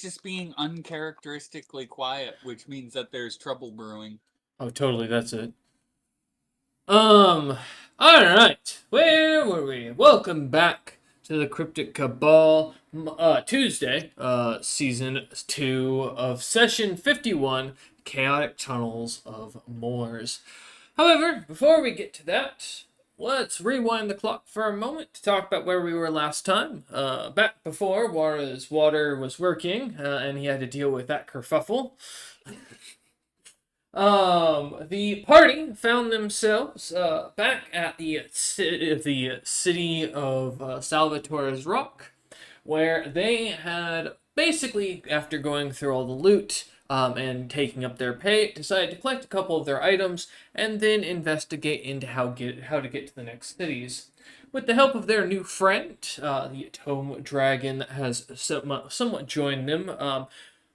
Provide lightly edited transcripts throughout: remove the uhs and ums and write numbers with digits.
just being uncharacteristically quiet, which means that there's trouble brewing. Oh, totally. That's it. Um. All right. Where were we? Welcome back to the Cryptic Cabal. Tuesday. Season 2 of Session 51. Chaotic Tunnels of Moors. However, before we get to that, let's rewind the clock for a moment to talk about where we were last time. Back before Wara's water was working, and he had to deal with that kerfuffle. The party found themselves back at the city of Salvatore's Rock, where they had basically, after going through all the loot and taking up their pay, decided to collect a couple of their items and then investigate into how to get to the next cities. With the help of their new friend, the Tome Dragon that has somewhat joined them,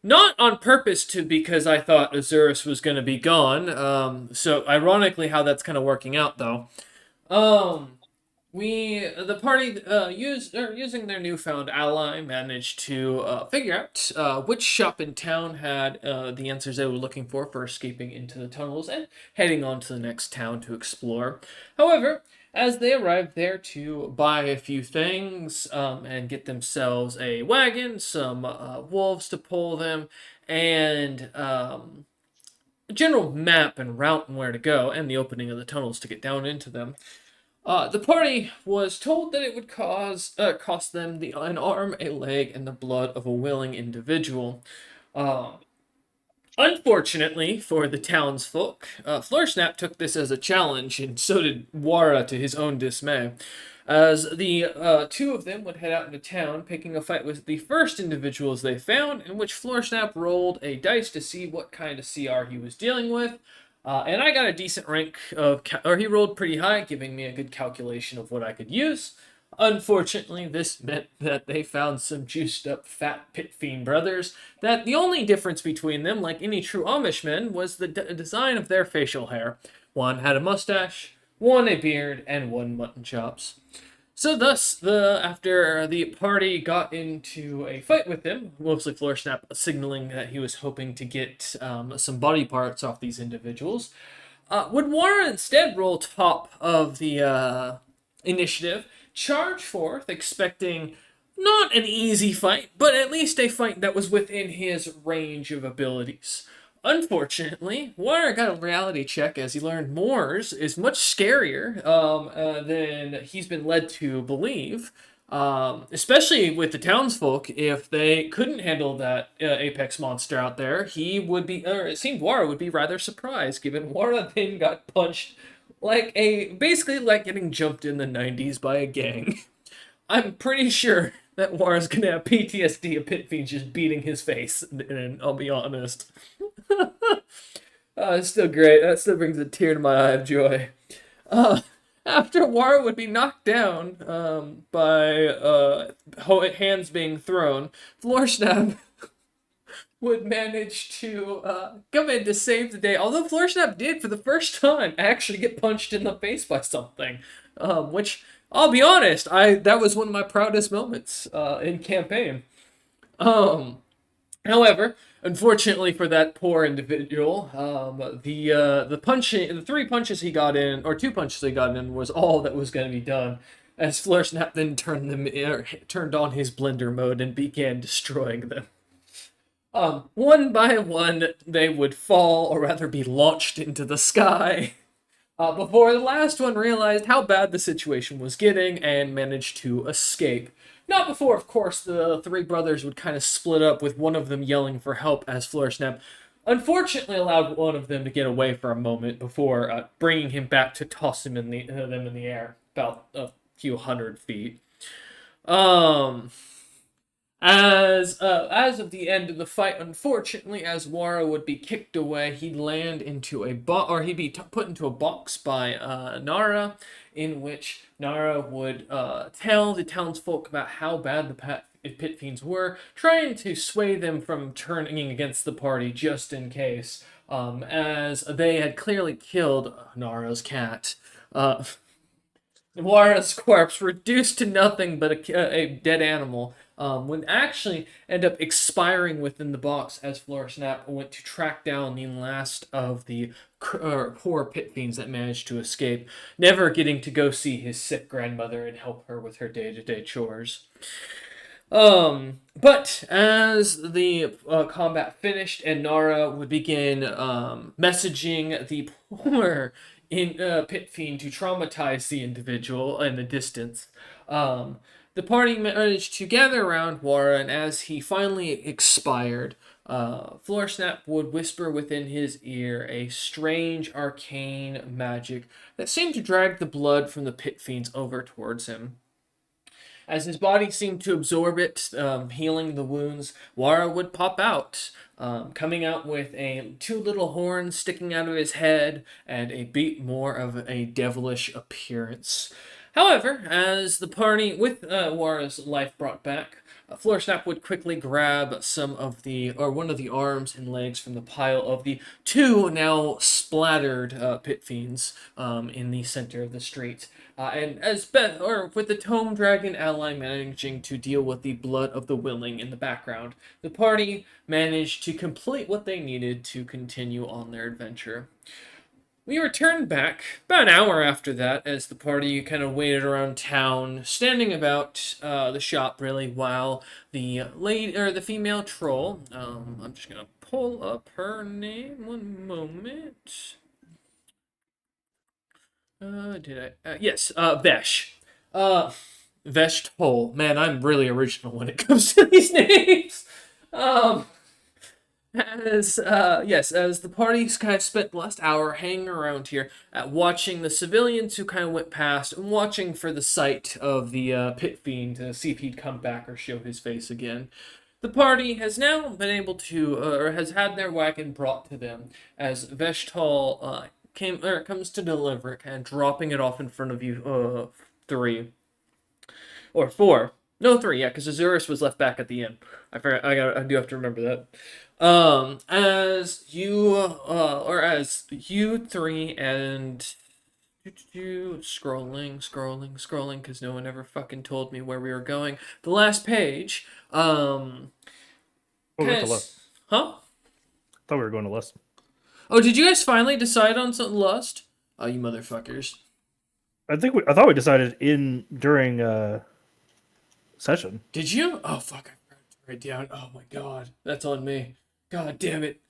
not on purpose because I thought Azurus was going to be gone. So ironically, how that's kind of working out though. Um, the party using their newfound ally managed to figure out which shop in town had the answers they were looking for escaping into the tunnels and heading on to the next town to explore. However, as they arrived there to buy a few things and get themselves a wagon, some wolves to pull them, and a general map and route and where to go, and the opening of the tunnels to get down into them. The party was told that it would cost them an arm, a leg, and the blood of a willing individual. Uh, Unfortunately for the townsfolk, Florsnap took this as a challenge, and so did Wara to his own dismay. As the two of them would head out into town, picking a fight with the first individuals they found, in which Florsnap rolled a dice to see what kind of CR he was dealing with. And I got a decent rank of, or he rolled pretty high, giving me a good calculation of what I could use. Unfortunately, this meant that they found some juiced up fat pit fiend brothers, that the only difference between them, like any true Amishmen, was the design of their facial hair. One had a mustache, one a beard, and one mutton chops. So thus, after the party got into a fight with them, mostly Floorsnap signaling that he was hoping to get some body parts off these individuals, would Wara instead roll top of the initiative, charge forth, expecting not an easy fight, but at least a fight that was within his range of abilities. Unfortunately, Warner got a reality check as he learned Moors is much scarier than he's been led to believe. Especially with the townsfolk, if they couldn't handle that apex monster out there, he would be, or it seemed Wara would be rather surprised, given Wara then got punched basically like getting jumped in the 90s by a gang. I'm pretty sure that Wara's gonna have PTSD of Pit Fiends just beating his face, and I'll be honest. It's still great. That still brings a tear to my eye of joy. Uh, After Wara would be knocked down by hands being thrown, Floorsnap would manage to come in to save the day. Although Floorsnap did, for the first time, actually get punched in the face by something, which I'll be honest, that was one of my proudest moments in campaign. Um, However, unfortunately for that poor individual, the three punches he got in, or two punches he got in, was all that was going to be done. As Floorsnap then turned on his blender mode and began destroying them. One by one, they would fall, or rather be launched into the sky, before the last one realized how bad the situation was getting and managed to escape. Not before, of course, the three brothers would kind of split up, with one of them yelling for help as Floorsnap unfortunately allowed one of them to get away for a moment before bringing him back to toss them in the air about a few 100 feet. Um, as of the end of the fight, unfortunately, as Wara would be kicked away, he'd land into he'd be put into a box by Nara, in which Nara would tell the townsfolk about how bad the pit fiends were, trying to sway them from turning against the party just in case, as they had clearly killed Nara's cat. Uh, Wara's corpse reduced to nothing but a dead animal, would actually end up expiring within the box as Flora Snap went to track down the last of the poor pit fiends that managed to escape, never getting to go see his sick grandmother and help her with her day-to-day chores. But as the combat finished and Nara would begin messaging the poor pit fiend to traumatize the individual in the distance, the party managed to gather around Wara, and as he finally expired, Floresnap would whisper within his ear a strange arcane magic that seemed to drag the blood from the pit fiends over towards him. As his body seemed to absorb it, healing the wounds, Wara would pop out, coming out with two little horns sticking out of his head and a bit more of a devilish appearance. However, as the party with Wara's life brought back, Floorsnap would quickly grab one of the arms and legs from the pile of the two now splattered pit fiends in the center of the street. And with the Tome Dragon ally managing to deal with the blood of the willing in the background, the party managed to complete what they needed to continue on their adventure. We returned back about an hour after that as the party kind of waited around town, standing about the shop really, while the female troll. I'm just gonna pull up her name. One moment. Yes, Vesh. Vesh Toll. Man, I'm really original when it comes to these names. Um, as the parties kind of spent the last hour hanging around here, watching the civilians who kind of went past, and watching for the sight of the pit fiend to see if he'd come back or show his face again. The party has now been able to, or has had their wagon brought to them, as Veshtal comes to deliver it, kind of dropping it off in front of you, three or four. No, three, yeah, because Azurus was left back at the inn. I do have to remember that. As you three and scrolling, because no one ever fucking told me where we were going. The last page, Oh, we went to Lust. huh? Thought we were going to Lust. Oh, did you guys finally decide on something, Lust? Oh, you motherfuckers. I thought we decided during session. Did you? Oh, fuck. I forgot to write down. Oh, my God. That's on me. God damn it.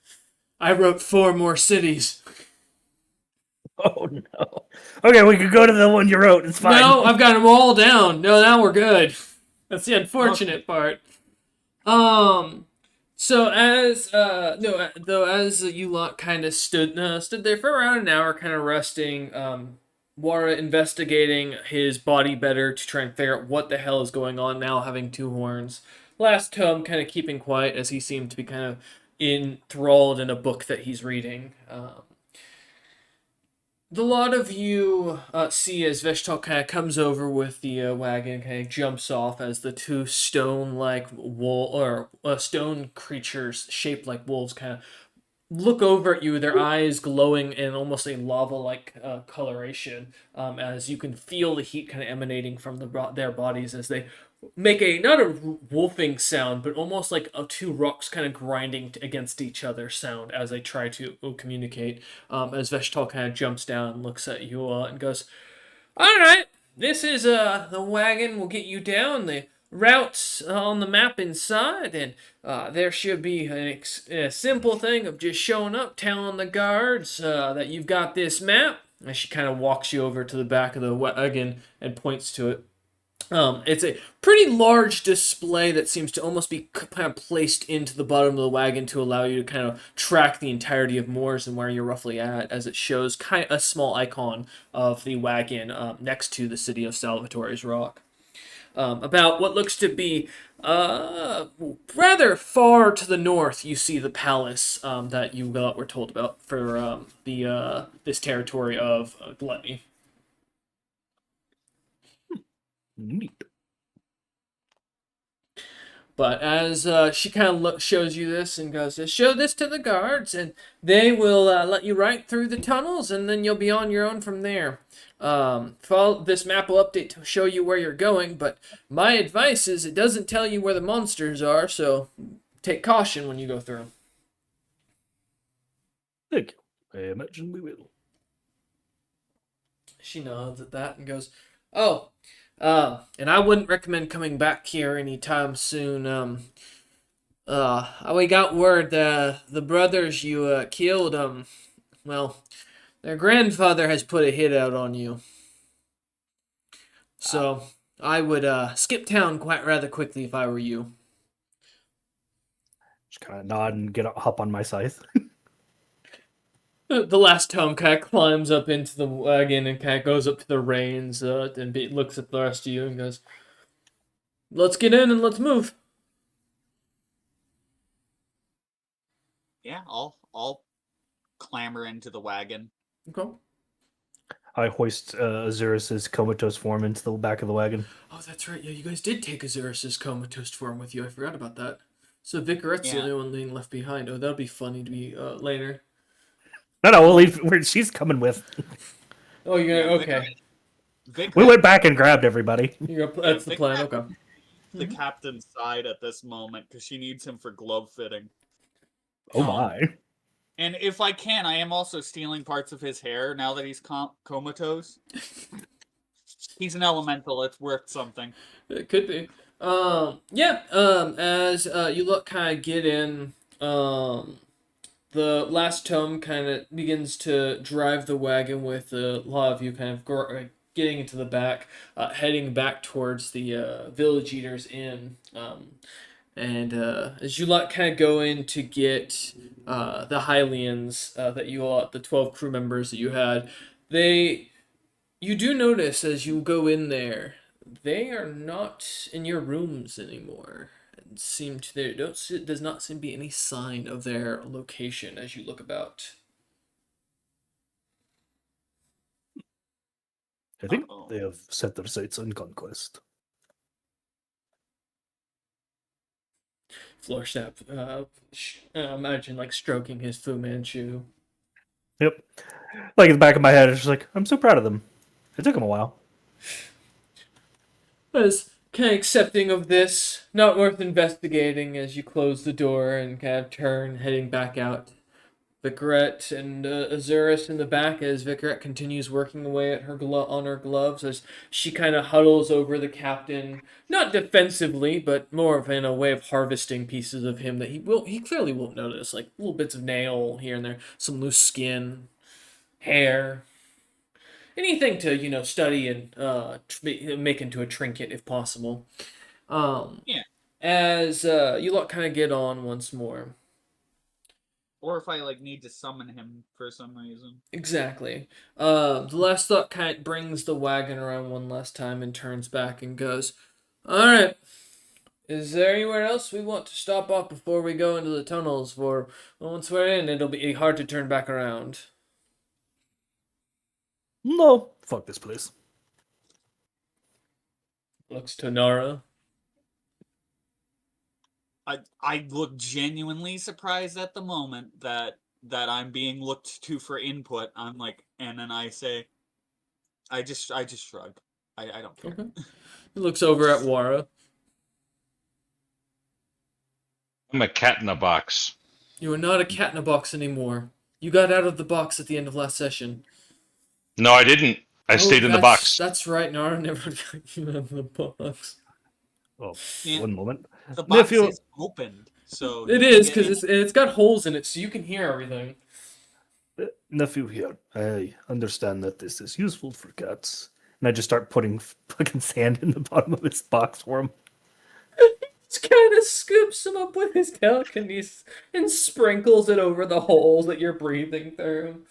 I wrote 4 more cities. Oh no. Okay, we could go to the one you wrote. It's fine. No, I've got them all down. No, now we're good. That's the unfortunate part. So as you lot kind of stood there for around an hour, kind of resting, Wara investigating his body better to try and figure out what the hell is going on now, having 2 horns. Last Tome kind of keeping quiet as he seemed to be kind of enthralled in a book that he's reading. The lot of you see as Veshtal kind of comes over with the wagon, kind of jumps off as the 2 stone-like stone creatures shaped like wolves kind of look over at you, their eyes glowing in almost a lava-like coloration, as you can feel the heat kind of emanating from their bodies as they make not a wolfing sound, but almost like 2 rocks kind of grinding against each other sound as they try to communicate. As Veshtal kind of jumps down and looks at you and goes, "All right, this is the wagon. Will get you down. The routes on the map inside, and there should be a simple thing of just showing up, telling the guards that you've got this map." And she kind of walks you over to the back of the wagon and points to it. It's a pretty large display that seems to almost be kind of placed into the bottom of the wagon to allow you to kind of track the entirety of Moors and where you're roughly at, as it shows kind of a small icon of the wagon next to the city of Salvatore's Rock. About what looks to be rather far to the north, you see the palace that you were told about for this territory of Gluttony. Neat. But as she kind of shows you this and goes, "Show this to the guards, and they will let you right through the tunnels, and then you'll be on your own from there." Follow this map will update to show you where you're going, but my advice is it doesn't tell you where the monsters are, so take caution when you go through. Thank you. I imagine we will. She nods at that and goes, "Oh, and I wouldn't recommend coming back here anytime soon. We got word the brothers you killed. Well, their grandfather has put a hit out on you, so I would skip town quite rather quickly if I were you." Just kind of nod and hop on my scythe. The last tome kind of climbs up into the wagon and kind of goes up to the reins and looks at the rest of you and goes, "Let's get in and let's move." Yeah, I'll clamber into the wagon. Okay. I hoist Azurus's comatose form into the back of the wagon. Oh, that's right. Yeah, you guys did take Azurus's comatose form with you. I forgot about that. So Vicarette's the Yeah. only one being left behind. Oh, that'll be funny to be later. No, we'll leave where she's coming with. Oh, you're gonna Yeah, okay. Vic We went back and grabbed everybody. You're gonna, that's the plan. Okay. the captain's side at this moment because she needs him for glove fitting. Oh my. And if I can, I am also stealing parts of his hair now that he's comatose. He's an elemental. It's worth something. It could be. Yeah. As you look, kind of get in. The last tome kind of begins to drive the wagon with a lot of you kind of getting into the back, heading back towards the Village Eaters Inn. And as you lot kind of go in to get the Hylians that you all, the 12 crew members that you had, you do notice as you go in there, they are not in your rooms anymore. Does not seem to be any sign of their location as you look about. I think Uh-oh. they have set their sights on conquest. Florstep, imagine like stroking his Fu Manchu. Yep. Like in the back of my head, it's just like, I'm so proud of them. It took them a while. As kind of accepting of this, not worth investigating as you close the door and kind of turn, heading back out. Vicarette and Azurus in the back as Vicarette continues working away at her on her gloves as she kind of huddles over the captain, not defensively, but more of in a way of harvesting pieces of him that he clearly won't notice, like little bits of nail here and there, some loose skin, hair, anything to study and make into a trinket if possible. Yeah. As you lot kind of get on once more. Or if I need to summon him for some reason. Exactly. The last thought kind of brings the wagon around one last time and turns back and goes, "All right. Is there anywhere else we want to stop off before we go into the tunnels? For once we're in, it'll be hard to turn back around." No, fuck this place. Looks to Nara. I look genuinely surprised at the moment that I'm being looked to for input. I'm like, and then I say, I just shrug. I don't care. Okay. He looks over at Wara. I'm a cat in a box. You are not a cat in a box anymore. You got out of the box at the end of last session. No, I didn't. I stayed in the box. That's right. Nara never got you out of the box. Oh, Yeah. one moment. The box Nephew, is opened, so It you is can get because it's got holes in it, so you can hear everything. nephew here. I understand that this is useful for cats. And I just start putting fucking sand in the bottom of his box for him. Just kind of scoops him up with his telekinesis and sprinkles it over the holes that you're breathing through.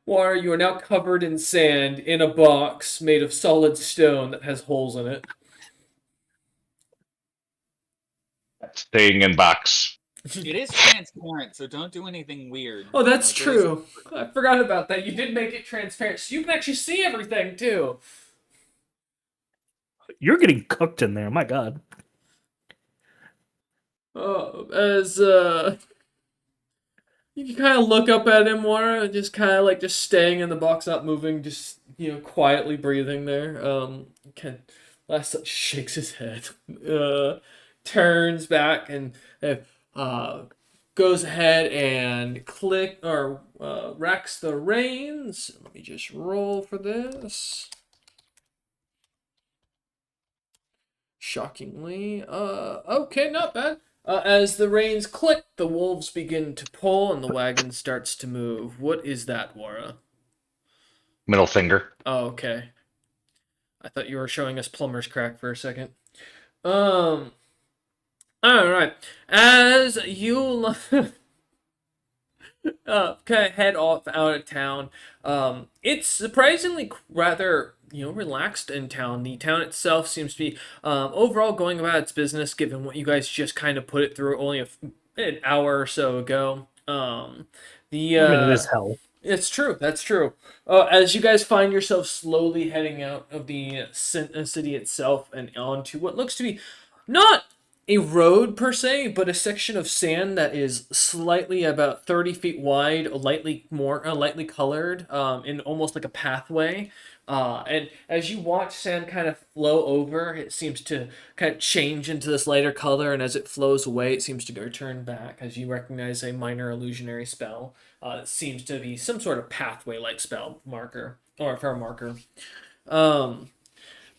Water, you are now covered in sand in a box made of solid stone that has holes in it. Staying in box. it is transparent, so don't do anything weird. Oh, that's Like, there's- true. I forgot about that. You did make it transparent, so you can actually see everything too. You're getting cooked in there, my god. As You can kind of look up at him, Wara, just kind of like just staying in the box, not moving, just quietly breathing there. Can last shakes his head, turns back and uh, goes ahead and click or racks the reins. Let me just roll for this. Shockingly, okay, not bad. As the reins click, the wolves begin to pull and the wagon starts to move. What is that, Wara? Middle finger. Oh, okay. I thought you were showing us plumber's crack for a second. All right. As you kind of head off out of town, it's surprisingly rather relaxed in town. The town itself seems to be overall going about its business, given what you guys just kind of put it through only an hour or so ago. The I mean, it is hell. It's true. That's true. As you guys find yourself slowly heading out of the city itself and onto what looks to be not a road per se, but a section of sand that is slightly about 30 feet wide, lightly colored, in almost like a pathway. And as you watch sand kind of flow over, it seems to kind of change into this lighter color, and as it flows away, it seems to return back as you recognize a minor illusionary spell. It seems to be some sort of pathway-like spell marker, or fair marker.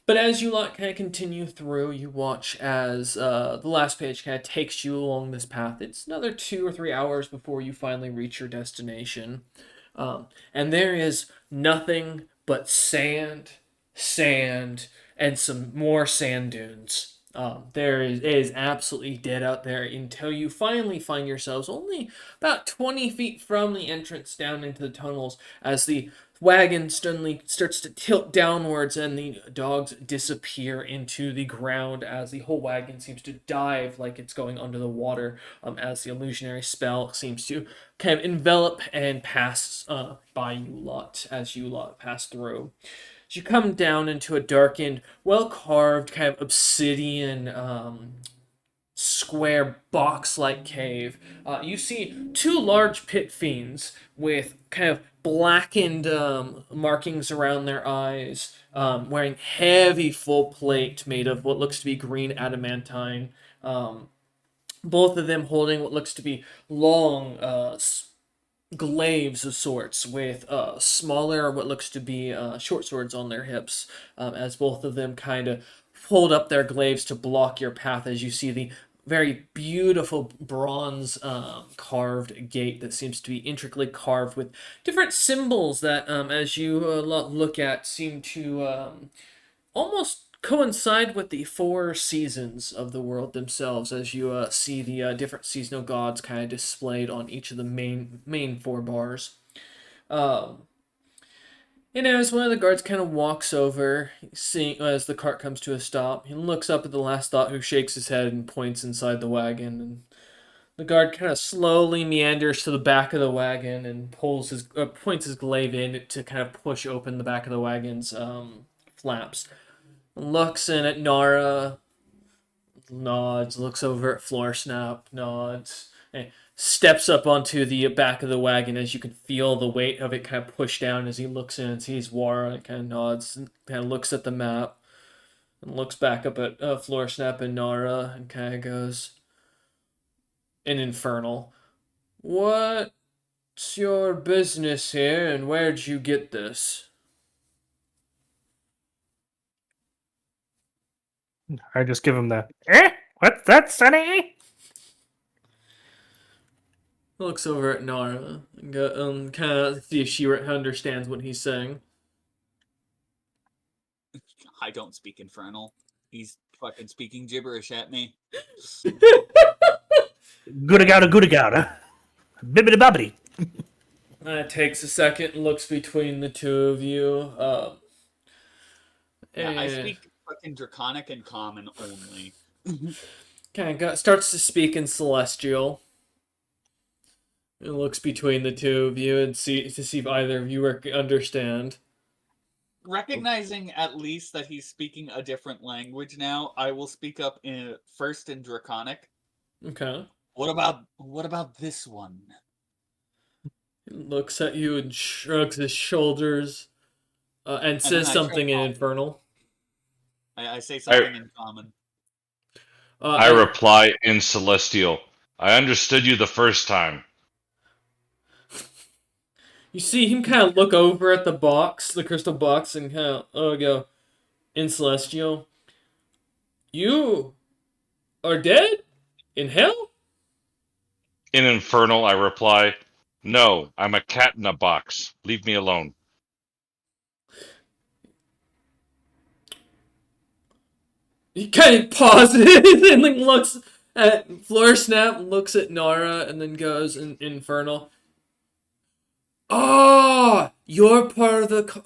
But as you kind of continue through, you watch as the last page kind of takes you along this path. It's another 2 or 3 hours before you finally reach your destination. And there is nothing but sand, and some more sand dunes. It is absolutely dead out there until you finally find yourselves only about 20 feet from the entrance down into the tunnels as the wagon suddenly starts to tilt downwards and the dogs disappear into the ground as the whole wagon seems to dive like it's going under the water, as the illusionary spell seems to kind of envelop and pass by you lot as you lot pass through. As you come down into a darkened, well-carved kind of obsidian square box-like cave, you see two large pit fiends with kind of blackened markings around their eyes, wearing heavy full plate made of what looks to be green adamantine. Both of them holding what looks to be long glaives of sorts with smaller, what looks to be short swords on their hips, as both of them kind of hold up their glaives to block your path as you see the very beautiful bronze carved gate that seems to be intricately carved with different symbols that, as you look at, seem to almost coincide with the four seasons of the world themselves, as you see the different seasonal gods kind of displayed on each of the main four bars. And as one of the guards kind of walks over, seeing as the cart comes to a stop, he looks up at the last thought, who shakes his head and points inside the wagon. And the guard kind of slowly meanders to the back of the wagon and points his glaive in to kind of push open the back of the wagon's flaps. Looks in at Nara, nods. Looks over at Floorsnap, nods. And steps up onto the back of the wagon as you can feel the weight of it kind of push down as he looks in and sees Wara and kind of nods and kind of looks at the map and looks back up at Floorsnap and Nara and kind of goes, "An infernal. What's your business here and where'd you get this?" I just give him the, what's that, Sonny? Looks over at Nara and kind of see if she understands what he's saying. I don't speak infernal. He's fucking speaking gibberish at me. Goodagata. Bibbidi bobbidi. It takes a second and looks between the two of you. Yeah, I speak fucking draconic and common only. Kind of starts to speak in celestial. It looks between the two of you and see if either of you understand. Recognizing at least that he's speaking a different language now, I will speak up first in draconic. Okay. What about this one? He looks at you and shrugs his shoulders and And says then I try something in Infernal. I say I, something in common. I And reply in Celestial. I understood you the first time. you see him kind of look over at the box, the crystal box, and kind of go, in Celestial, you are dead? In hell? In Infernal, I reply, no, I'm a cat in a box. Leave me alone. He kind of pauses and like looks at Floor Snap, looks at Nara, and then goes in Infernal. Oh, you're part of the.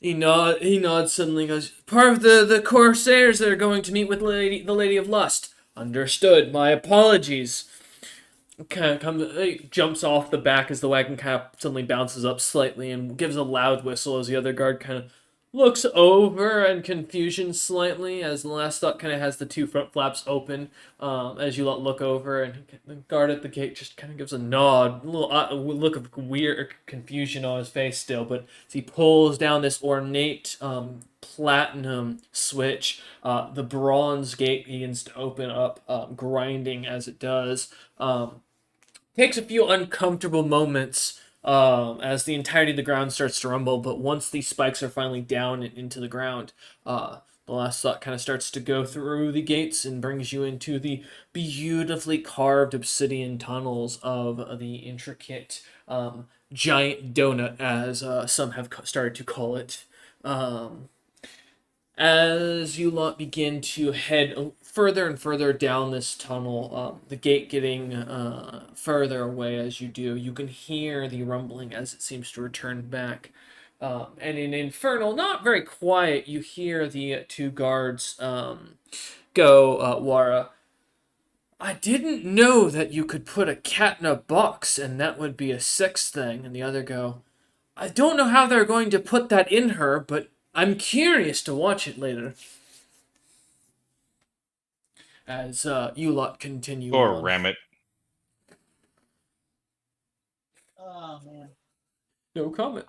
He nods suddenly. Goes part of the Corsairs that are going to meet with the Lady of Lust. Understood. My apologies. Kind of comes, he jumps off the back as the wagon kind of suddenly bounces up slightly and gives a loud whistle as the other guard kind of looks over in confusion slightly as the last thought kind of has the two front flaps open as you look over, and the guard at the gate just kind of gives a nod, a little look of weird confusion on his face still, but as he pulls down this ornate platinum switch, the bronze gate begins to open up, grinding as it does. Takes a few uncomfortable moments as the entirety of the ground starts to rumble, but once these spikes are finally down and into the ground, the last thought kind of starts to go through the gates and brings you into the beautifully carved obsidian tunnels of the intricate giant donut, as some have started to call it. As you lot begin to head further and further down this tunnel, the gate getting further away as you do, you can hear the rumbling as it seems to return back. And in Infernal, not very quiet, you hear the two guards go, Wara, I didn't know that you could put a cat in a box and that would be a sex thing. And the other go, I don't know how they're going to put that in her, but I'm curious to watch it later. As you lot continue Or on. ram it. Oh man. No comment.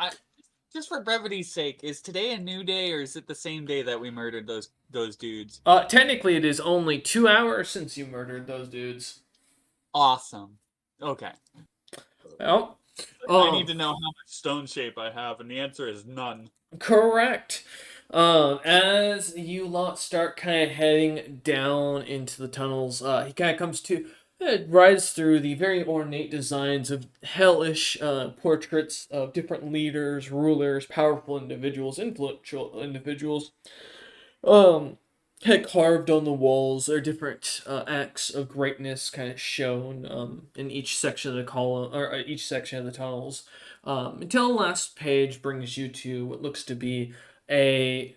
Just for brevity's sake, is today a new day or is it the same day that we murdered those dudes? Technically, it is only 2 hours since you murdered those dudes. Awesome. Okay. Well, I need to know how much stone shape I have, and the answer is none. correct. As you lot start kind of heading down into the tunnels, he kind of comes to, rides through the very ornate designs of hellish portraits of different leaders, rulers, powerful individuals, influential individuals. Kind of carved on the walls are different acts of greatness kind of shown in each section of the column, or each section of the tunnels, until the last page brings you to what looks to be a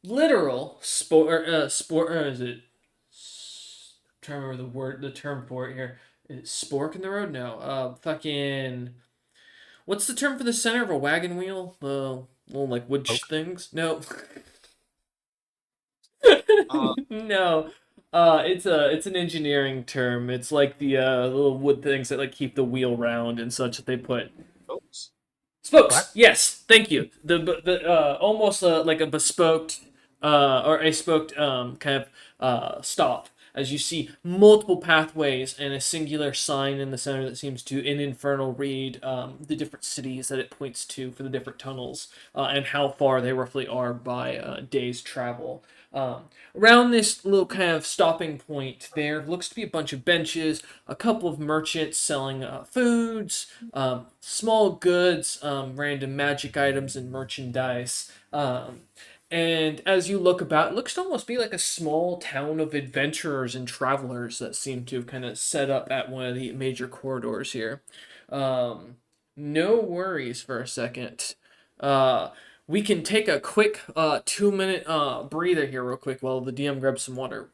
literal sport, or is it, trying to remember the term for it here. Is it spork in the road? No. Fucking, what's the term for the center of a wagon wheel? The little like wood things? No. No. It's an engineering term. It's like the little wood things that like keep the wheel round and such that they put. Oops. Spokes. What? Yes, thank you. The almost like a bespoke or a spoked kind of stop, as you see multiple pathways and a singular sign in the center that seems to in Infernal read the different cities that it points to for the different tunnels and how far they roughly are by day's travel. Around this little kind of stopping point, there looks to be a bunch of benches, a couple of merchants selling foods, small goods, random magic items, and merchandise. And as you look about, it looks to almost be like a small town of adventurers and travelers that seem to have kind of set up at one of the major corridors here. No worries for a second. We can take a quick 2-minute breather here real quick while the DM grabs some water.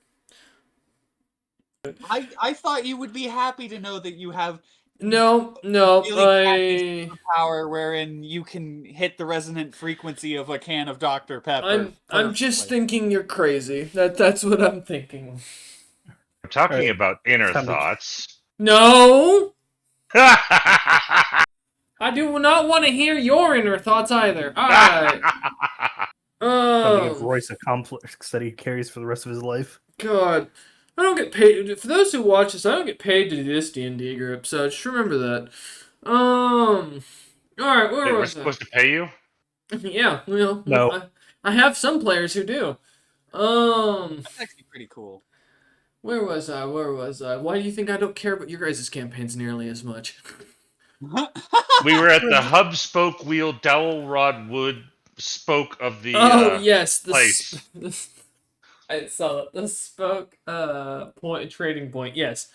I thought you would be happy to know that you have No, really power wherein you can hit the resonant frequency of a can of Dr. Pepper. I'm just perfectly. thinking you're crazy. That's what I'm thinking. We're talking Alright, about inner time to- thoughts. No. I do not want to hear your inner thoughts either. All right. Trying to give Oh, Royce a complex that he carries for the rest of his life. God. I don't get paid. For those who watch this, I don't get paid to do this D&D group, so just remember that. Alright, where Wait, we're was I? supposed to pay you? Yeah, well, No. I have some players who do. That's actually pretty cool. Where was I? Where was I? Why do you think I don't care about your guys' campaigns nearly as much? We were at the hub spoke wheel dowel rod wood spoke of the Oh, yes, place. I saw it. The spoke point trading point. Yes.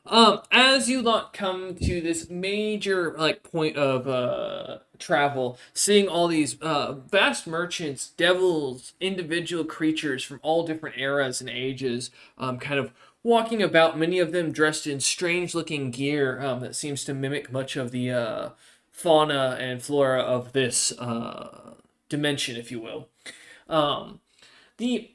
As you lot come to this major like point of travel, seeing all these vast merchants, devils, individual creatures from all different eras and ages, kind of walking about. Many of them dressed in strange-looking gear that seems to mimic much of the fauna and flora of this dimension, if you will. The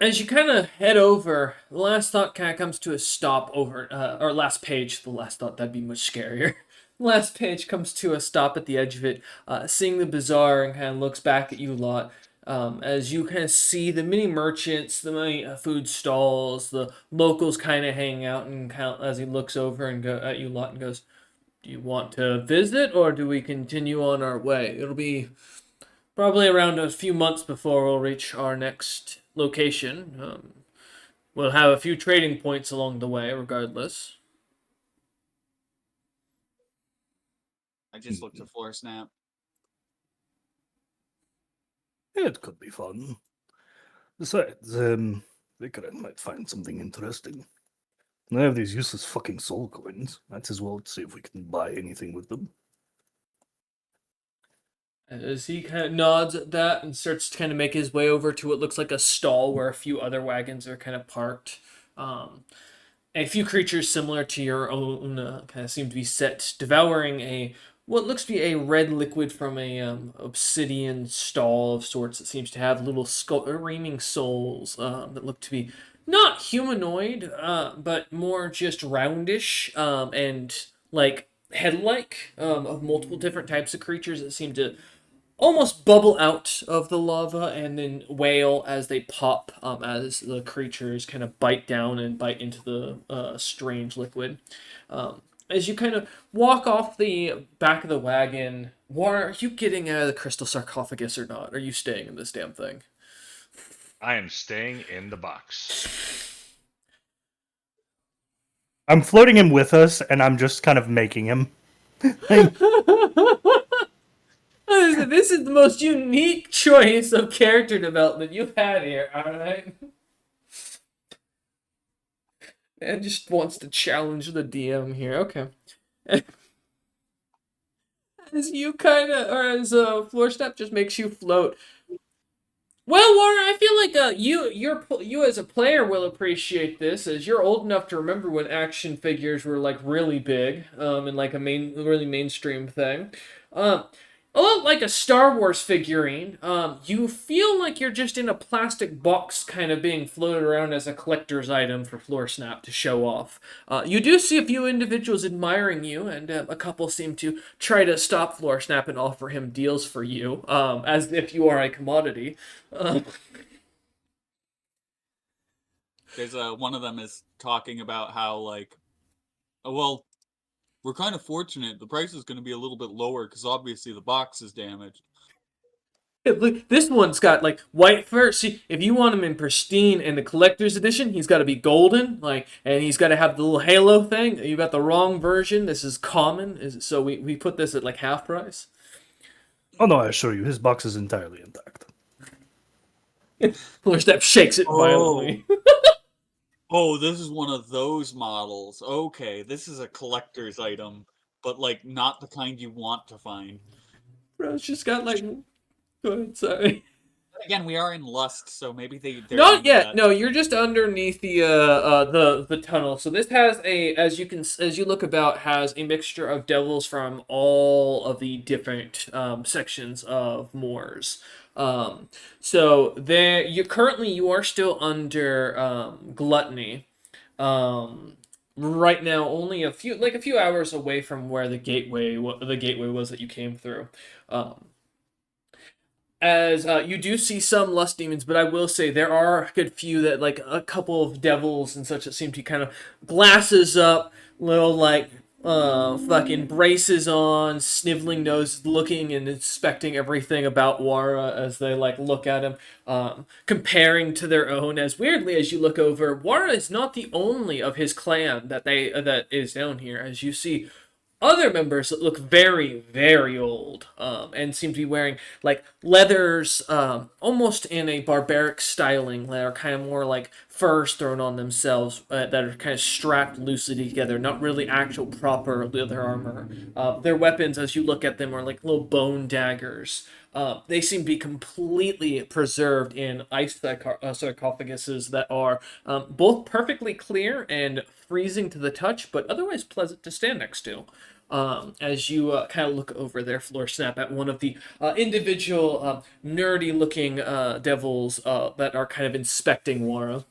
As you kind of head over, the last thought kind of comes to a stop over, or last page. The last thought, that'd be much scarier. Last page comes to a stop at the edge of it, seeing the bazaar, and kind of looks back at you lot. As you kind of see the many merchants, the many food stalls, the locals kind of hang out, and kind of, as he looks over and go at you lot and goes, "Do you want to visit, or do we continue on our way? It'll be probably around a few months before we'll reach our next location. We'll have a few trading points along the way, regardless." I just looked at Floor Snap. It could be fun. Besides, Vicar might find something interesting. I have these useless fucking soul coins. Might as well see if we can buy anything with them. As he kind of nods at that and starts to kind of make his way over to what looks like a stall where a few other wagons are kind of parked. A few creatures similar to your own kind of seem to be set, devouring what looks to be a red liquid from a obsidian stall of sorts that seems to have little screaming souls that look to be not humanoid, but more just roundish and like head-like of multiple different types of creatures that seem to almost bubble out of the lava and then wail as they pop as the creatures kind of bite down and bite into the strange liquid. As you kind of walk off the back of the wagon, are you getting out of the crystal sarcophagus or not? Are you staying in this damn thing? I am staying in the box. I'm floating him with us, and I'm just kind of making him. This is the most unique choice of character development you've had here, alright? Man just wants to challenge the DM here. Okay. As you kind of, or as floor step just makes you float. Well, Warren, I feel like you as a player will appreciate this, as you're old enough to remember when action figures were like really big, and like a really mainstream thing. A lot like a Star Wars figurine, you feel like you're just in a plastic box kind of being floated around as a collector's item for Floor Snap to show off. You do see a few individuals admiring you, and a couple seem to try to stop Floor Snap and offer him deals for you, as if you are a commodity. There's one of them is talking about how like, oh, well, we're kind of fortunate. The price is going to be a little bit lower because obviously the box is damaged. Look, this one's got like white fur. See, if you want him in pristine and the collector's edition, he's got to be golden, like, and he's got to have the little halo thing. You got the wrong version. This is common, so we put this at like half price. Oh no, I assure you, his box is entirely intact. Floor Step shakes it violently. Oh, this is one of those models. Okay, this is a collector's item, but like not the kind you want to find. Bro, it's just got like. Go ahead, sorry. Again, we are in Lust, so maybe they're Not into yet. that. No, you're just underneath the tunnel. So this has as you look about, has a mixture of devils from all of the different sections of Moors. So there you are still under gluttony. right now only a few hours away from where the gateway was that you came through. Um, as you do see some lust demons, but I will say there are a good few that like a couple of devils and such that seem to kind of glasses up, little like fucking braces on, sniveling noses, looking and inspecting everything about Wara as they like look at him, comparing to their own. As weirdly as you look over, Wara is not the only of his clan that is down here. As you see other members that look very, very old, and seem to be wearing like leathers, almost in a barbaric styling, that are kind of more like furs thrown on themselves, that are kind of strapped loosely together, not really actual proper leather armor. Their weapons, as you look at them, are like little bone daggers. They seem to be completely preserved in ice sarcophaguses that are both perfectly clear and freezing to the touch, but otherwise pleasant to stand next to. As you kind of look over their floor snap at one of the individual nerdy looking devils that are kind of inspecting Wara.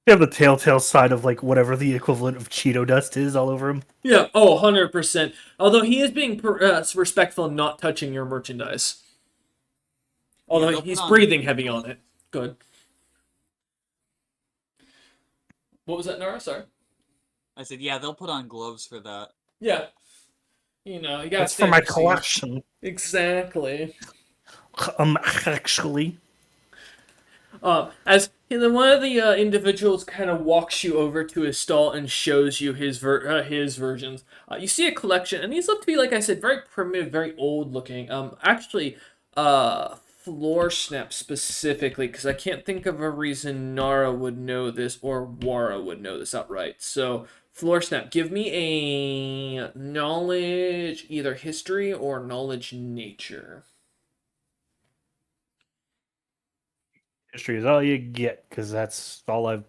You have the telltale side of like whatever the equivalent of Cheeto dust is all over him. Yeah, 100%. Although he is being respectful and not touching your merchandise. Although they'll he's put on- breathing heavy on it. Good. What was that, Nara? Sorry. I said, yeah, they'll put on gloves for that. Yeah. You know, you gotta That's for stand my your scene. collection. Exactly. Actually. As one of the individuals kind of walks you over to his stall and shows you his versions. You see a collection, and these look to be, like I said, very primitive, very old looking. Actually, floor snap specifically, because I can't think of a reason Nara would know this or Wara would know this outright. So, floor snap, give me a knowledge, either history or knowledge nature. History is all you get, because that's all I've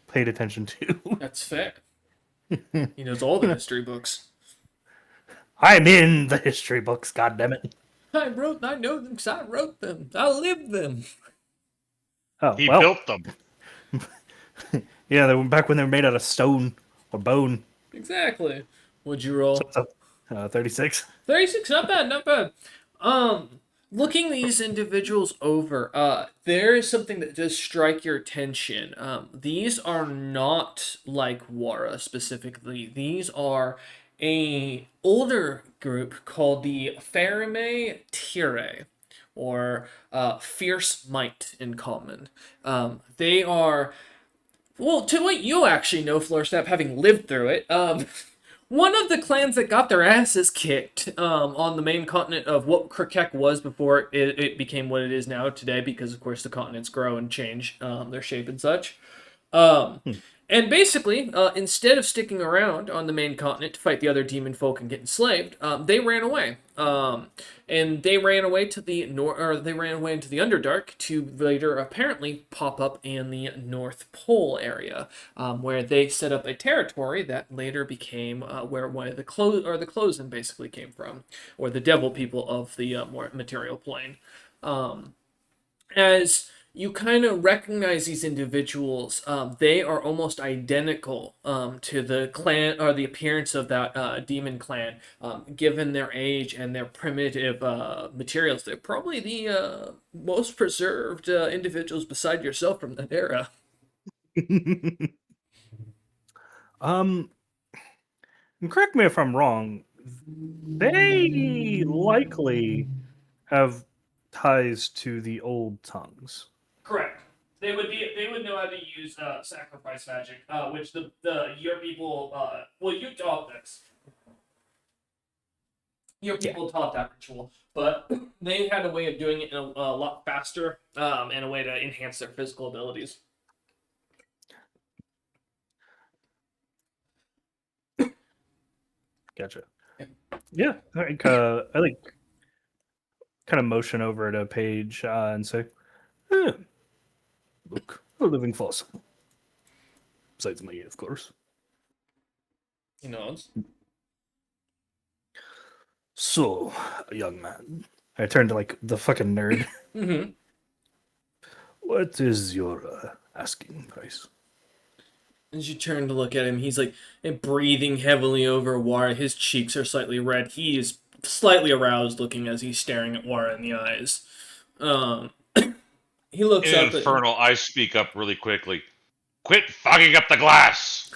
paid attention to. That's fair. He knows all the history books. I'm in the history books, goddammit. I know them because I wrote them. I lived them. Oh, He well. built them. Yeah, they were back when they were made out of stone or bone. Exactly. Would you roll? So, 36. 36, not bad, not bad. Looking these individuals over, there is something that does strike your attention. These are not like Wara specifically. These are a older group called the Ferime Tire, or Fierce Might in common. They are, well, to what you actually know, Floorsnap, having lived through it, one of the clans that got their asses kicked on the main continent of what Cryptic was before it became what it is now today, because of course the continents grow and change their shape and such. And basically, instead of sticking around on the main continent to fight the other demon folk and get enslaved, they ran away. And they ran away to the they ran away into the Underdark to later apparently pop up in the North Pole area, where they set up a territory that later became where one of the Closen basically came from, or the devil people of the more material plane. As you kind of recognize these individuals, they are almost identical to the clan or the appearance of that demon clan, given their age and their primitive materials. They're probably the most preserved individuals beside yourself from that era. And correct me if I'm wrong. They likely have ties to the old tongues. Correct. They would know how to use sacrifice magic, which your people you taught this. Your people taught that ritual, but they had a way of doing it in a lot faster, and a way to enhance their physical abilities. Gotcha. Yeah, I like kind of motion over at a page and say, "Look, a living fossil." Besides me, of course. He nods. So, young man, I turned to like the fucking nerd. Mm-hmm. What is your asking price? As you turn to look at him, he's like breathing heavily over Wara. His cheeks are slightly red. He is slightly aroused looking as he's staring at Wara in the eyes. Um, he looks In up at Infernal, I speak up really quickly. Quit fogging up the glass!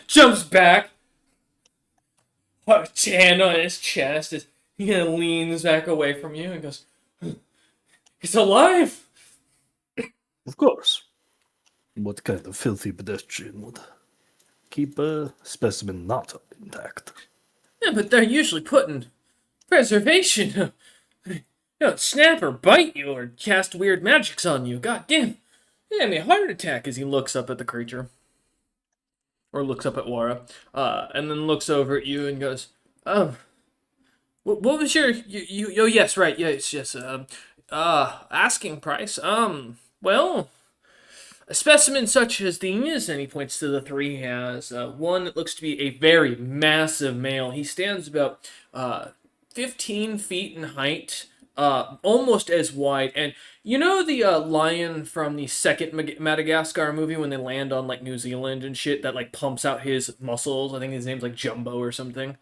jumps back, hand on his chest as he kind of leans back away from you and goes, "It's alive!" Of course. What kind of filthy pedestrian would keep a specimen not intact? Yeah, but they're usually put in preservation. You don't snap or bite you or cast weird magics on you. God damn. It gave me a heart attack as he looks up at the creature. Or looks up at Wara. And then looks over at you and goes, what was your, oh yes, right, yes, asking price? Well, a specimen such as these, and he points to the three he has, one that looks to be a very massive male. He stands about 15 feet in height, almost as wide. And you know the lion from the second Madagascar movie when they land on like New Zealand and shit that like pumps out his muscles? I think his name's like Jumbo or something.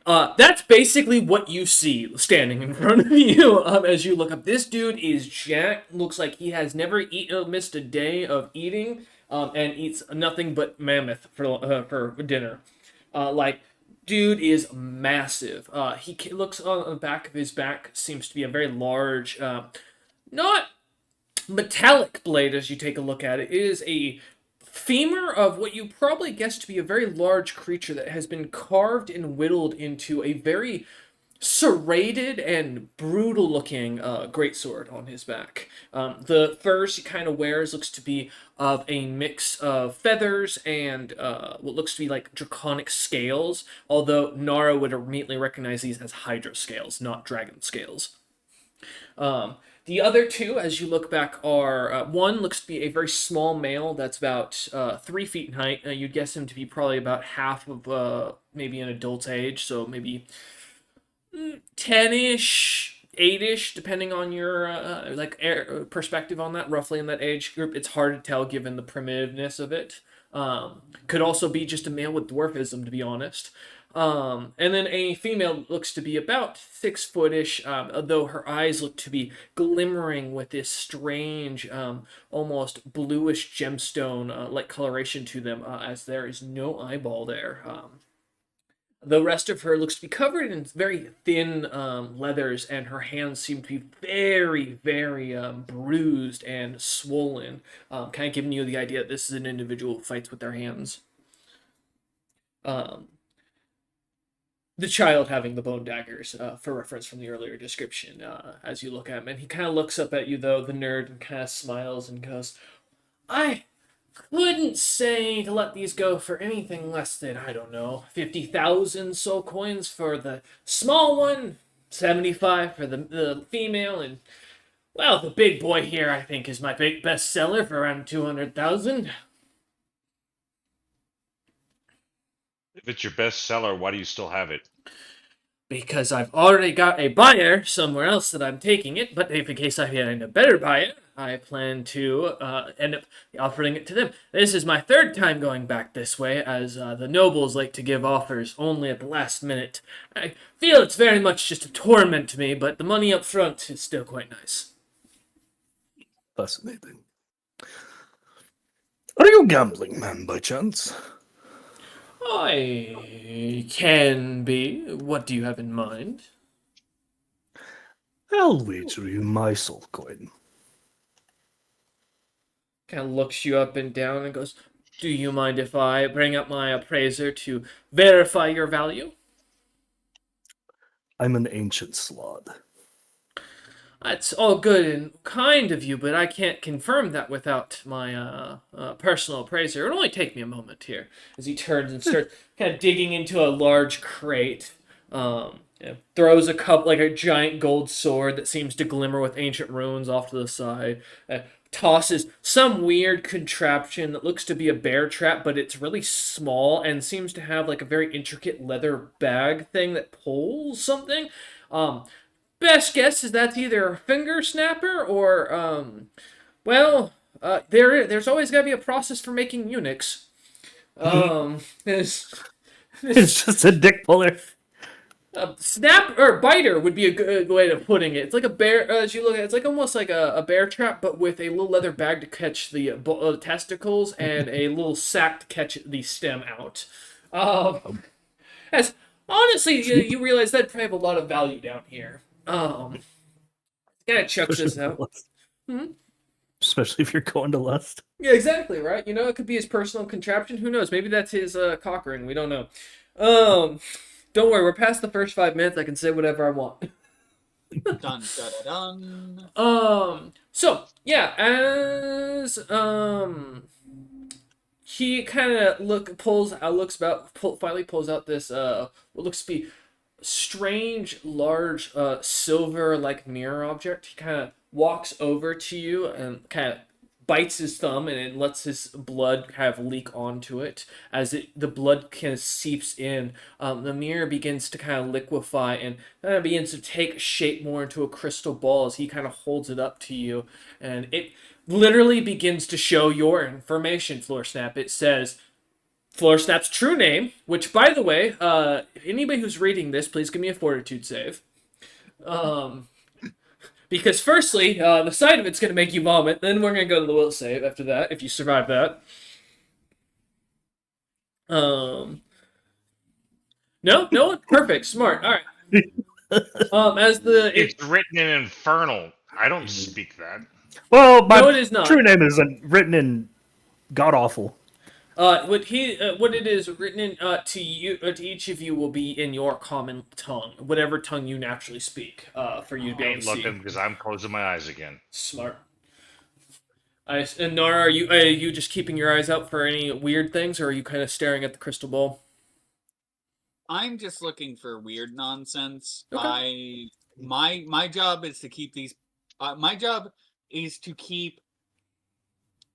That's basically what you see standing in front of you as you look up. This dude is jacked. Looks like he has never missed a day of eating, and eats nothing but mammoth for dinner. Dude is massive. He looks on the back of his back, seems to be a very large, not metallic blade as you take a look at it. It is a femur of what you probably guess to be a very large creature that has been carved and whittled into a very serrated and brutal looking greatsword on his back. The furs he kind of wears looks to be of a mix of feathers and what looks to be like draconic scales, although Nara would immediately recognize these as hydra scales, not dragon scales. The other two, as you look back, are one looks to be a very small male that's about 3 feet in height. You'd guess him to be probably about half of maybe an adult's age, so maybe 10-ish, 8-ish, depending on your perspective on that, roughly in that age group. It's hard to tell given the primitiveness of it. Could also be just a male with dwarfism, to be honest. And then a female looks to be about 6 foot-ish, though her eyes look to be glimmering with this strange, almost bluish gemstone like coloration to them, as there is no eyeball there. The rest of her looks to be covered in very thin leathers, and her hands seem to be very, very bruised and swollen, kind of giving you the idea that this is an individual who fights with their hands. The child having the bone daggers, for reference from the earlier description, as you look at him. And he kind of looks up at you, though, the nerd, and kind of smiles and goes, I couldn't say to let these go for anything less than, I don't know, 50,000 soul coins for the small one, 75 for the female, and, well, the big boy here, I think, is my best seller for around 200,000. If it's your best seller, why do you still have it? Because I've already got a buyer somewhere else that I'm taking it, but if in case I find a better buyer, I plan to end up offering it to them. This is my third time going back this way, as the nobles like to give offers only at the last minute. I feel it's very much just a torment to me, but the money up front is still quite nice. Fascinating. Are you a gambling man by chance? I can be. What do you have in mind? I'll wager you my soul coin. Kind of looks you up and down and goes, do you mind if I bring up my appraiser to verify your value? I'm an ancient slod. That's all good and kind of you, but I can't confirm that without my personal appraiser. It'll only take me a moment here. As he turns and starts kind of digging into a large crate, throws a cup like a giant gold sword that seems to glimmer with ancient runes off to the side. Tosses some weird contraption that looks to be a bear trap, but it's really small and seems to have like a very intricate leather bag thing that pulls something. Best guess is that's either a finger snapper or, there's always got to be a process for making eunuchs. There's, It's just a dick puller. snap or biter would be a good way of putting it. It's like a bear. As you look at it, it's like almost like a bear trap, but with a little leather bag to catch the testicles and a little sack to catch the stem out. As honestly, you realize that probably have a lot of value down here. Kind of chucks this out. Especially if you're going to lust. Yeah, exactly, right? You know, it could be his personal contraption. Who knows? Maybe that's his cock ring. We don't know. Don't worry, we're past the first 5 minutes. I can say whatever I want. Dun, dun, dun, dun. So yeah, as he kind of finally pulls out this what looks to be strange, large, silver-like mirror object. He kind of walks over to you and kind of bites his thumb, and it lets his blood kind of leak onto it. As the blood kind of seeps in, the mirror begins to kind of liquefy and kind of begins to take shape more into a crystal ball as he kind of holds it up to you, and it literally begins to show your information, Floorsnap. It says Floorsnap's true name, which, by the way, anybody who's reading this, please give me a fortitude save. Because firstly, the sight of it's going to make you vomit. Then we're going to go to the will save after that, if you survive that. No one? Perfect. Smart. All right. It's written in Infernal. I don't speak that. Well, my No, it is not. true name is written in god awful. What it is written in to you, to each of you, will be in your common tongue, whatever tongue you naturally speak. For you to be I able ain't to see. looking because I'm closing my eyes again. Smart. And Nara, are you just keeping your eyes out for any weird things, or are you kind of staring at the crystal ball? I'm just looking for weird nonsense. Okay. My job is to keep these. My job is to keep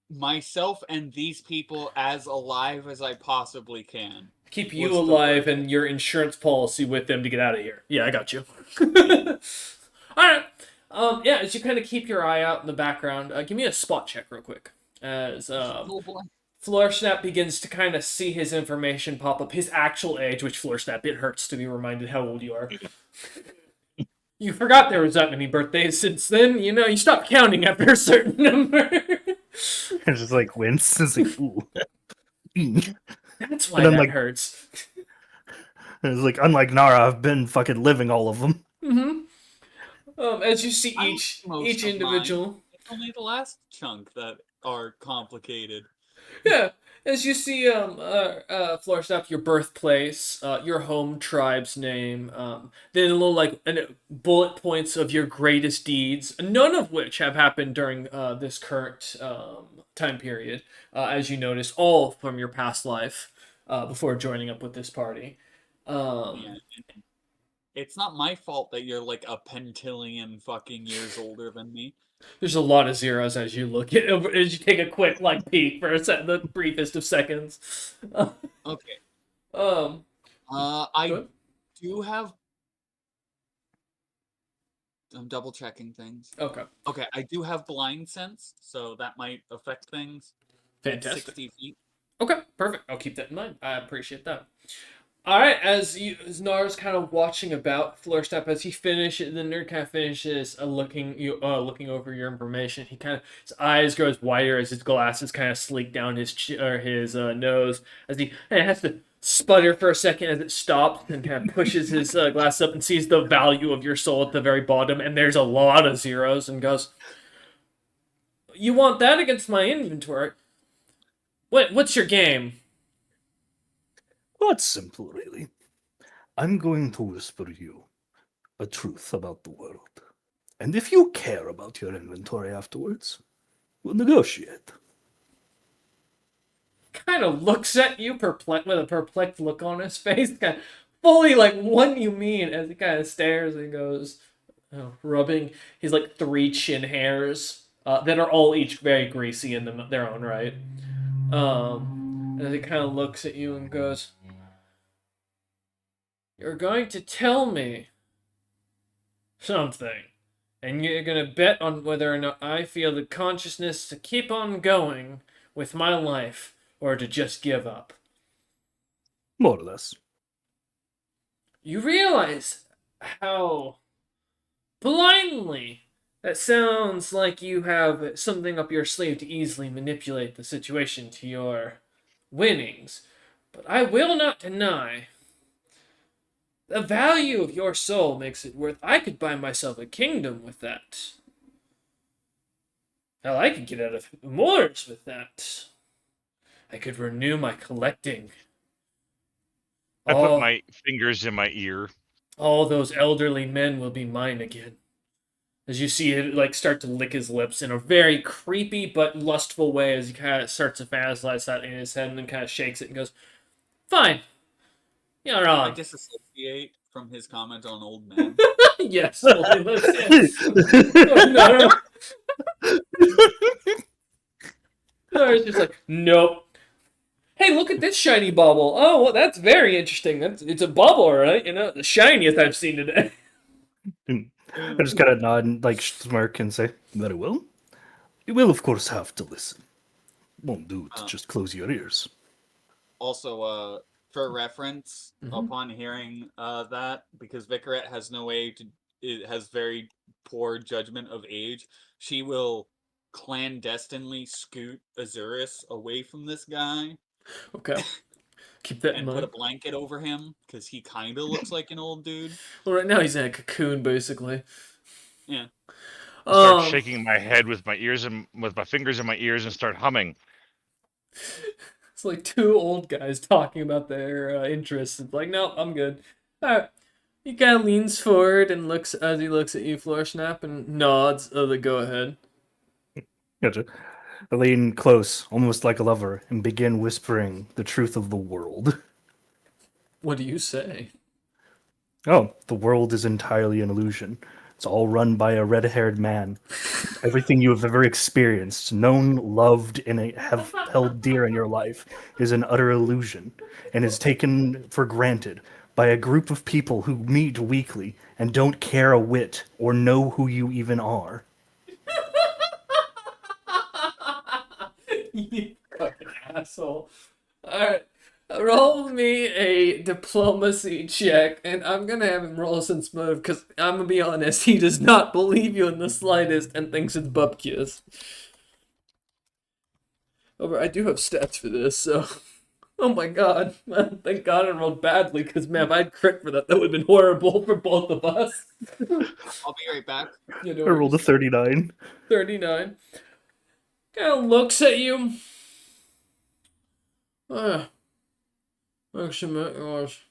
myself and these people as alive as I possibly can. Keep you What's the alive word? and your insurance policy with them to get out of here. Yeah, I got you. Alright. Yeah, as you kind of keep your eye out in the background, give me a spot check real quick. As Oh boy. Floorsnap begins to kind of see his information pop up, his actual age, which Floorsnap, it hurts to be reminded how old you are. You forgot there was that many birthdays since then. You know, you stopped counting after a certain number. It's just like wince. It's like, ooh. That's why And then, that like- hurts. It's like, unlike Nara, I've been fucking living all of them. As you see I each most each of individual. It's only the last chunk that are complicated. Yeah, as you see, Floorsnap, your birthplace, your home tribe's name, then a little bullet points of your greatest deeds, none of which have happened during this current time period, as you notice, all from your past life before joining up with this party. Yeah. It's not my fault that you're like a pentillion fucking years older than me. There's a lot of zeros as you look at as you take a quick peek for the briefest of seconds. Okay. Go I ahead. do have. I'm double checking things. Okay, Okay, I do have blind sense, so that might affect things. fantastic. 60 feet. Okay, perfect. I'll keep that in mind. I appreciate that. All right, as Nar's kind of watching about Floorsnap as he finishes, the nerd kind of finishes looking over your information. He kind of his eyes grows wider as his glasses kind of sleek down his nose as he has to sputter for a second as it stops and kind of pushes his glass up and sees the value of your soul at the very bottom, and there's a lot of zeros, and goes, "You want that against my inventory? What's your game?" Well, it's simple, really. I'm going to whisper you a truth about the world. And if you care about your inventory afterwards, we'll negotiate. Kind of looks at you with a perplexed look on his face, kind of fully what do you mean? As he kind of stares and goes, rubbing his 3 chin hairs that are all each very greasy in their own right. As he kind of looks at you and goes, "You're going to tell me something, And you're gonna bet on whether or not I feel the consciousness to keep on going with my life or to just give up. More or less. You realize how blindly that sounds like you have something up your sleeve to easily manipulate the situation to your winnings. But I will not deny the value of your soul makes it worth. I could buy myself a kingdom with that. Hell, I could get out of Moors with that. I could renew my collecting. I put All, my fingers in my ear. all those elderly men will be mine again. As you see it like start to lick his lips in a very creepy but lustful way as he kind of starts to fantasize that in his head and then kind of shakes it and goes, "Fine, you're I on." disassociate from his comment on old men. Yes, fully lives in. No. I was just like, nope. Hey, look at this shiny bubble. Oh, well, that's very interesting. It's a bubble, right? You know, the shiniest I've seen today. I just kind of nod and like smirk and say, "Very well. You will, of course, have to listen. Won't do to just close your ears." Also, for reference, Mhm. upon hearing that, because Vicaret has no way to, it has very poor judgment of age, she will clandestinely scoot Azurus away from this guy Okay. Keep that in and put a mind. blanket over him because he kind of looks like an old dude. Well, right now he's in a cocoon, basically. Yeah. I start Um, shaking my head with my ears and with my fingers in my ears and start humming. it's like two old guys talking about their interests. It's like, no, I'm good. All right. He kind of leans forward and looks as he looks at you, Floor Snap, and nods. Oh, the go ahead. Gotcha. I lean close, almost like a lover, and begin whispering the truth of the world. What do you say? Oh, the world is entirely an illusion. It's all run by a red-haired man. Everything you have ever experienced, known, loved, and have held dear in your life is an utter illusion and is taken for granted by a group of people who meet weekly and don't care a whit or know who you even are. You fucking asshole. Alright. Roll me a diplomacy check, and I'm gonna have him roll a sense motive because I'm gonna be honest, he does not believe you in the slightest and thinks it's bupkis. However, I do have stats for this, so. Oh my god. Thank god I rolled badly because, man, if I'd crit for that, that would have been horrible for both of us. I'll be right back. You I rolled a know, 39. 39. Kind of looks at you. Actually, gosh.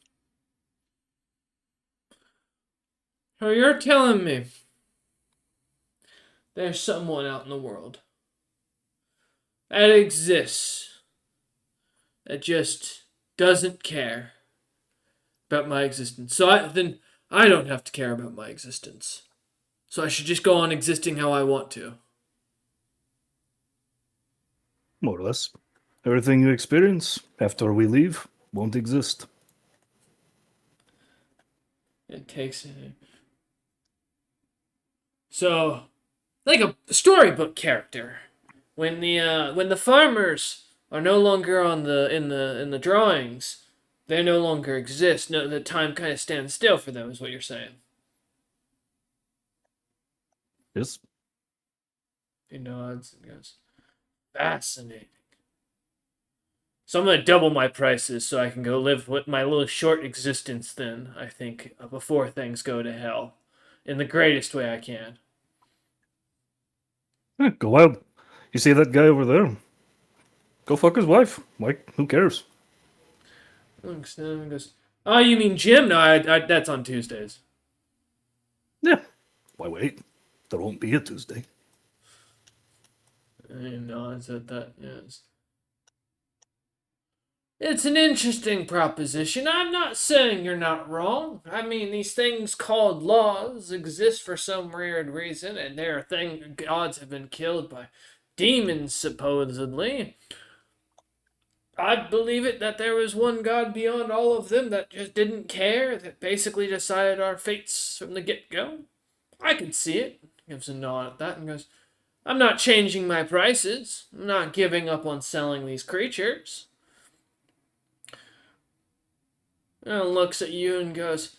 So you're telling me there's someone out in the world that exists that just doesn't care about my existence. So then I don't have to care about my existence. So I should just go on existing how I want to. More or less. Everything you experience after we leave won't exist. It takes it. So, like a storybook character, when the farmers are no longer on the in the drawings, they no longer exist. No, the time kind of stands still for them, is what you're saying. Yes? He nods and goes, "Fascinating. So I'm gonna double my prices so I can go live with my little short existence. Then I think before things go to hell, in the greatest way I can." Go out. You see that guy over there? Go fuck his wife. Like, who cares? Looks down and goes, "Oh, you mean Jim? No, that's on Tuesdays." Yeah. Why wait? There won't be a Tuesday. He nods at that. Yes. It's an interesting proposition. I'm not saying you're not wrong. I mean, these things called laws exist for some weird reason, and there are things gods have been killed by demons, supposedly. I'd believe it that there was one god beyond all of them that just didn't care, that basically decided our fates from the get-go. I could see it. gives a nod at that and goes, I'm not changing my prices. I'm not giving up on selling these creatures. And looks at you and goes,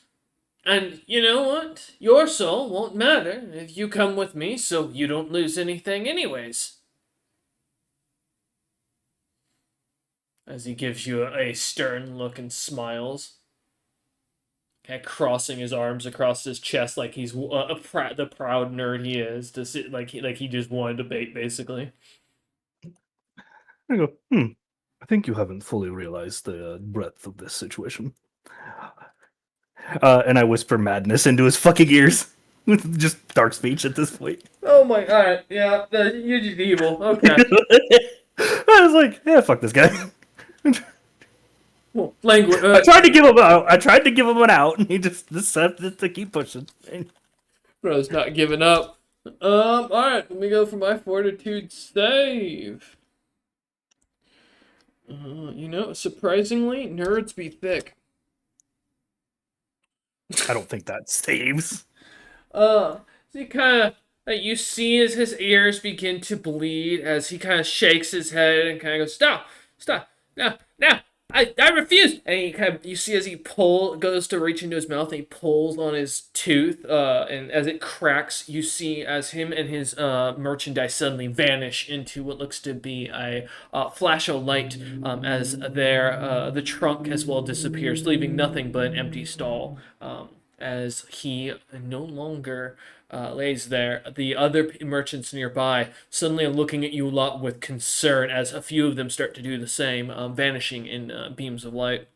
and you know what? Your soul won't matter if you come with me, so you don't lose anything anyways. As he gives you a stern look and smiles, kind of crossing his arms across his chest like he's the proud nerd he is, to sit like he just won a debate basically. I go, I think you haven't fully realized the breadth of this situation. And I whisper madness into his fucking ears with just dark speech at this point. Oh my god, yeah, you're just evil. Okay. I was like, yeah, fuck this guy. Well, language. I tried to give him out. I tried to give him an out, and he just decided to keep pushing. Bro's not giving up. Alright, let me go for my fortitude save. Surprisingly, nerds be thick. I don't think that saves. So he kind of, you see as his ears begin to bleed, as he kind of shakes his head and kind of goes, stop, no, I refuse. And he kind of, you see as he goes to reach into his mouth, and he pulls on his tooth, and as it cracks, you see as him and his merchandise suddenly vanish into what looks to be a flash of light, as the trunk as well disappears, leaving nothing but an empty stall. As he no longer lays there, the other merchants nearby suddenly are looking at you lot with concern as a few of them start to do the same, vanishing in beams of light.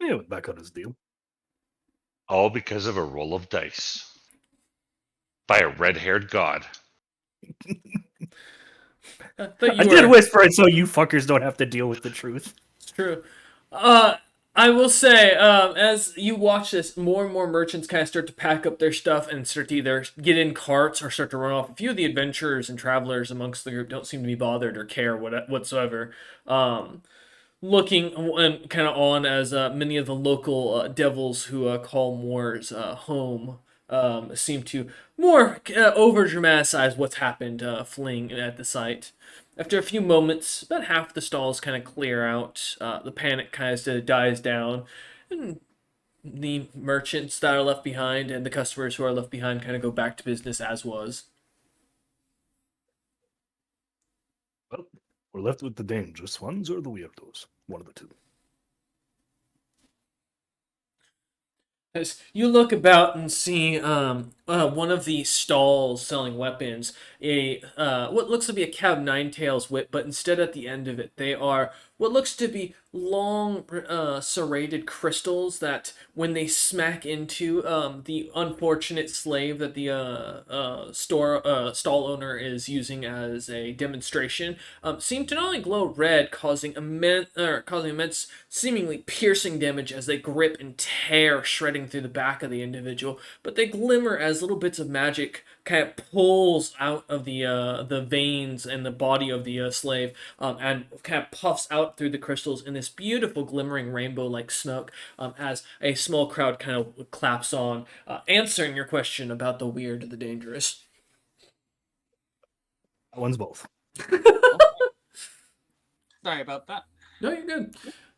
Yeah, went back on his deal. All because of a roll of dice by a red-haired god. I did whisper it so you fuckers don't have to deal with the truth. It's true. I will say, as you watch this, more and more merchants kind of start to pack up their stuff and start to either get in carts or start to run off. A few of the adventurers and travelers amongst the group don't seem to be bothered or care whatsoever. Looking and kind of on as many of the local devils who call Moors home seem to more over dramatize what's happened, fleeing at the site. After a few moments, about half the stalls kind of clear out. The panic kind of dies down, and the merchants that are left behind and the customers who are left behind kind of go back to business as was. Well, we're left with the dangerous ones or the weirdos. One of the two. As you look about and see one of the stalls selling weapons, what looks to be a cab nine tails whip, but instead at the end of it, they are what looks to be long serrated crystals that, when they smack into the unfortunate slave that the stall owner is using as a demonstration, seem to not only glow red, causing immense, seemingly piercing damage as they grip and tear, shredding through the back of the individual, but they glimmer as little bits of magic kind of pulls out of the veins and the body of the slave, and kind of puffs out through the crystals in this beautiful glimmering rainbow-like smoke, as a small crowd kind of claps on, answering your question about the weird and the dangerous. That one's both. Sorry about that. No, you're good.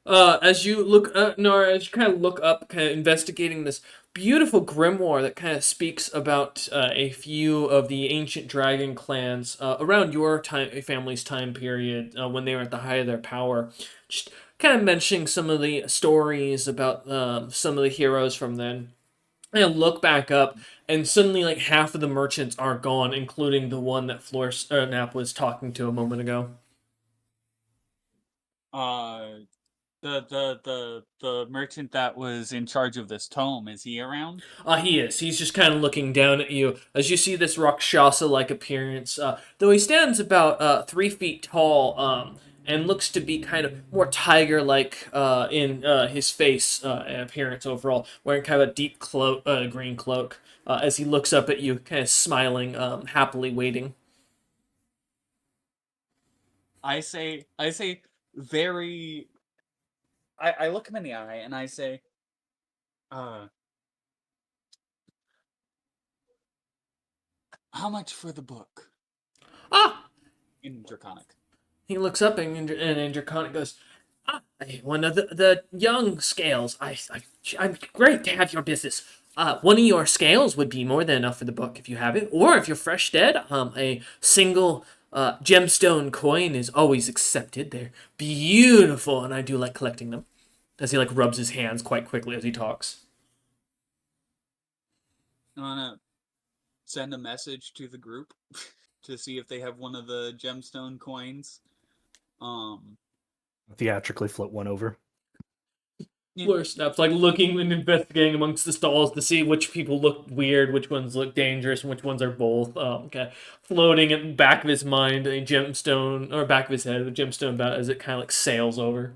As you look, Nora, as you kind of look up, kind of investigating this beautiful grimoire that kind of speaks about a few of the ancient dragon clans around your family's time period, when they were at the height of their power, just kind of mentioning some of the stories about some of the heroes from then. And look back up, and suddenly, like, half of the merchants are gone, including the one that Nap was talking to a moment ago. The merchant that was in charge of this tome, is he around? He is. He's just kind of looking down at you as you see this Rakshasa-like appearance. Though he stands about 3 feet tall, and looks to be kind of more tiger-like in his face and appearance overall, wearing kind of a deep cloak, green cloak. As he looks up at you, kind of smiling, happily waiting. I say very. I look him in the eye and I say, How much for the book? Ah! In Draconic. He looks up and in Draconic goes, one of the young scales. I'm great to have your business. One of your scales would be more than enough for the book if you have it. Or if you're fresh dead, a single gemstone coin is always accepted. They're beautiful, and I do like collecting them. As he rubs his hands quite quickly as he talks. I wanna send a message to the group to see if they have one of the gemstone coins. Theatrically flip one over. Fleur Snap's looking and investigating amongst the stalls to see which people look weird, which ones look dangerous, and which ones are both. Floating in the back of his mind, a gemstone, or back of his head, a gemstone about as it kind of sails over.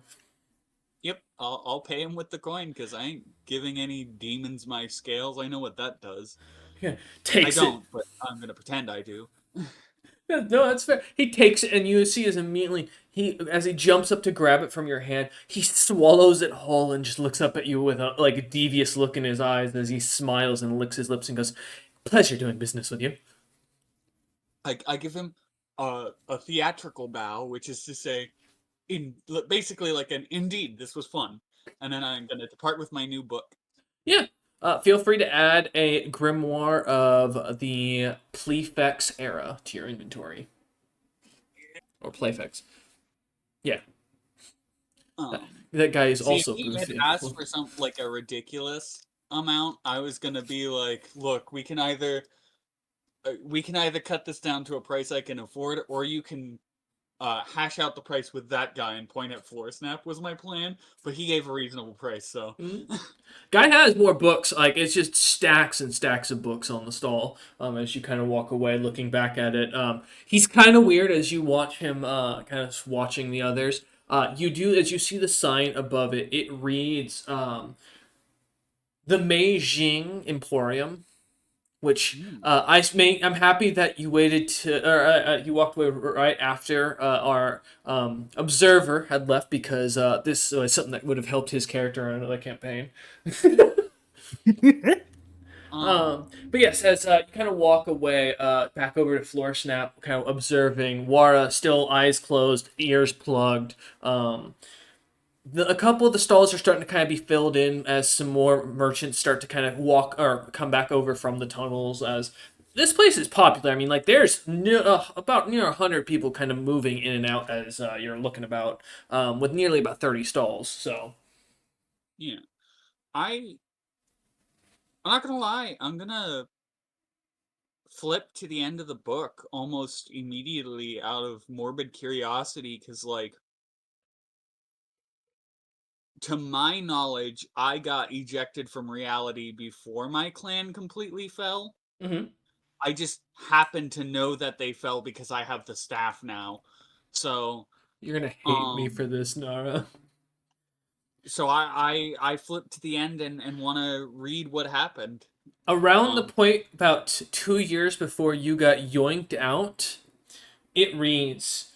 Yep, I'll pay him with the coin because I ain't giving any demons my scales. I know what that does. Yeah, I don't, but I'm gonna pretend I do. Yeah, no, that's fair. He takes it, and you see as immediately as he jumps up to grab it from your hand, he swallows it whole and just looks up at you with a devious look in his eyes as he smiles and licks his lips and goes, "Pleasure doing business with you." I give him a theatrical bow, which is to say, basically like an indeed this was fun, and then I'm gonna depart with my new book. Yeah. Feel free to add a grimoire of the Plefex era to your inventory. Or Playfex. Yeah. That guy is also if he had goofy. asked for some a ridiculous amount, I was gonna be like, look, we can either cut this down to a price I can afford, or you can hash out the price with that guy and point at Floor Snap was my plan, but he gave a reasonable price, so. Guy has more books, it's just stacks and stacks of books on the stall, as you kind of walk away looking back at it. He's kind of weird as you watch him, kind of watching the others. As you see the sign above it, it reads, the Meijing Emporium, which I'm happy that you waited you walked away right after our observer had left because this was something that would have helped his character on another campaign. But yes, as you kind of walk away back over to Floor Snap, kind of observing Wara, still eyes closed, ears plugged. A couple of the stalls are starting to kind of be filled in as some more merchants start to kind of walk or come back over from the tunnels. As this place is popular, I mean, there's about near 100 people kind of moving in and out as you're looking about, with nearly about 30 stalls. So, yeah, I'm not gonna lie, I'm gonna flip to the end of the book almost immediately out of morbid curiosity because to my knowledge, I got ejected from reality before my clan completely fell. mm-hmm. I just happen to know that they fell because I have the staff now. So You're gonna hate me for this, Nara. So I flipped to the end and want to read what happened. Around the point about 2 years before you got yoinked out, it reads,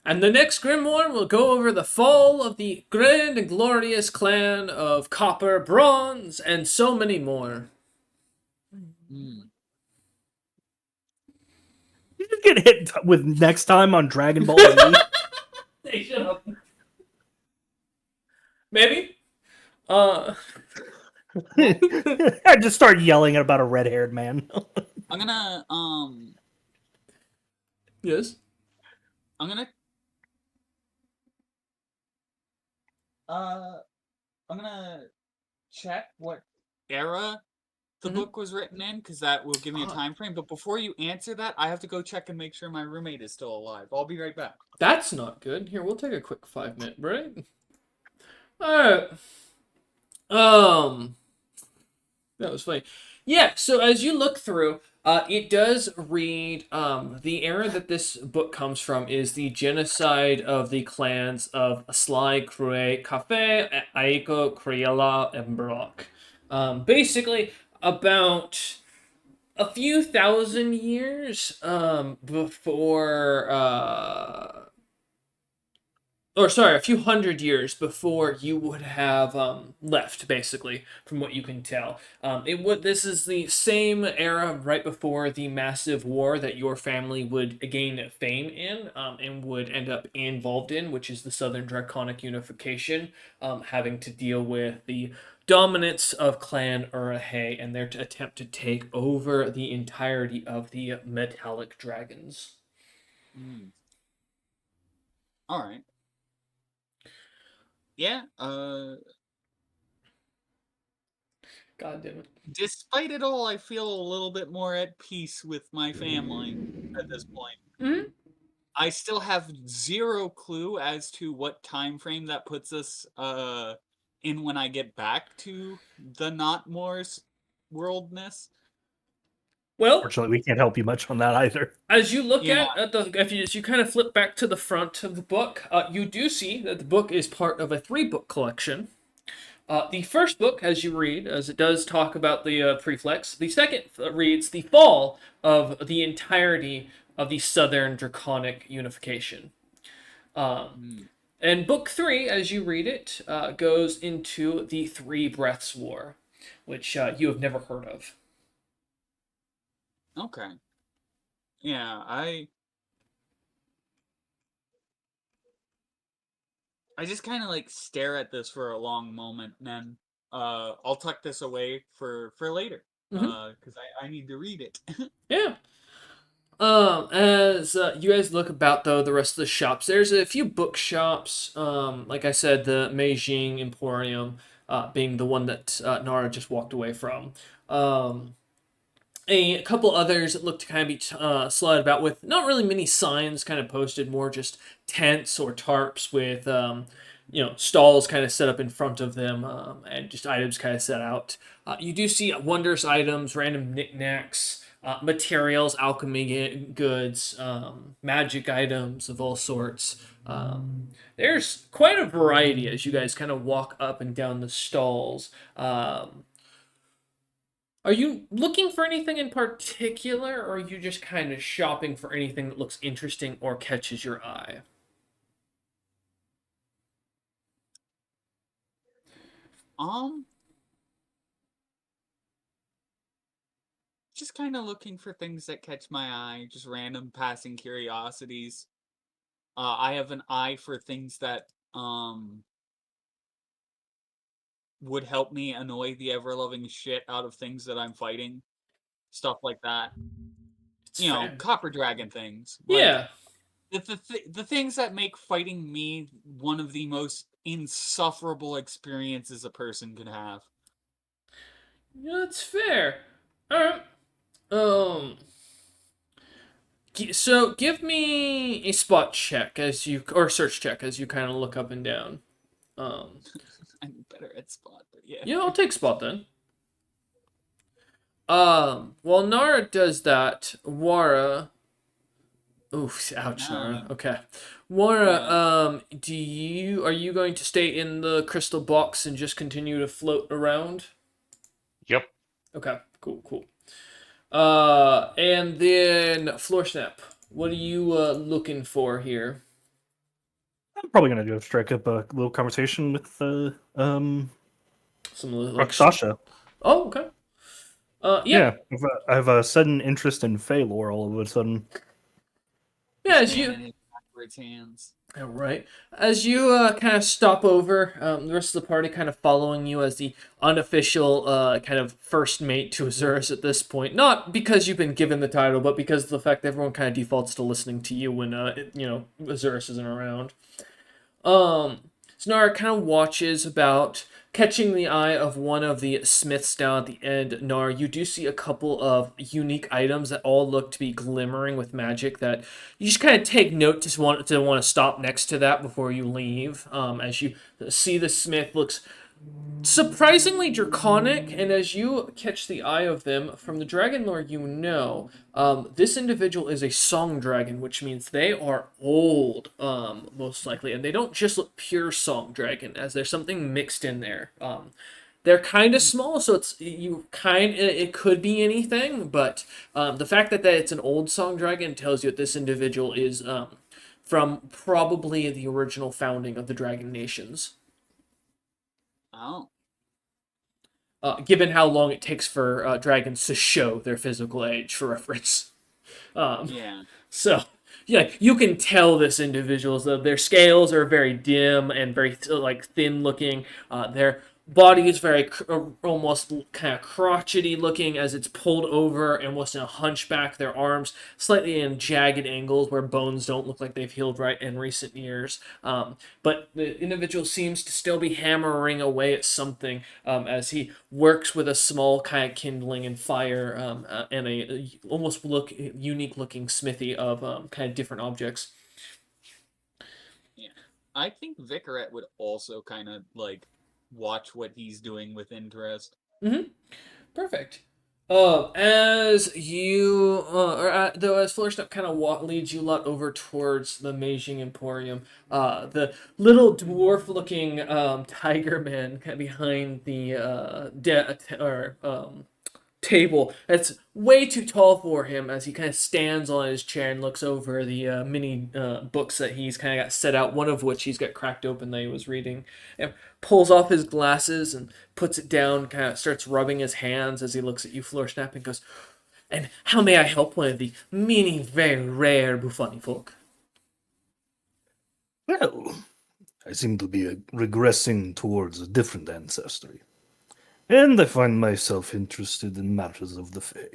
and the next grimoire will go over the fall of the grand and glorious clan of Copper, Bronze, and so many more. Mm. You just get hit with next time on Dragon Ball Z. Hey, shut up. Maybe. I just start yelling about a red-haired man. I'm gonna Yes. I'm gonna check what era the book was written in because that will give me a time frame. But before you answer that, I have to go check and make sure my roommate is still alive. I'll be right back. That's not good. Here, we'll take a quick 5-minute break. Alright. That was funny. Yeah, so as you look through, it does read, the era that this book comes from is the genocide of the clans of Sly, Crue, Cafe, Aiko, Criella, and Brock. Basically, about a few thousand years before or sorry, a few hundred years before you would have left, basically, from what you can tell. It would. This is the same era right before the massive war that your family would gain fame in, and would end up involved in, which is the Southern Draconic Unification, having to deal with the dominance of Clan Urahe and their attempt to take over the entirety of the metallic dragons. Mm. All right. Yeah. God damn it. Despite it all, I feel a little bit more at peace with my family at this point. Mhm. I still have zero clue as to what time frame that puts us in when I get back to the not Moore's worldness. Well, Fortunately, we can't help you much on that either. as you look Yeah. at the, if you as you kind of flip back to the front of the book, you do see that the book is part of a 3-book collection. The first book, as you read, as it does talk about the preflex, the second reads the fall of the entirety of the Southern Draconic Unification. Mm. And book 3, as you read it, goes into the Three Breaths War, which you have never heard of. Okay. Yeah, I just kind of like stare at this for a long moment, and then I'll tuck this away for later, Mhm. because I need to read it. Yeah. As you guys look about though the rest of the shops, there's a few bookshops. Like I said, the Meijing Emporium, being the one that Nara just walked away from. A couple others that look to kind of be slotted about with not really many signs kind of posted, more just tents or tarps with stalls kind of set up in front of them, and just items kind of set out. You do see wondrous items, random knickknacks, materials, alchemy goods, magic items of all sorts. There's quite a variety as you guys kind of walk up and down the stalls. Are you looking for anything in particular, or are you just kind of shopping for anything that looks interesting or catches your eye? Um, just kind of looking for things that catch my eye, just random passing curiosities. I have an eye for things that would help me annoy the ever loving shit out of things that I'm fighting, stuff like that. It's fair. Copper dragon things, like Yeah, the things that make fighting me one of the most insufferable experiences a person could have. yeah, that's fair. All right. Um. So give me a spot check as you, or search check as you kind of look up and down. Um. I'm better at spot, but yeah. Yeah, I'll take spot then. While Nara does that, Wara. Oof, ouch, Nara. Ah, Okay. Wara, yeah. are you going to stay in the crystal box and just continue to float around? Yep. Okay, cool. And then Floor Snap. What are you looking for here? I'm probably gonna go strike up a little conversation with Some like Sasha. Oh, okay. Yeah. Yeah, I have a sudden interest in Fey lore all of a sudden. Yeah, This as man you in his backwards hands. All right. As you kind of stop over, the rest of the party kind of following you as the unofficial kind of first mate to Azurus at this point. Not because you've been given the title, but because of the fact that everyone kind of defaults to listening to you when Azurus isn't around. Snark kind of watches about catching the eye of one of the smiths down at the end. Nar, you do see a couple of unique items that all look to be glimmering with magic that you just kind of take note to want to stop next to that before you leave. As you see the smith looks surprisingly draconic, and as you catch the eye of them from the dragon lore this individual is a song dragon, which means they are old, most likely, and they don't just look pure song dragon, as there's something mixed in there. They're kind of small, so it could be anything, but the fact that it's an old song dragon tells you that this individual is from probably the original founding of the Dragon Nations. Oh. Given how long it takes for dragons to show their physical age, for reference. Yeah. So, yeah, you can tell this individual's their scales are very dim and very like thin looking. Their body is very almost kind of crotchety looking as it's pulled over and almost in a hunchback. Their arms slightly in jagged angles where bones don't look like they've healed right in recent years. But the individual seems to still be hammering away at something as he works with a small kind of kindling and fire and a almost unique looking smithy of kind of different objects. Yeah. I think Vicaret would also kind of like watch what he's doing with interest. Mm-hmm. Perfect. As you, though, as Florstep kind of leads you lot over towards the Meijing Emporium, the little dwarf-looking tiger man kind of behind the table that's way too tall for him as he kind of stands on his chair and looks over the many books that he's kind of got set out, one of which he's got cracked open that he was reading, and pulls off his glasses and puts it down, kind of starts rubbing his hands as he looks at you, Florsnap, and goes, "And how may I help one of the many very rare Buffoni folk?" Well, I seem to be regressing towards a different ancestry, and I find myself interested in matters of the Fae.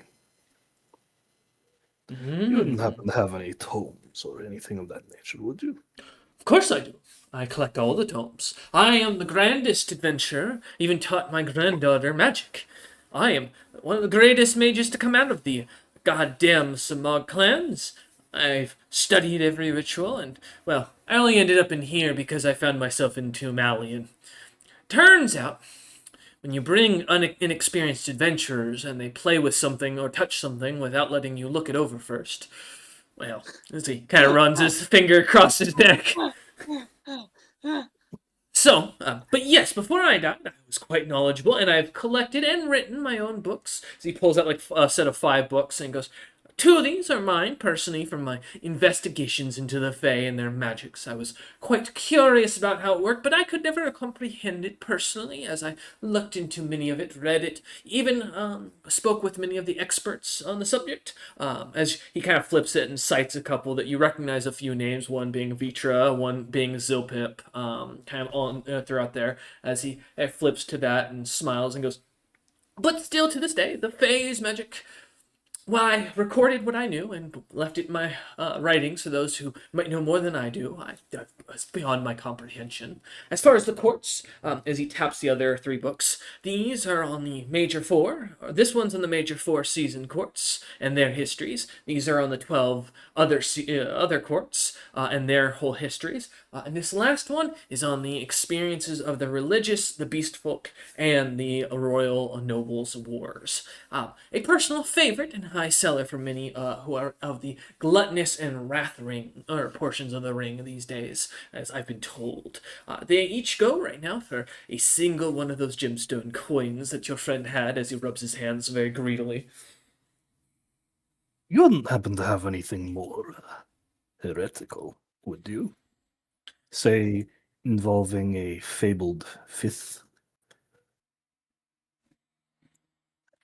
You wouldn't happen to have any tomes or anything of that nature, would you? Of course I do. I collect all the tomes. I am the grandest adventurer, even taught my granddaughter magic. I am one of the greatest mages to come out of the goddamn Samog clans. I've studied every ritual, and, well, I only ended up in here because I found myself in Tomb Alley, and turns out, when you bring inexperienced adventurers and they play with something or touch something without letting you look it over first, well, as he kind of runs his finger across his neck. So, but yes, before I died, I was quite knowledgeable, and I've collected and written my own books. So he pulls out like a set of 5 books and goes, 2 of these are mine, personally, from my investigations into the Fae and their magics. I was quite curious about how it worked, but I could never comprehend it personally, as I looked into many of it, read it, even spoke with many of the experts on the subject. As he kind of flips it and cites a couple that you recognize a few names, one being Vitra, one being Zilpip, kind of on throughout there, as he flips to that and smiles and goes, "But still, to this day, the Fae's magic, well, I recorded what I knew and left it in my writings for those who might know more than I do. It's beyond my comprehension. As far as the courts, as he taps the other 3 books, these are on the Major 4. This one's on the Major 4 season courts and their histories. These are on the 12 other courts and their whole histories. And this last one is on the experiences of the religious, the beast folk, and the royal nobles' wars. A personal favorite and high seller for many who are of the gluttonous and wrath ring or portions of the ring these days, as I've been told. They each go right now for a single one of those gemstone coins that your friend had, as he rubs his hands very greedily." You wouldn't happen to have anything more heretical, would you? Say, involving a fabled 5th?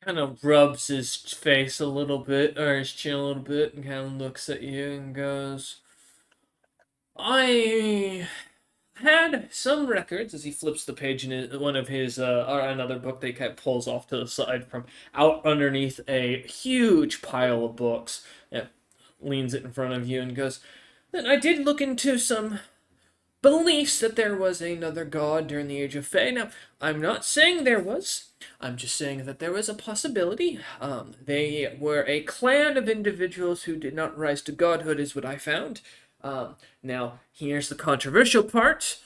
Kind of rubs his face a little bit, or his chin a little bit, and kind of looks at you and goes, "I had some records," as he flips the page in one of his, or another book that he kind of pulls off to the side from out underneath a huge pile of books. Yeah, leans it in front of you and goes, "Then I did look into some beliefs that there was another god during the Age of Fae. Now, I'm not saying there was. I'm just saying that there was a possibility. They were a clan of individuals who did not rise to godhood, is what I found. Now, here's the controversial part.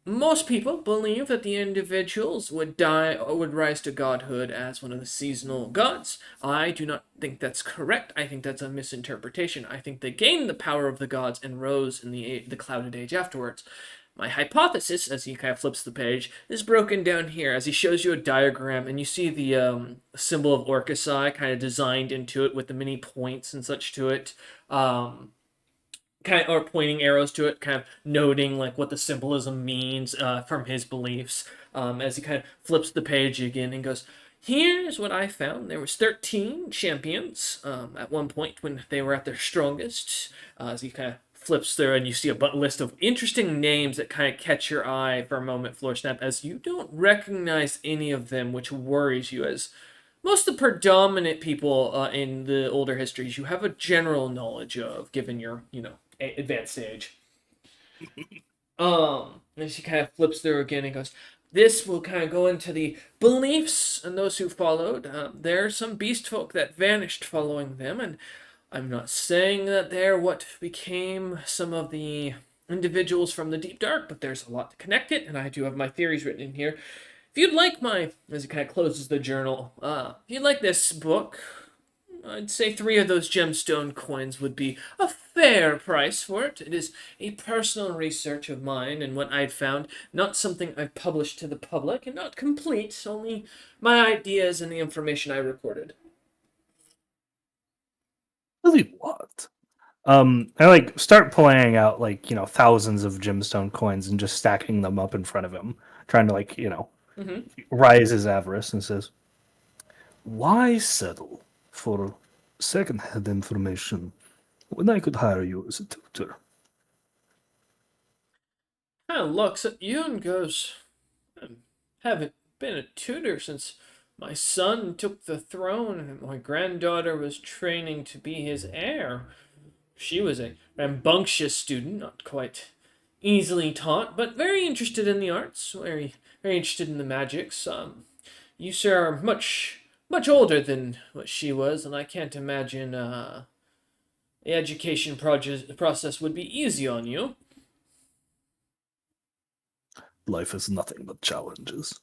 Most people believe that the individuals would die or would rise to godhood as one of the seasonal gods. I do not think that's correct. I think that's a misinterpretation. I think they gained the power of the gods and rose in the clouded age afterwards. My hypothesis, as he kind of flips the page, is broken down here as he shows you a diagram, and you see the symbol of Orcusai kind of designed into it with the many points and such to it. Kind kind of, or pointing arrows to it, kind of noting like what the symbolism means from his beliefs. As he kind of flips the page again and goes, "Here's what I found. There was 13 champions at one point when they were at their strongest." As he kind of flips through and you see a list of interesting names that kind of catch your eye for a moment, Floor Snap, as you don't recognize any of them, which worries you, as most of the predominant people in the older histories you have a general knowledge of, given your, advanced age. And she kind of flips through again and goes, "This will kind of go into the beliefs and those who followed. There are some beast folk that vanished following them, and I'm not saying that they're what became some of the individuals from the Deep Dark, but there's a lot to connect it, and I do have my theories written in here. If you'd like as he kind of closes the journal, if you'd like this book, I'd say 3 of those gemstone coins would be a fair price for it. It is a personal research of mine and what I'd found, not something I've published to the public, and not complete, only my ideas and the information I recorded." Really what? I start pulling out thousands of gemstone coins and just stacking them up in front of him, trying to rise his avarice, and says, "Why settle for second-hand information when I could hire you as a tutor?" Kind of looks at you and goes, "I haven't been a tutor since my son took the throne and my granddaughter was training to be his heir. She was a rambunctious student, not quite easily taught, but very interested in the arts, very interested in the magics. You, sir, are much older than what she was, and I can't imagine the education process would be easy on you." Life is nothing but challenges.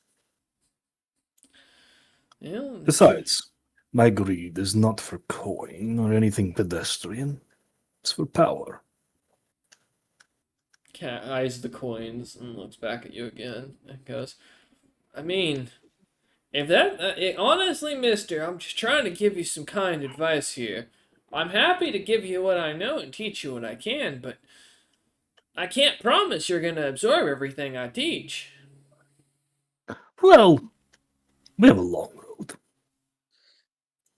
Yeah. Besides, my greed is not for coin or anything pedestrian. It's for power. Cat eyes the coins and looks back at you again and goes, "I mean, if honestly, mister, I'm just trying to give you some kind advice here. I'm happy to give you what I know and teach you what I can, but I can't promise you're going to absorb everything I teach." Well, we have a long road.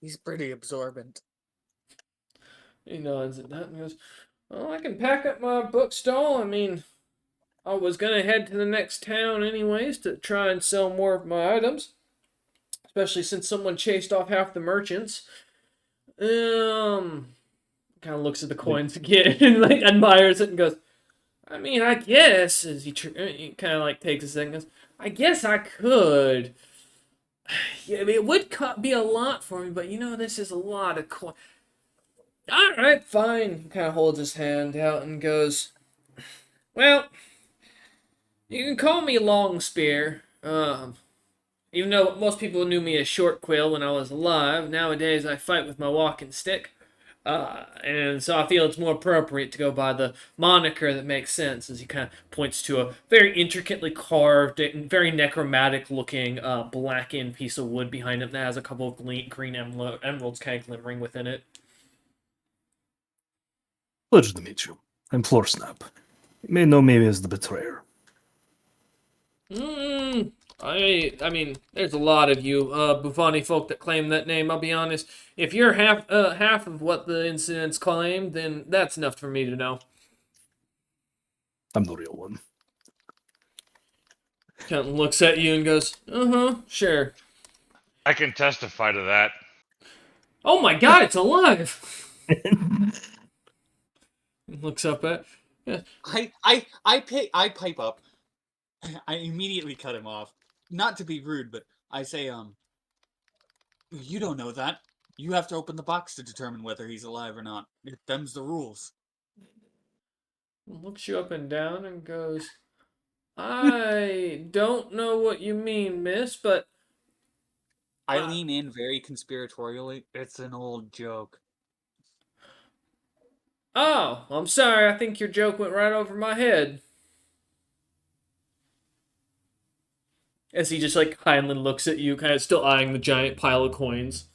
He's pretty absorbent. He nods at that and goes, "Well, I can pack up my bookstall. I mean, I was going to head to the next town anyways to try and sell more of my items, especially since someone chased off half the merchants. Kind of looks at the coins again and admires it and goes, I mean, I guess," as he kind of takes a second, goes, "I guess I could. Yeah, I mean, it would be a lot for me, but this is a lot of coin." "All right, fine." He kind of holds his hand out and goes, "Well, you can call me Long Spear. Even though most people knew me as Short Quill when I was alive, nowadays I fight with my walking stick. And so I feel it's more appropriate to go by the moniker that makes sense," as he kind of points to a very intricately carved and very necromantic looking blackened piece of wood behind him that has a couple of green emeralds kind of glimmering within it. Pleasure to meet you. I'm Floorsnap. You may know me as the Betrayer. I mean, there's a lot of you Buffoni folk that claim that name. I'll be honest. If you're half of what the incidents claim, then that's enough for me to know." I'm the real one. Kind of looks at you and goes, "Sure." I can testify to that. "Oh my God, it's alive!" Looks up at. Yeah. I pipe up. I immediately cut him off. Not to be rude, but I say, you don't know that. You have to open the box to determine whether he's alive or not. Them's the rules. Looks you up and down and goes, "I don't know what you mean, miss, but..." I lean in very conspiratorially. It's an old joke. "Oh, I'm sorry, I think your joke went right over my head." As he just kindly looks at you, kind of still eyeing the giant pile of coins.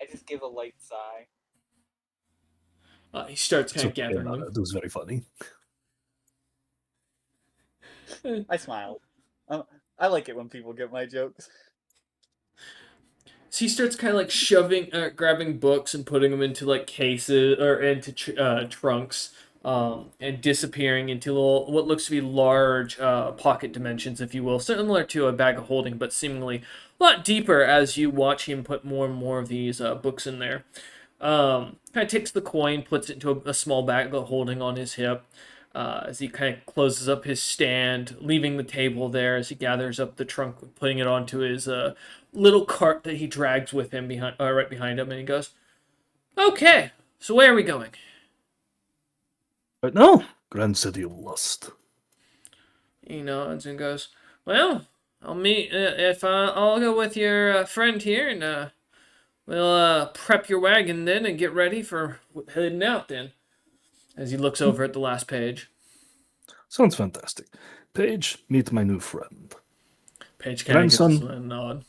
I just give a light sigh. He starts It's kind of okay, gathering them. it was very funny. I smile. I like it when people get my jokes. So he starts kind of like shoving, grabbing books and putting them into like cases or into trunks, and disappearing into little, what looks to be large pocket dimensions, if you will, similar to a bag of holding, but seemingly a lot deeper as you watch him put more and more of these books in there. Kind of takes the coin, puts it into a small bag of holding on his hip. As he kind of closes up his stand, leaving the table there as he gathers up the trunk, putting it onto his little cart that he drags with him behind, right behind him, and he goes, "Okay, so where are we going?" Right now, Grand City of Lust. He nods and goes, "Well, I'll meet if I'll go with your friend here, and we'll prep your wagon then and get ready for heading out then." As he looks over at the last page. Sounds fantastic. Paige, meet my new friend. Paige kind of gives Grandson. us a nod.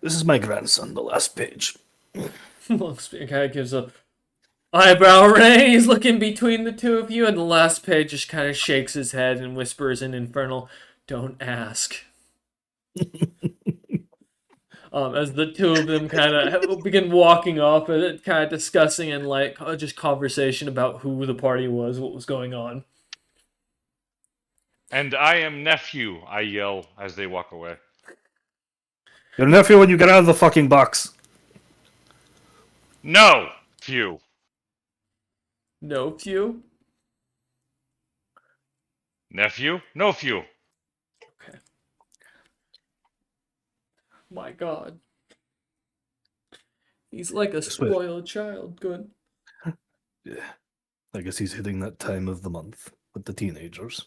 This is my grandson, the last page. Looks kind of gives a eyebrow raise, looking between the two of you, and the last page just kind of shakes his head and whispers in Infernal, "Don't ask." As the two of them kind of begin walking off, and kind of discussing and like just conversation about who the party was, what was going on. And I am nephew, I yell as they walk away. Your nephew when you get out of the fucking box. No, few. No few. Nephew? No few. Okay. My God. He's like a spoiled child. Good. Yeah. I guess he's hitting that time of the month with the teenagers.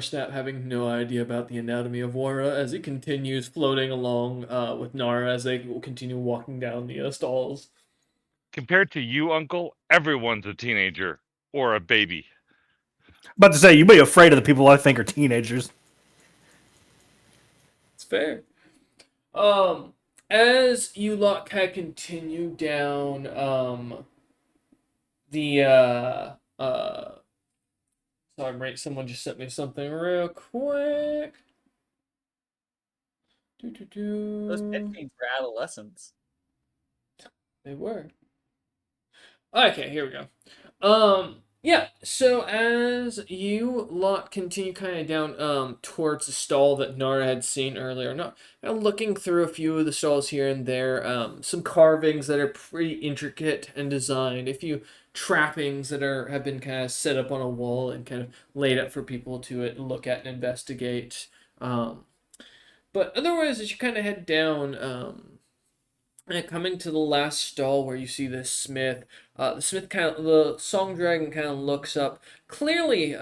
Snap having no idea about the anatomy of Wara as he continues floating along with Nara as they will continue walking down the stalls. Compared to you, Uncle, everyone's a teenager. Or a baby. About to say, you be afraid of the people I think are teenagers. It's fair. As you lot kind of continue down the sorry, mate, someone just sent me something real quick. Those pet games for adolescents. They were. Okay, here we go. Yeah, so as you lot continue kind of down towards the stall that Nara had seen earlier, not looking through a few of the stalls here and there, some carvings that are pretty intricate and designed, a few trappings that have been kind of set up on a wall and kind of laid up for people to look at and investigate. But otherwise, as you kind of head down, and coming to the last stall where you see this smith, the song dragon kind of looks up. Clearly,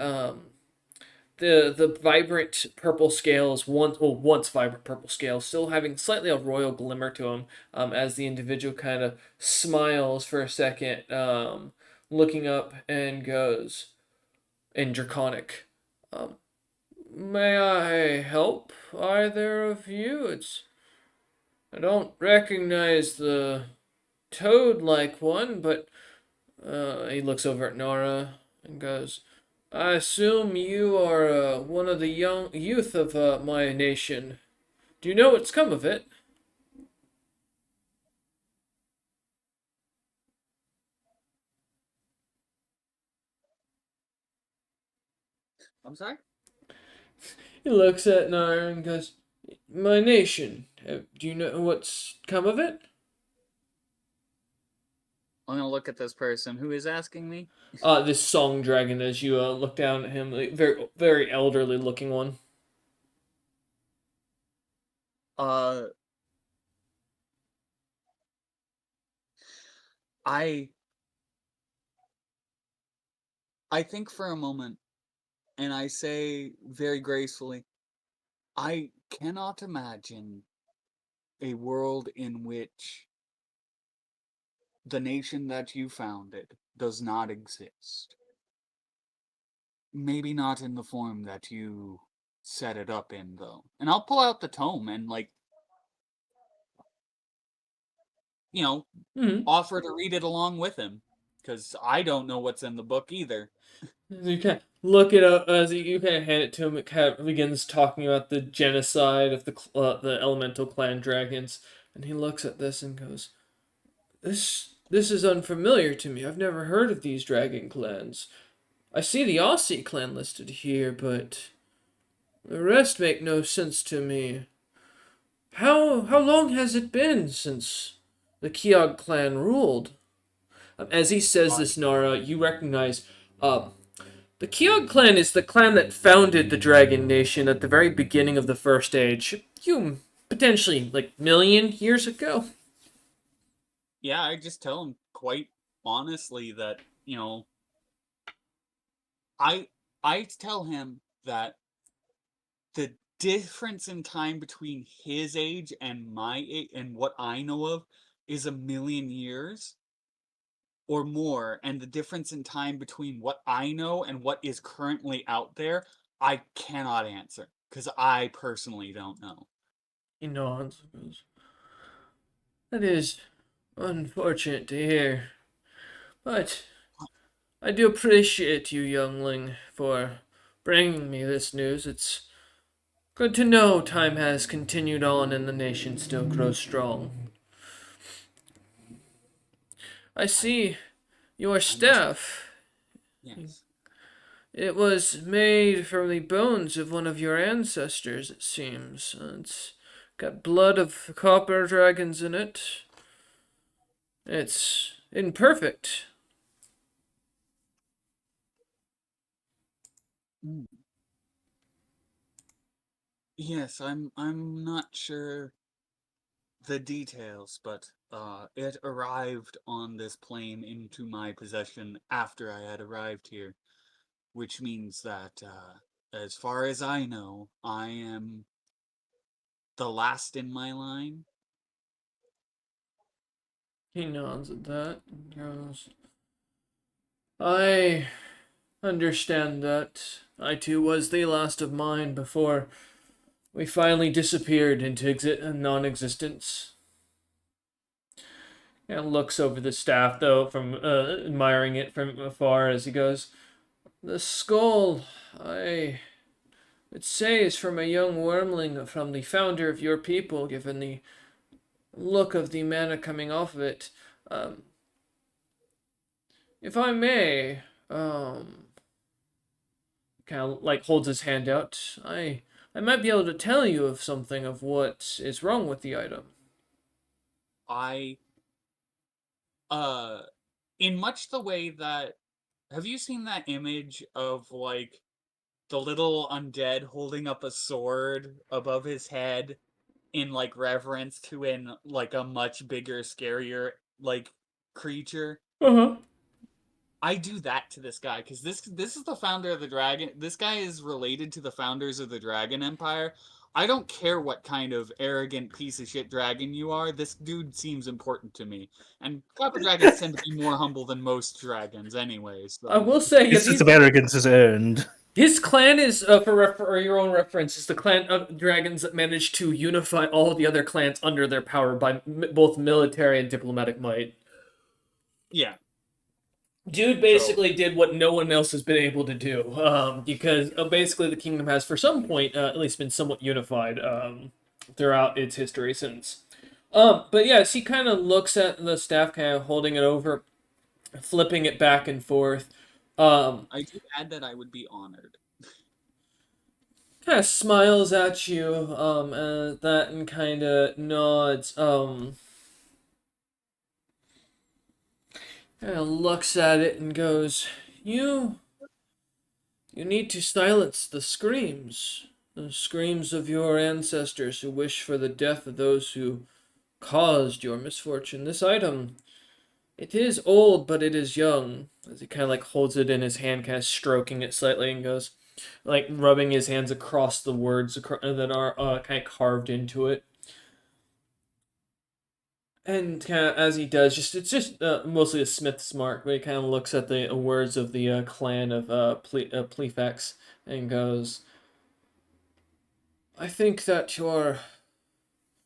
the vibrant purple scales, once vibrant purple scales, still having slightly a royal glimmer to them, as the individual kind of smiles for a second, looking up and goes in Draconic, "May I help either of you? I don't recognize the toad-like one, but..." He looks over at Nara and goes, "I assume you are one of the young youth of my nation. Do you know what's come of it?" I'm sorry? He looks at Nara and goes, "My nation. Do you know what's come of it?" I'm gonna look at this person who is asking me. This song dragon, as you look down at him, like, very, very elderly looking one. I I think for a moment, and I say very gracefully, I cannot imagine a world in which the nation that you founded does not exist. Maybe not in the form that you set it up in, though. And I'll pull out the tome and, like, Hmm. offer to read it along with him, because I don't know what's in the book either. You kind of look it up as you kind of hand it to him. It kind of begins talking about the genocide of the elemental clan dragons, and he looks at this and goes, "This is unfamiliar to me. I've never heard of these dragon clans. I see the Aussie clan listed here, but the rest make no sense to me. How long has it been since the Kiog clan ruled?" As he says this, Nara, you recognize. The Kiog clan is the clan that founded the Dragon Nation at the very beginning of the First Age. Potentially, like, million years ago. Yeah, I just tell him quite honestly that, I tell him that the difference in time between his age and my age and what I know of is 1,000,000 years or more, and the difference in time between what I know and what is currently out there, I cannot answer because I personally don't know. He nods and goes, "That is unfortunate to hear, but I do appreciate you, youngling, for bringing me this news. It's good to know time has continued on and the nation still grows strong. I see your I must, staff. yes. It was made from the bones of one of your ancestors, it seems. It's got blood of copper dragons in it. It's imperfect." Mm. Yes, I'm not sure the details, but it arrived on this plane into my possession after I had arrived here, which means that, as far as I know, I am the last in my line. He nods at that and goes, "I understand that. I too was the last of mine before we finally disappeared into non-existence." And looks over the staff, though, from admiring it from afar as he goes, "The skull, I would say, is from a young wormling from the founder of your people, given the look of the mana coming off of it. Um, if I may, kind of like holds his hand out. I might be able to tell you of something of what is wrong with the item." I, uh, in much the way that, have you seen that image of like the little undead holding up a sword above his head in like reverence to like a much bigger, scarier like creature? Uh huh. I do that to this guy because this is the founder of the dragon. This guy is related to the founders of the Dragon Empire. I don't care what kind of arrogant piece of shit dragon you are. This dude seems important to me, and copper dragons tend to be more humble than most dragons, anyway. I So will say, yeah, His sense of arrogance is earned. his clan is, for your own reference, is the clan of dragons that managed to unify all the other clans under their power by both military and diplomatic might. yeah, Dude so basically did what no one else has been able to do, because basically the kingdom has, for some point, at least been somewhat unified throughout its history since. But yes, he kind of looks at the staff, kind of holding it over, flipping it back and forth. I do add that I would be honored. Kind of smiles at you, at that, and kind of nods. Kind of looks at it and goes, "You need to silence the screams of your ancestors who wish for the death of those who caused your misfortune. This item, it is old, but it is young." As he kind of like holds it in his hand, kind of stroking it slightly, and goes, like rubbing his hands across the words that are kind of carved into it. And kind of as he does, it's just mostly a smith's mark, but he kind of looks at the words of the clan of Plefax and goes, "I think that you're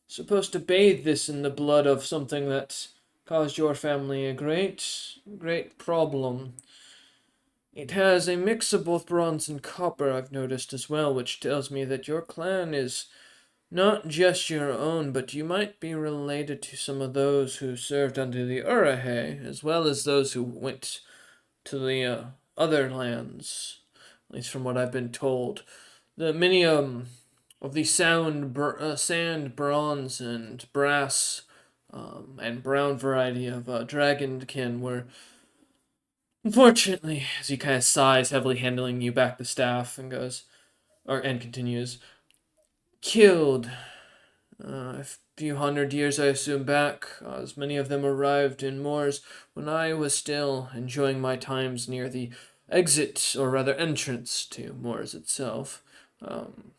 supposed to bathe this in the blood of something that caused your family a great problem. It has a mix of both bronze and copper, I've noticed as well, which tells me that your clan is not just your own, but you might be related to some of those who served under the Urahe, as well as those who went to the other lands, at least from what I've been told. The many of the sand, bronze, and brass and brown variety of dragonkin were, unfortunately, as he kind of sighs, heavily handling you back the staff, and continues, killed a few hundred years, I assume, back, as many of them arrived in Moors when I was still enjoying my times near the exit, or rather entrance, to Moors itself. Um,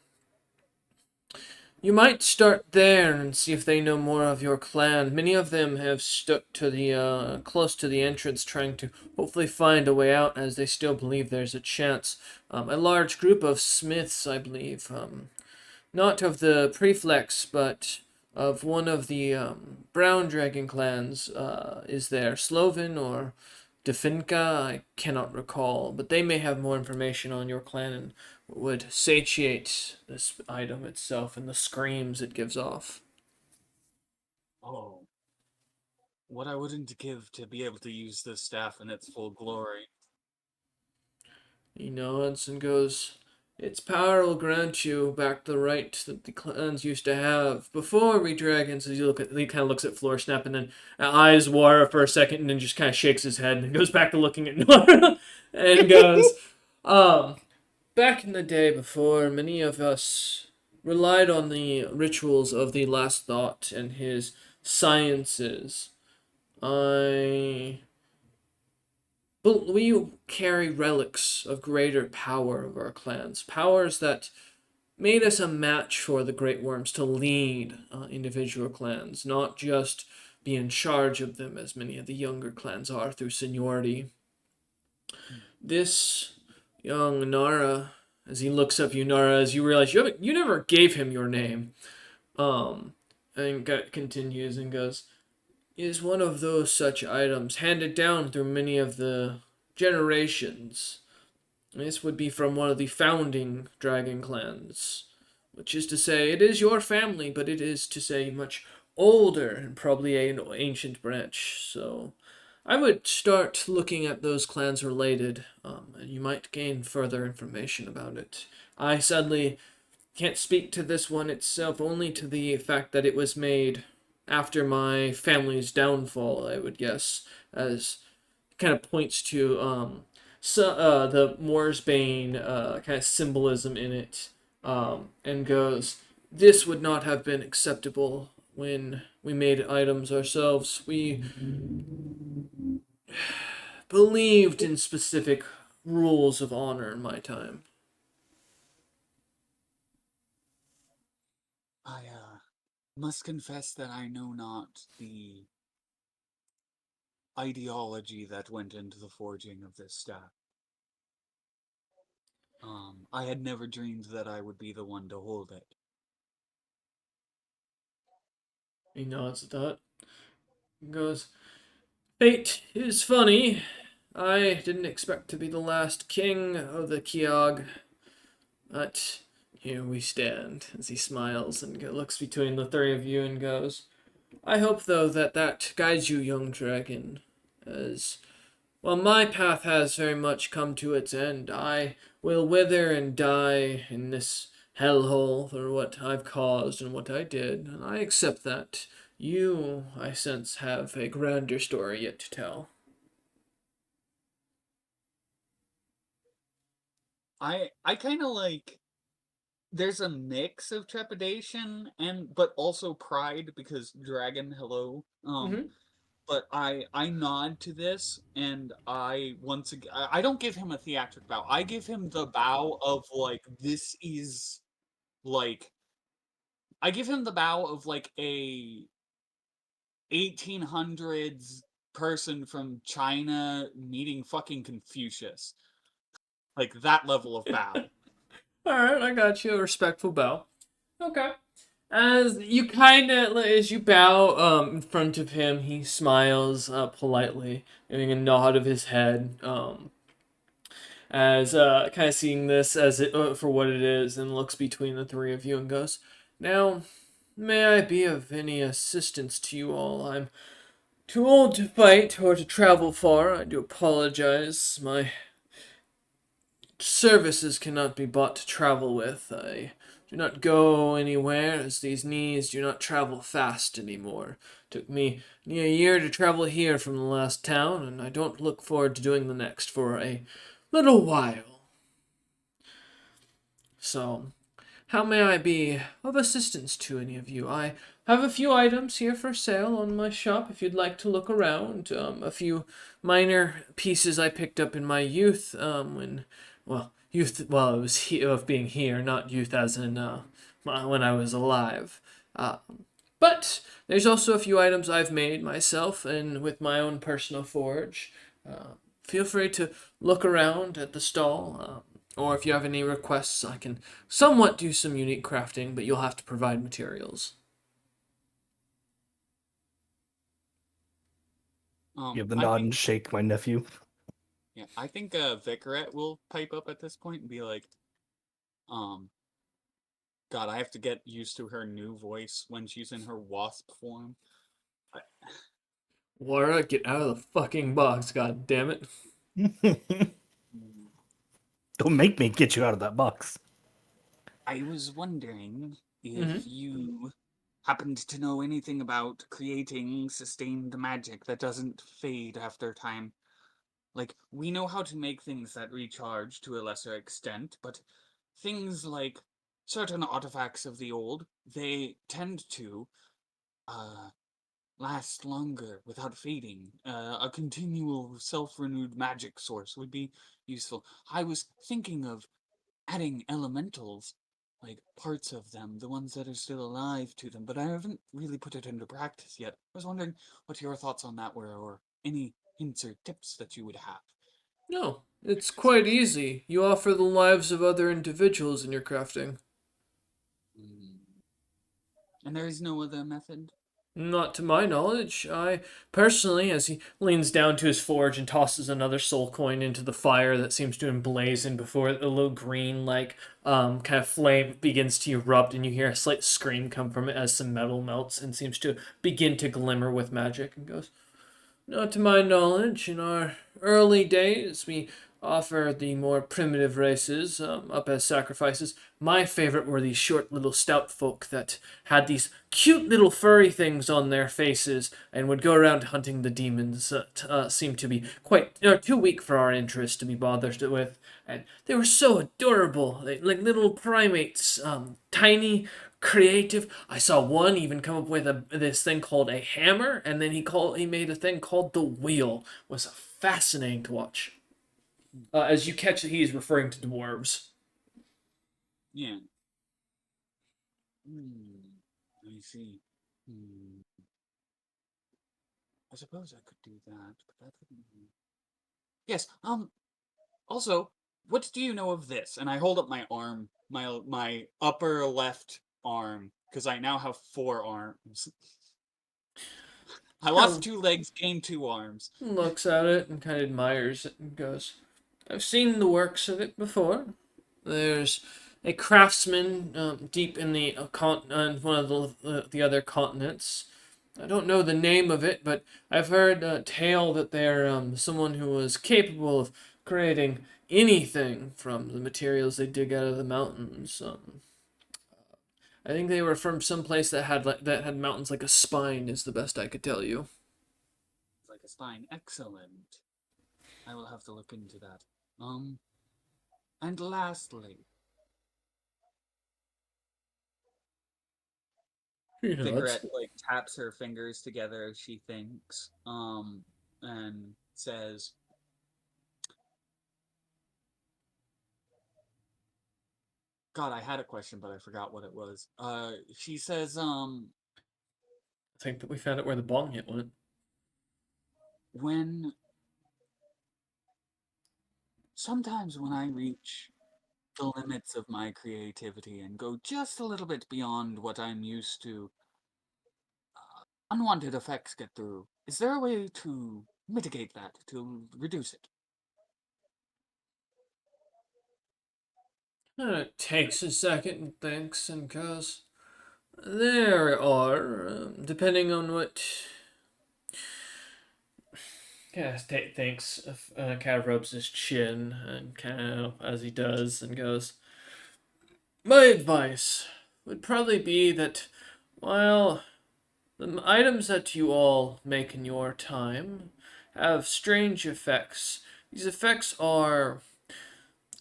you might start there and see if they know more of your clan. Many of them have stuck to the close to the entrance, trying to hopefully find a way out, as they still believe there's a chance. A large group of smiths, I believe, not of the preflex, but of one of the brown dragon clans, is there Sloven or Definka? I cannot recall, but they may have more information on your clan and would satiate this item itself and the screams it gives off. Oh, what I wouldn't give to be able to use this staff in its full glory. He nods and goes, its power will grant you back the right that the clans used to have before we dragons. As he kind of looks at Floor Snap and then eyes Wara for a second and then just kind of shakes his head and then goes back to looking at Nora and goes, back in the day before, many of us relied on the rituals of the Last Thought and his sciences. We carry relics of greater power of our clans, powers that made us a match for the Great Worms to lead individual clans, not just be in charge of them as many of the younger clans are through seniority. This young Nara, as he looks up you, Nara, as you realize you never gave him your name, and continues and goes, is one of those such items handed down through many of the generations. This would be from one of the founding dragon clans, which is to say, it is your family, but it is to say much older and probably an ancient branch. So I would start looking at those clans related, and you might gain further information about it. I sadly can't speak to this one itself, only to the fact that it was made after my family's downfall, I would guess, as kind of points to the Moorsbane kind of symbolism in it, and goes, this would not have been acceptable when we made items ourselves. We believed in specific rules of honor in my time. I must confess that I know not the ideology that went into the forging of this staff. I had never dreamed that I would be the one to hold it. He nods at that. He goes, fate is funny. I didn't expect to be the last king of the Kiog, but here we stand, as he smiles and looks between the three of you and goes, I hope, though, that guides you, young dragon, as while my path has very much come to its end, I will wither and die in this hellhole for what I've caused and what I did, and I accept that. You, I sense, have a grander story yet to tell. I kind of like, there's a mix of trepidation but also pride because dragon, hello. Mm-hmm. But I nod to this, and I once again I don't give him a theatric bow. I give him the bow of like, this is like, I give him the bow of like a 1800s person from China meeting fucking Confucius. Like that level of bow. Alright, I got you. A respectful bow. Okay. As you kind of, as you bow in front of him, he smiles politely, giving a nod of his head, as kind of seeing this as it for what it is, and looks between the three of you and goes, "Now, may I be of any assistance to you all? I'm too old to fight or to travel far. I do apologize. My services cannot be bought to travel with. I do not go anywhere, as these knees do not travel fast anymore. Took me near a year to travel here from the last town, and I don't look forward to doing the next for a little while. So, how may I be of assistance to any of you? I have a few items here for sale on my shop if you'd like to look around. A few minor pieces I picked up in my youth, well, it was of being here, not youth as in when I was alive. Uh, but there's also a few items I've made myself and with my own personal forge. Feel free to look around at the stall. Or if you have any requests, I can somewhat do some unique crafting, but you'll have to provide materials. Give the I nod think, and shake my nephew. yeah, I think Vicaret will pipe up at this point and be like, um, God, I have to get used to her new voice when she's in her wasp form. I, Laura, get out of the fucking box, god damn it. Don't make me get you out of that box. I was wondering Mm-hmm. if you happened to know anything about creating sustained magic that doesn't fade after time. Like, we know how to make things that recharge to a lesser extent, but things like certain artifacts of the old, they tend to uh, last longer without fading. A continual self-renewed magic source would be useful. I was thinking of adding elementals, like parts of them, the ones that are still alive to them, but I haven't really put it into practice yet. I was wondering what your thoughts on that were, or any hints or tips that you would have. No, it's quite easy. You offer the lives of other individuals in your crafting. Mm. And there is no other method? Not to my knowledge. I personally, as he leans down to his forge and tosses another soul coin into the fire that seems to emblazon before a little green, like, kind of flame begins to erupt, and you hear a slight scream come from it as some metal melts and seems to begin to glimmer with magic, and goes, "Not to my knowledge. In our early days, we offered the more primitive races up as sacrifices. My favorite were these short little stout folk that had these cute little furry things on their faces and would go around hunting the demons that seemed to be quite too weak for our interest to be bothered with. And they were so adorable, like little primates, tiny, creative. I saw one even come up with this thing called a hammer, and then he made a thing called the wheel. It was fascinating to watch. As you catch that he's referring to dwarves. Yeah. I see. Hmm. I suppose I could do that, but that wouldn't. Yes. Also, what do you know of this? And I hold up my arm, my upper left arm, because I now have 4 arms. I lost Kind 2 legs, gained 2 arms. of looks at it and kind of admires it and goes, "I've seen the works of it before. There's a craftsman deep in the one of the other continents. I don't know the name of it, but I've heard a tale that they're someone who was capable of creating anything from the materials they dig out of the mountains. I think they were from some place that had mountains like a spine, is the best I could tell you." Like a spine. Excellent. I will have to look into that. And lastly, You know, Vicaret like taps her fingers together as she thinks, and says, God, I had a question, but I forgot what it was. She says, I think that we found out where the bong hit went. when sometimes when I reach the limits of my creativity and go just a little bit beyond what I'm used to, unwanted effects get through. Is there a way to mitigate that, to reduce it? It takes a second and thinks and goes, there are, depending on what. Thinks, kind of rubs his chin and kind of, as he does, and goes, my advice would probably be that while the items that you all make in your time have strange effects, these effects are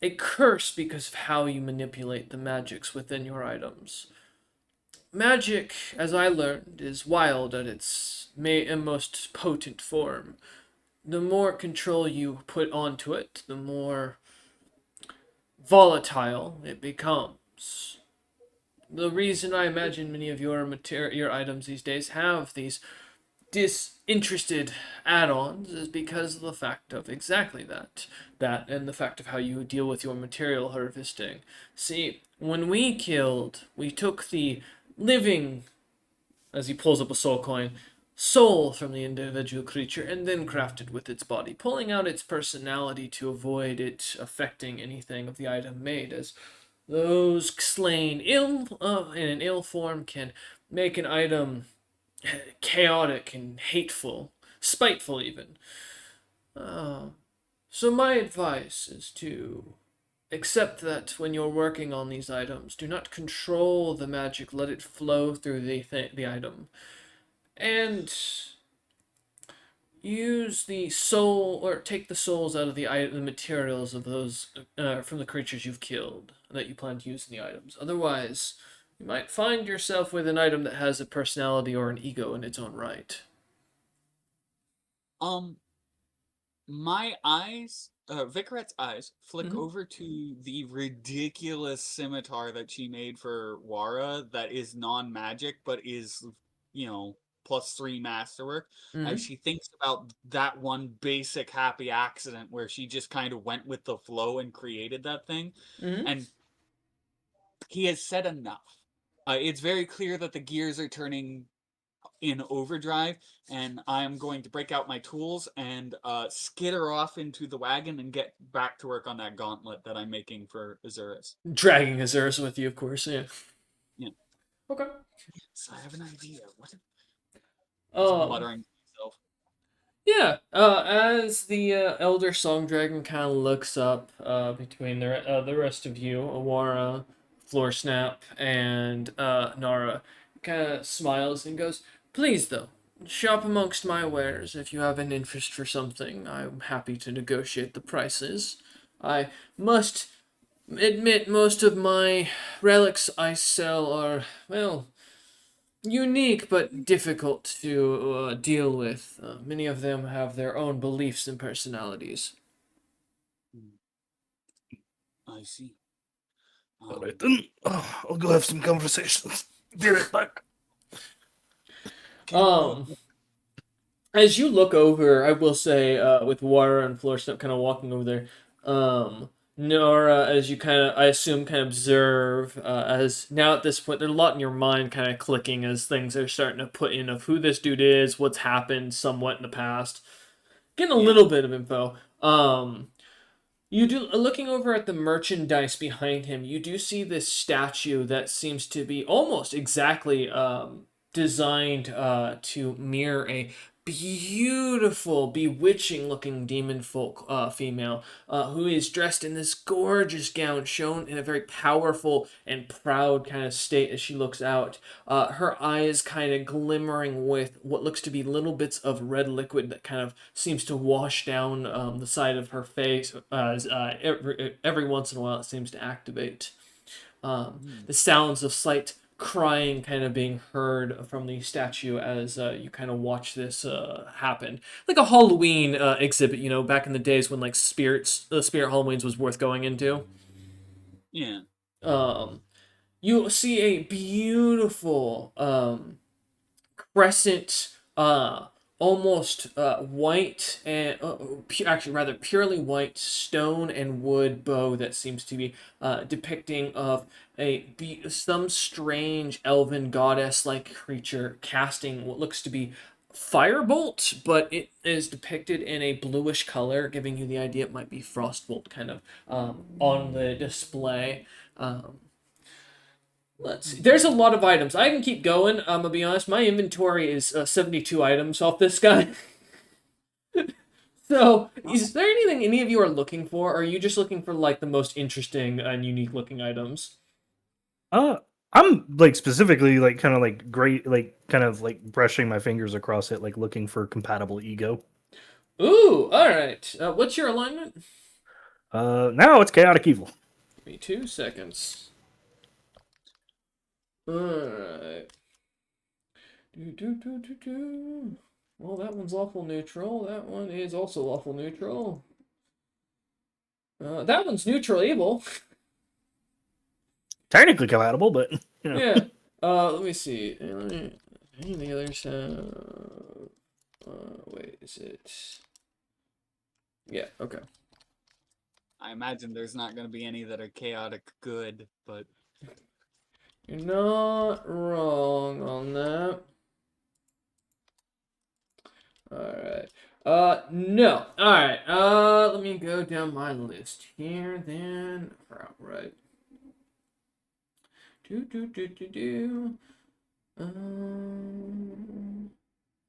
a curse because of how you manipulate the magics within your items. Magic, as I learned, is wild at its most potent form. The more control you put onto it, the more volatile it becomes. The reason I imagine many of your items these days have these disinterested add-ons is because of the fact of exactly that and the fact of how you deal with your material harvesting. See, when we took the living, as he pulls up a soul coin, soul from the individual creature and then crafted with its body, pulling out its personality to avoid it affecting anything of the item made, as those slain in an ill form can make an item chaotic and hateful, spiteful even. So my advice is to accept that when you're working on these items, do not control the magic. Let it flow through the item, and use the soul or take the souls out of the materials of those from the creatures you've killed that you plan to use in the items. Otherwise, you might find yourself with an item that has a personality or an ego in its own right. Um, my eyes, Vicaret's eyes, flick Mhm. over to the ridiculous scimitar that she made for Wara that is non-magic but is, +3 masterwork. As Mhm. she thinks about that one basic happy accident where she just kind of went with the flow and created that thing, Mhm. and he has said enough. It's very clear that the gears are turning in overdrive, and I'm going to break out my tools and skitter off into the wagon and get back to work on that gauntlet that I'm making for Azurus. Dragging Azurus with you, of course. Yeah. Yeah. Okay. So I have an idea. What? Just Um. muttering to myself. Yeah. As the elder song dragon kind of looks up between the rest of you, Awara, Floor Snap, and Nara, kind of smiles and goes, "Please, though, shop amongst my wares. If you have an interest for something, I'm happy to negotiate the prices. I must admit, most of my relics I sell are, well, unique but difficult to deal with. Many of them have their own beliefs and personalities." Hmm, I see. All right Um, then. I'll go have some conversations. Be right back. can Um, as you look over, I will say, with Wara and Florstep kind of walking over there, Nora, as you kind of, I assume, kind of observe, as now at this point, there's a lot in your mind kind of clicking as things are starting to put in of who this dude is, what's happened somewhat in the past, getting a yeah. little bit of info. You do looking over at the merchandise behind him. You do see this statue that seems to be almost exactly designed to mirror a beautiful, bewitching-looking demon folk female who is dressed in this gorgeous gown, shown in a very powerful and proud kind of state as she looks out. Her eyes kind of glimmering with what looks to be little bits of red liquid that kind of seems to wash down the side of her face as every once in a while it seems to activate. Hmm. The sounds of slight crying kind of being heard from the statue as you kind of watch this happen, like a Halloween exhibit. Back in the days when like Spirit Halloweens was worth going into. Yeah. Um, you see a beautiful crescent almost white and actually rather purely white stone and wood bow that seems to be depicting of some strange elven goddess like creature casting what looks to be firebolt, but it is depicted in a bluish color, giving you the idea it might be frostbolt kind of on the display. Let's see. There's a lot of items. I can keep going. I'm gonna be honest. My inventory is 72 items off this guy. So, is there anything any of you are looking for? Or are you just looking for like the most interesting and unique looking items? I'm like specifically like kind of like great, like kind of like brushing my fingers across it, like looking for compatible ego. Ooh, all right. What's your alignment? Now it's chaotic evil. Give me 2 seconds. All right. Well, that one's lawful neutral. That one is also lawful neutral. That one's neutral evil. Technically compatible, but you know. Yeah. Let me see. Any of the others have... wait, is it... Yeah, okay. I imagine there's not going to be any that are chaotic good, but You're not wrong on that. Alright. No. Alright, let me go down my list here, then. Right.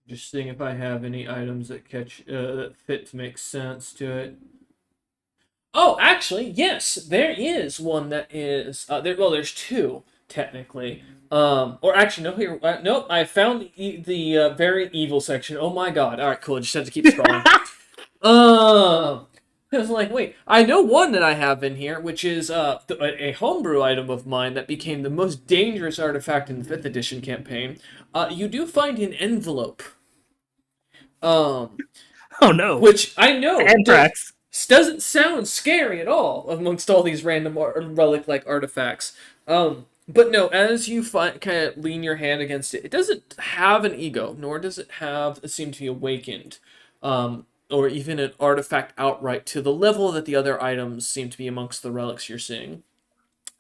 Just seeing if I have any items that that fit to make sense to it. Oh, actually, yes, there is one that is there. Well, there's two technically. Or actually, no. Here, nope. I found the very evil section. Oh my god! All right, cool. I just have to keep scrolling. I was like, wait, I know one that I have in here, which is a homebrew item of mine that became the most dangerous artifact in the 5th edition campaign. You do find an envelope. Oh no! Which I know Anthrax. doesn't sound scary at all amongst all these random relic-like artifacts. But no, as you kind of lean your hand against it, it doesn't have an ego, nor does it seem to be awakened. Or even an artifact outright to the level that the other items seem to be amongst the relics you're seeing.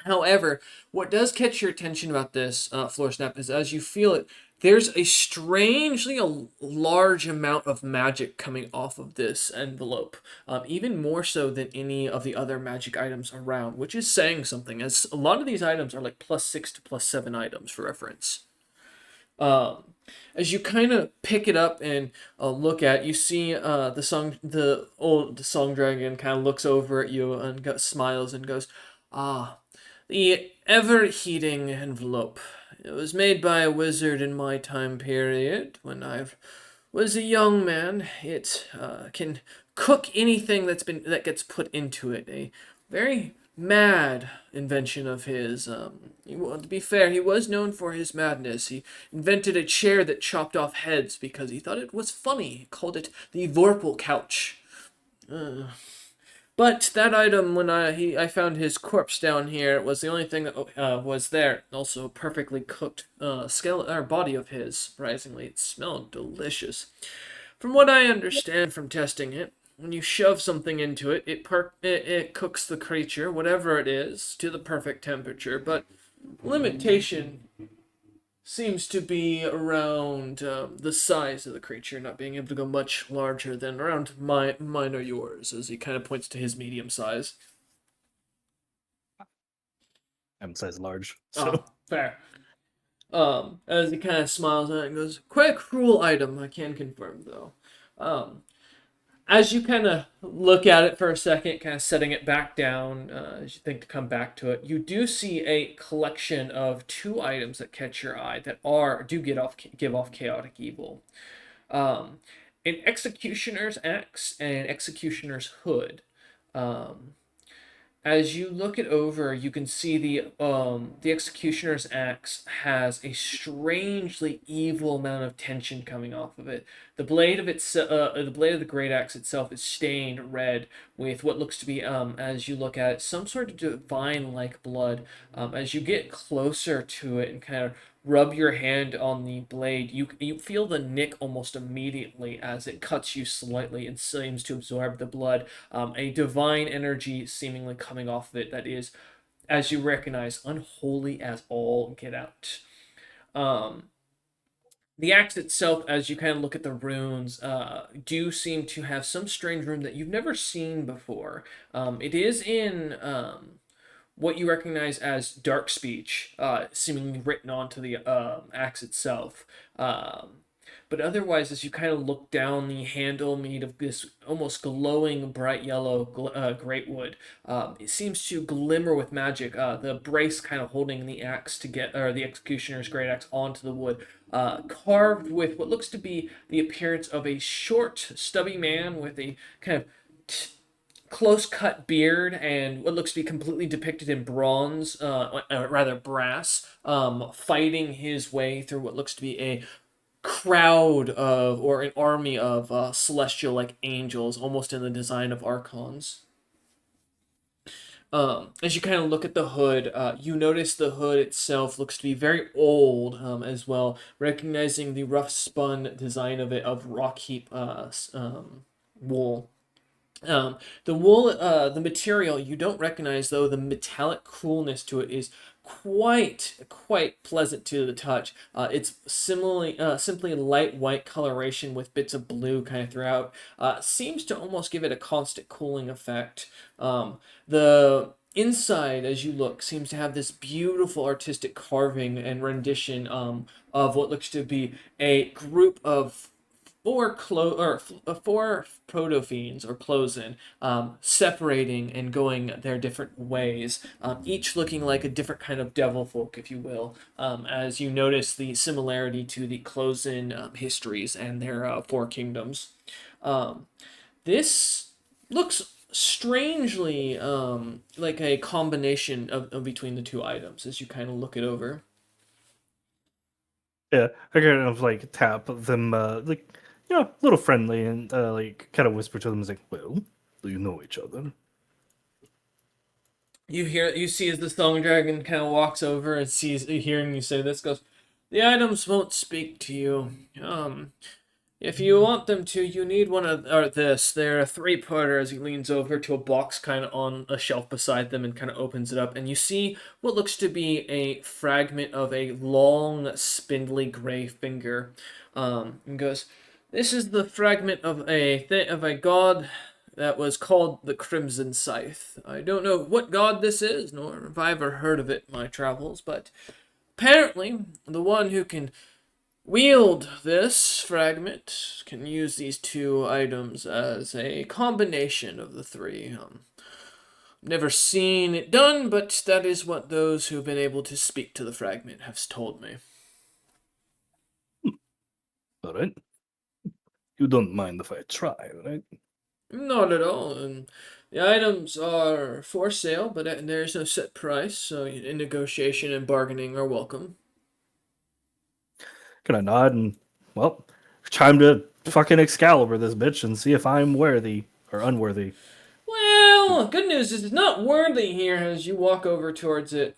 However, what does catch your attention about this floor snap is as you feel it, there's a strangely large amount of magic coming off of this envelope, even more so than any of the other magic items around, which is saying something, as a lot of these items are like +6 to +7 items for reference. As you kind of pick it up and look at, you see the song dragon kind of looks over at you and smiles and goes, "Ah, the ever-heating envelope. It was made by a wizard in my time period when I was a young man. It can cook anything that gets put into it. A very mad invention of his. To be fair, he was known for his madness. He invented a chair that chopped off heads because he thought it was funny. He called it the Vorpal couch. But that item, when I found his corpse down here, it was the only thing that was there. Also, a perfectly cooked body of his. Surprisingly, it smelled delicious. From what I understand from testing it, when you shove something into it, it cooks the creature, whatever it is, to the perfect temperature. But limitation seems to be around the size of the creature, not being able to go much larger than around mine or yours, as he kind of points to his medium size. I'm size large, so fair. As he kind of smiles at it and goes, "Quite a cruel item, I can confirm, though." As you kind of look at it for a second, kind of setting it back down, as you think to come back to it, you do see a collection of 2 items that catch your eye that give off chaotic evil. An executioner's axe and an executioner's hood. As you look it over, you can see the executioner's axe has a strangely evil amount of tension coming off of it. The blade of the great axe itself is stained red with what looks to be, as you look at it, some sort of divine-like blood. As you get closer to it and kind of rub your hand on the blade, you feel the nick almost immediately as it cuts you slightly and seems to absorb the blood. A divine energy seemingly coming off of it that is, as you recognize, unholy as all get out. Um, the axe itself, as you kind of look at the runes, do seem to have some strange rune that you've never seen before. It is in what you recognize as dark speech, seemingly written onto the axe itself. But otherwise, as you kind of look down the handle made of this almost glowing bright yellow great wood, it seems to glimmer with magic. The brace kind of holding the axe to get, or the executioner's great axe onto the wood, carved with what looks to be the appearance of a short, stubby man with a kind of close cut beard and what looks to be completely depicted in bronze, rather brass, fighting his way through what looks to be a crowd of, or an army of celestial like angels, almost in the design of archons. As you kind of look at the hood, you notice the hood itself looks to be very old as well, recognizing the rough spun design of it of rock heap wool. The wool, the material you don't recognize, though the metallic coolness to it is quite pleasant to the touch. It's simply light white coloration with bits of blue kind of throughout. Seems to almost give it a constant cooling effect. The inside, as you look, seems to have this beautiful artistic carving and rendition of what looks to be a group of four proto-fiends or closen, separating and going their different ways, each looking like a different kind of devil folk, if you will, as you notice the similarity to the closen histories and their four kingdoms. This looks strangely like a combination of between the two items as you kind of look it over. Yeah, I kind of like tap them, like, a little friendly, and like kind of whisper to them, like, "Well, do you know each other?" You see as the Song Dragon kind of walks over and sees, hearing you say this, goes, "The items won't speak to you. If you want them to, you need one of, or this. They're a three-parter." As he leans over to a box kind of on a shelf beside them and kind of opens it up, and you see what looks to be a fragment of a long, spindly gray finger. And goes, "This is the fragment of a god that was called the Crimson Scythe. I don't know what god this is, nor have I ever heard of it in my travels, but apparently the one who can wield this fragment can use these two items as a combination of the three. Never seen it done, but that is what those who've been able to speak to the fragment have told me." All right. You don't mind if I try, right? "Not at all. And the items are for sale, but there's no set price, so negotiation and bargaining are welcome." Can I nod and, well, time to fucking Excalibur this bitch and see if I'm worthy or unworthy. Well, good news is it's not worthy here as you walk over towards it.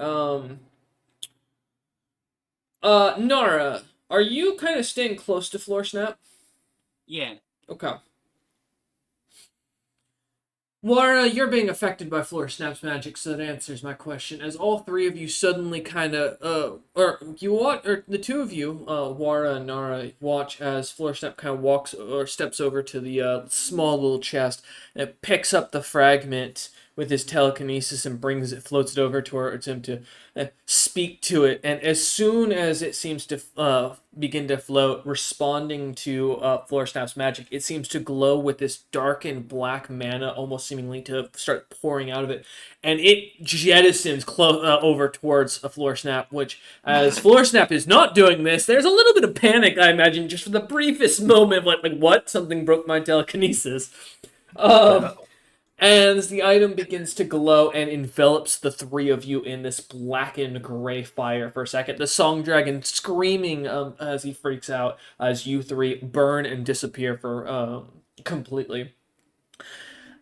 Nara, are you kind of staying close to Floor Snap? Yeah. Okay. Wara, you're being affected by Floor Snap's magic, so that answers my question. As all three of you suddenly kind of, or you watch, or the two of you, Wara and Nara, watch as Floor Snap kind of walks or steps over to the small little chest and picks up the fragment with his telekinesis and floats it over towards him to speak to it. And as soon as it seems to begin to float, responding to Floor Snap's magic, it seems to glow with this dark and black mana, almost seemingly to start pouring out of it. And it jettisons over towards a Floor Snap, which, as Floor Snap is not doing this, there's a little bit of panic, I imagine, just for the briefest moment, like what? Something broke my telekinesis. And as the item begins to glow and envelops the three of you in this blackened gray fire for a second, the Song Dragon screaming as he freaks out as you three burn and disappear for completely.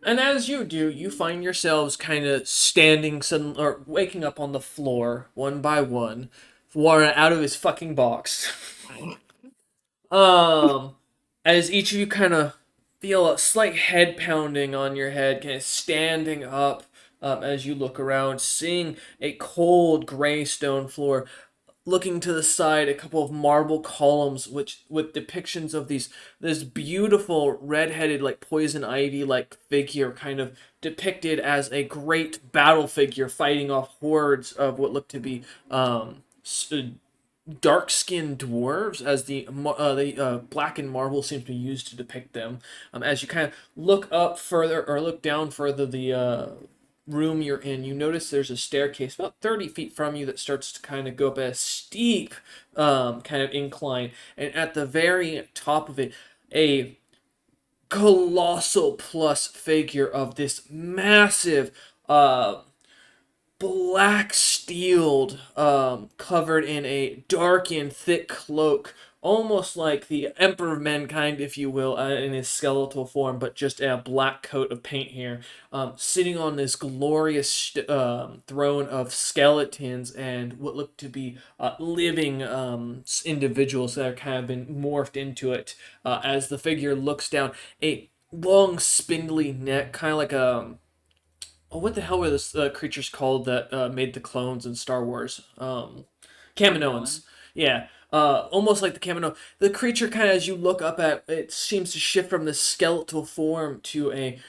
And as you do, you find yourselves kind of standing or waking up on the floor one by one, Wara out of his fucking box. As each of you kind of feel a slight head pounding on your head, kind of standing up as you look around, seeing a cold gray stone floor. Looking to the side, a couple of marble columns which with depictions of this beautiful red-headed like poison ivy like figure kind of depicted as a great battle figure fighting off hordes of what look to be dark-skinned dwarves, as the blackened marble seems to be used to depict them. As you kind of look up further or look down further, the room you're in, you notice there's a staircase about 30 feet from you that starts to kind of go up a steep kind of incline, and at the very top of it, a colossal plus figure of this massive black steeled, covered in a dark and thick cloak, almost like the Emperor of Mankind, if you will, in his skeletal form, but just a black coat of paint here, sitting on this glorious throne of skeletons and what look to be living individuals that are kind of been morphed into it. As the figure looks down, a long, spindly neck, kind of like a oh, what the hell were those creatures called that made the clones in Star Wars? Kaminoans. Yeah. Almost like the Kamino. The creature kind of, as you look up at it, seems to shift from this skeletal form to a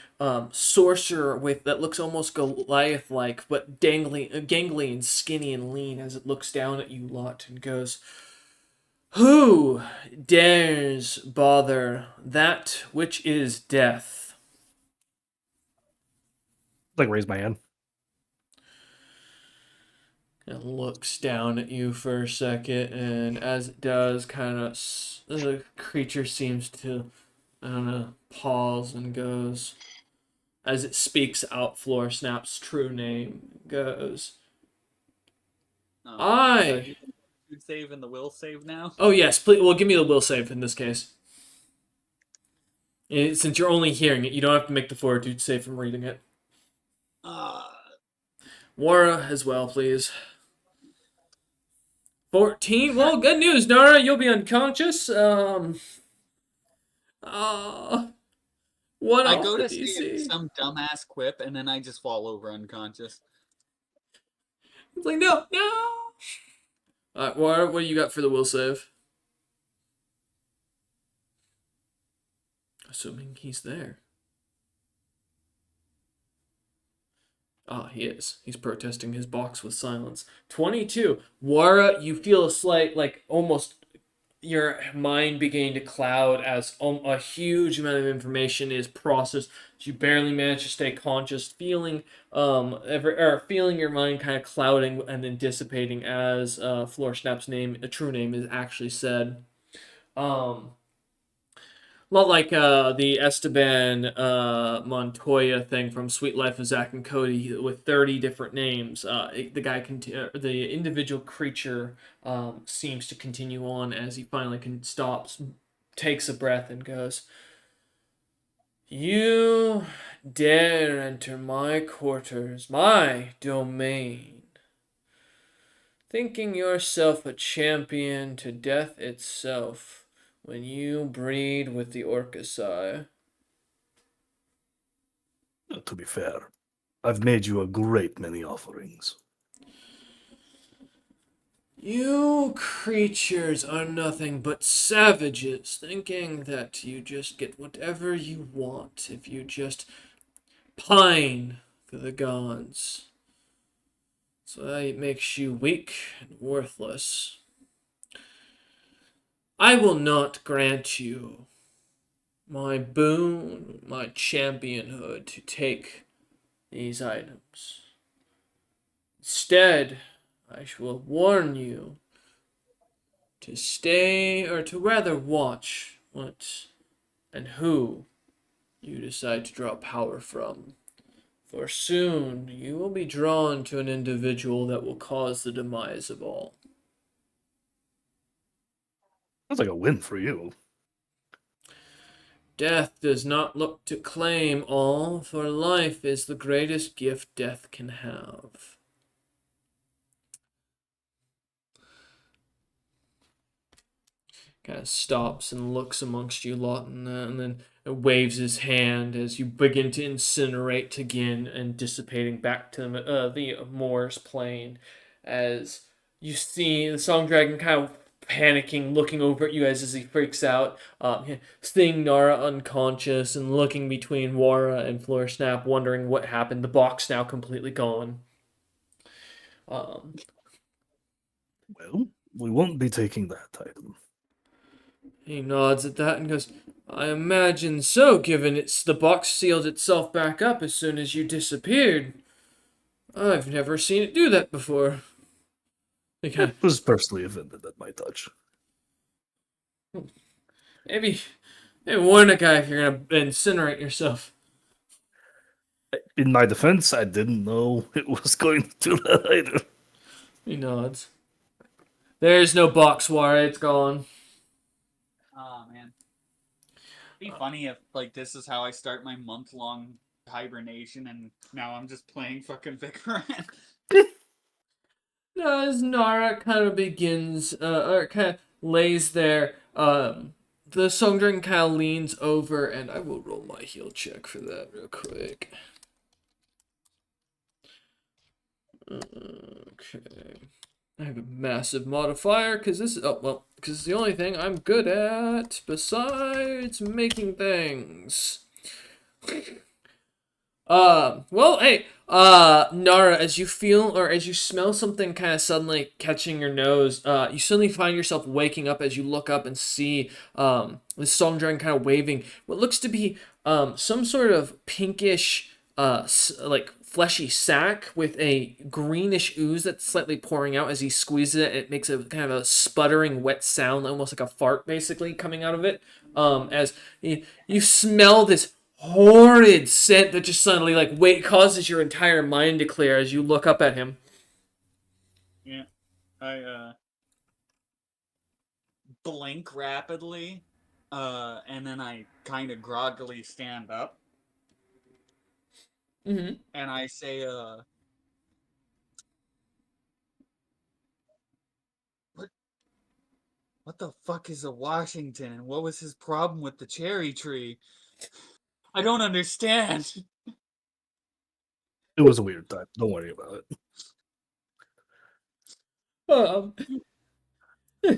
sorcerer with that looks almost Goliath-like, but gangly and skinny and lean as it looks down at you lot and goes, "Who dares bother that which is death?" Like raise my hand. It looks down at you for a second, and as it does, kind of the creature seems to, I don't know, pause and goes, as it speaks out Floor Snap's true name, goes, I. Food save and the will save now. Oh yes, please. Well, give me the will save in this case. Since you're only hearing it, you don't have to make the fortitude save from reading it. Wara as well, please. 14. Well, good news, Nara. You'll be unconscious. What I off go the to say DC? some dumbass quip, and then I just fall over unconscious. It's like, no. Alright, what do you got for the will save? Assuming he's there. Ah, he is. He's protesting his box with silence. 22. Wara, you feel a slight, like, almost your mind beginning to cloud as a huge amount of information is processed. You barely manage to stay conscious, feeling feeling your mind kind of clouding and then dissipating as Floor Snap's name, a true name, is actually said. Not like the Esteban Montoya thing from Sweet Life of Zack and Cody with 30 different names. The individual creature seems to continue on as he finally stops, takes a breath, and goes, "You dare enter my quarters, my domain, thinking yourself a champion to death itself. When you breed with the Orcusai." To be fair, I've made you a great many offerings. You creatures are nothing but savages, thinking that you just get whatever you want if you just pine for the gods. So that makes you weak and worthless. I will not grant you my boon, my championhood to take these items. Instead, I will warn you to stay, or to rather watch what and who you decide to draw power from. For soon you will be drawn to an individual that will cause the demise of all. That's like a win for you. Death does not look to claim all, for life is the greatest gift death can have. kind of stops and looks amongst you lot, and then waves his hand as you begin to incinerate again and dissipating back to the Moor's plain. As you see the Song Dragon kind of panicking, looking over at you guys as he freaks out, seeing Nara unconscious and looking between Wara and Floor Snap, wondering what happened. The box now completely gone. Well, we won't be taking that item. He nods at that and goes, I imagine so, given the box sealed itself back up as soon as you disappeared. I've never seen it do that before. I was personally offended at my touch. Maybe warn a guy if you're gonna incinerate yourself. In my defense, I didn't know it was going to do that either. He nods. There's no box, Wara, it's gone. Oh man. It'd be funny if like this is how I start my month-long hibernation and now I'm just playing fucking Vicaran. No, as Nara kind of begins, or kind of lays there, the Song Dragon kind of leans over, and I will roll my heal check for that real quick. Okay. I have a massive modifier, because this is, because it's the only thing I'm good at, besides making things. Well, hey, Nara, as you feel or as you smell something kind of suddenly catching your nose, you suddenly find yourself waking up as you look up and see, this Song Dragon kind of waving what looks to be, some sort of pinkish, like fleshy sack with a greenish ooze that's slightly pouring out as he squeezes it. It makes a kind of a sputtering wet sound, almost like a fart basically coming out of it. As you smell this horrid scent that just suddenly causes your entire mind to clear as you look up at him. Yeah. I blink rapidly, and then I kind of groggily stand up. Mm-hmm. And I say, what the fuck is a Washington, and what was his problem with the cherry tree? I don't understand. It was a weird time. Don't worry about it.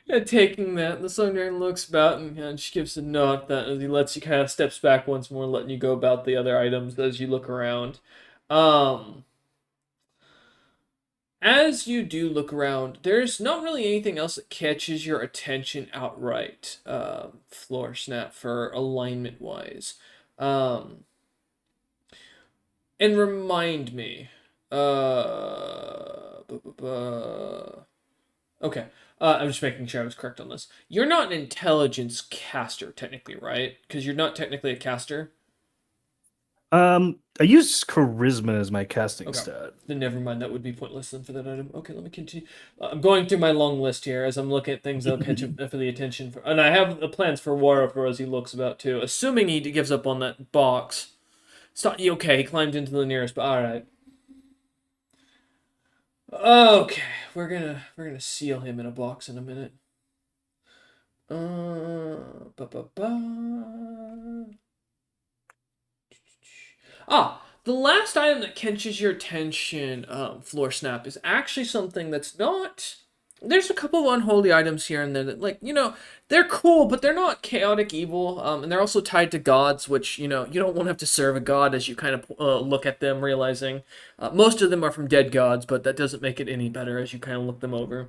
And taking that, the Song Dragon looks about and she gives a nod that as he lets you kind of steps back once more, letting you go about the other items as you look around. As you do look around, there's not really anything else that catches your attention outright, Floor Snap, for alignment wise. And remind me, okay. I'm just making sure I was correct on this. You're not an intelligence caster, technically, right? Because you're not technically a caster. I use charisma as my casting Okay. stat. Then never mind. That would be pointless then for that item. Okay, let me continue. I'm going through my long list here as I'm looking at things that'll catch for the attention. And I have the plans for Wara for as he looks about too. Assuming he gives up on that box. It's not okay. He climbed into the nearest, but all right. Okay, we're gonna seal him in a box in a minute. The last item that catches your attention, Floor Snap, is actually something that's not. There's a couple of unholy items here and there that, they're cool, but they're not chaotic evil, and they're also tied to gods, which, you don't want to have to serve a god as you kind of look at them, realizing most of them are from dead gods, but that doesn't make it any better as you kind of look them over.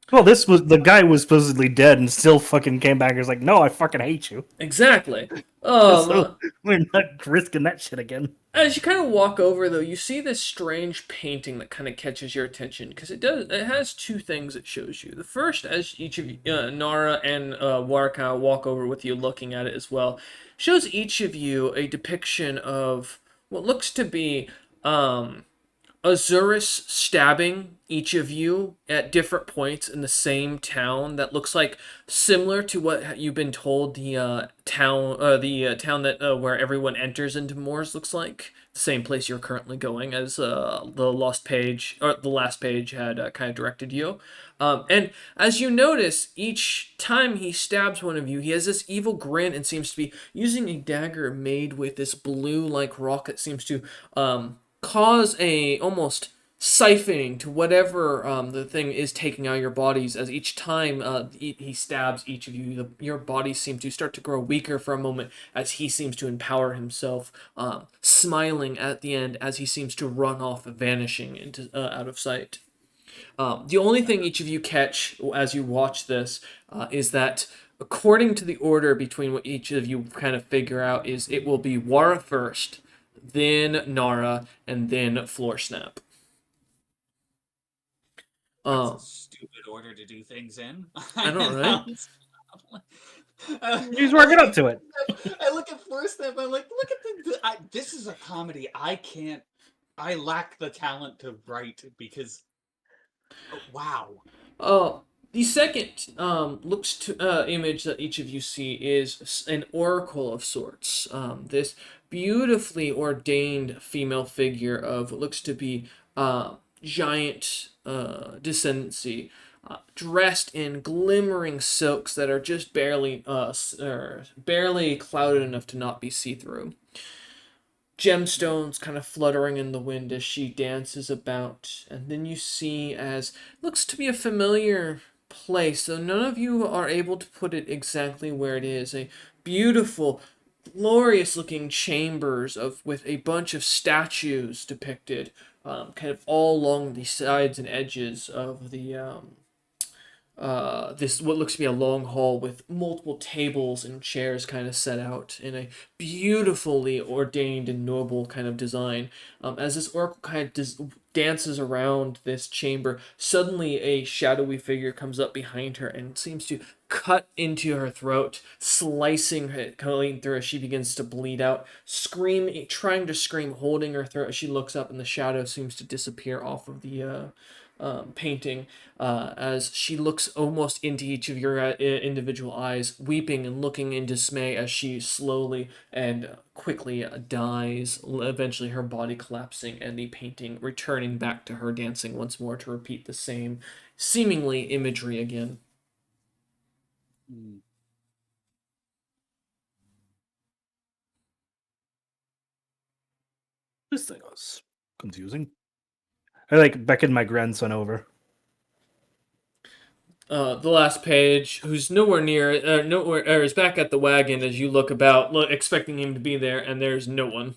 Well, the guy was supposedly dead and still fucking came back and was like, no, I fucking hate you. Exactly. So we're not risking that shit again. As you kind of walk over, though, you see this strange painting that kind of catches your attention because it has two things it shows you. The first, as each of you, Nara and Warka walk over with you, looking at it as well, shows each of you a depiction of what looks to be Azurus stabbing each of you at different points in the same town that looks like similar to what you've been told the town that where everyone enters into Moors looks like. same place you're currently going as the last page had kind of directed you. And as you notice, each time he stabs one of you, he has this evil grin and seems to be using a dagger made with this blue-like rock that seems to cause a almost siphoning to whatever the thing is taking out of your bodies. As each time he stabs each of you, your bodies seem to start to grow weaker for a moment as he seems to empower himself, smiling at the end as he seems to run off, vanishing into out of sight. The only thing each of you catch as you watch this is that, according to the order between what each of you kind of figure out, is it will be Wara first, then Nara, and then Floor Snap. That's a stupid order to do things in. I know, right? He's working up to it. I look at Floor Step. I'm like, look at this is a comedy. I lack the talent to write because. Wow. The second looks to image that each of you see is an oracle of sorts. This beautifully ordained female figure of what looks to be giant descendancy, dressed in glimmering silks that are just barely clouded enough to not be see-through. Gemstones kind of fluttering in the wind as she dances about, and then you see as looks to be a familiar place, though none of you are able to put it exactly where it is. A beautiful, glorious looking chambers with a bunch of statues depicted, kind of all along the sides and edges of the this what looks to be a long hall with multiple tables and chairs kind of set out in a beautifully ordained and noble kind of design. As this oracle kind of dances around this chamber, suddenly a shadowy figure comes up behind her and seems to cut into her throat, slicing it clean through as she begins to bleed out, trying to scream, holding her throat as she looks up, and the shadow seems to disappear off of the painting, as she looks almost into each of your individual eyes, weeping and looking in dismay as she slowly and quickly dies, eventually her body collapsing and the painting returning back to her, dancing once more to repeat the same seemingly imagery again. This thing was confusing. I beckon my grandson over. The last page, who's nowhere near, is back at the wagon as you look about, expecting him to be there, and there's no one.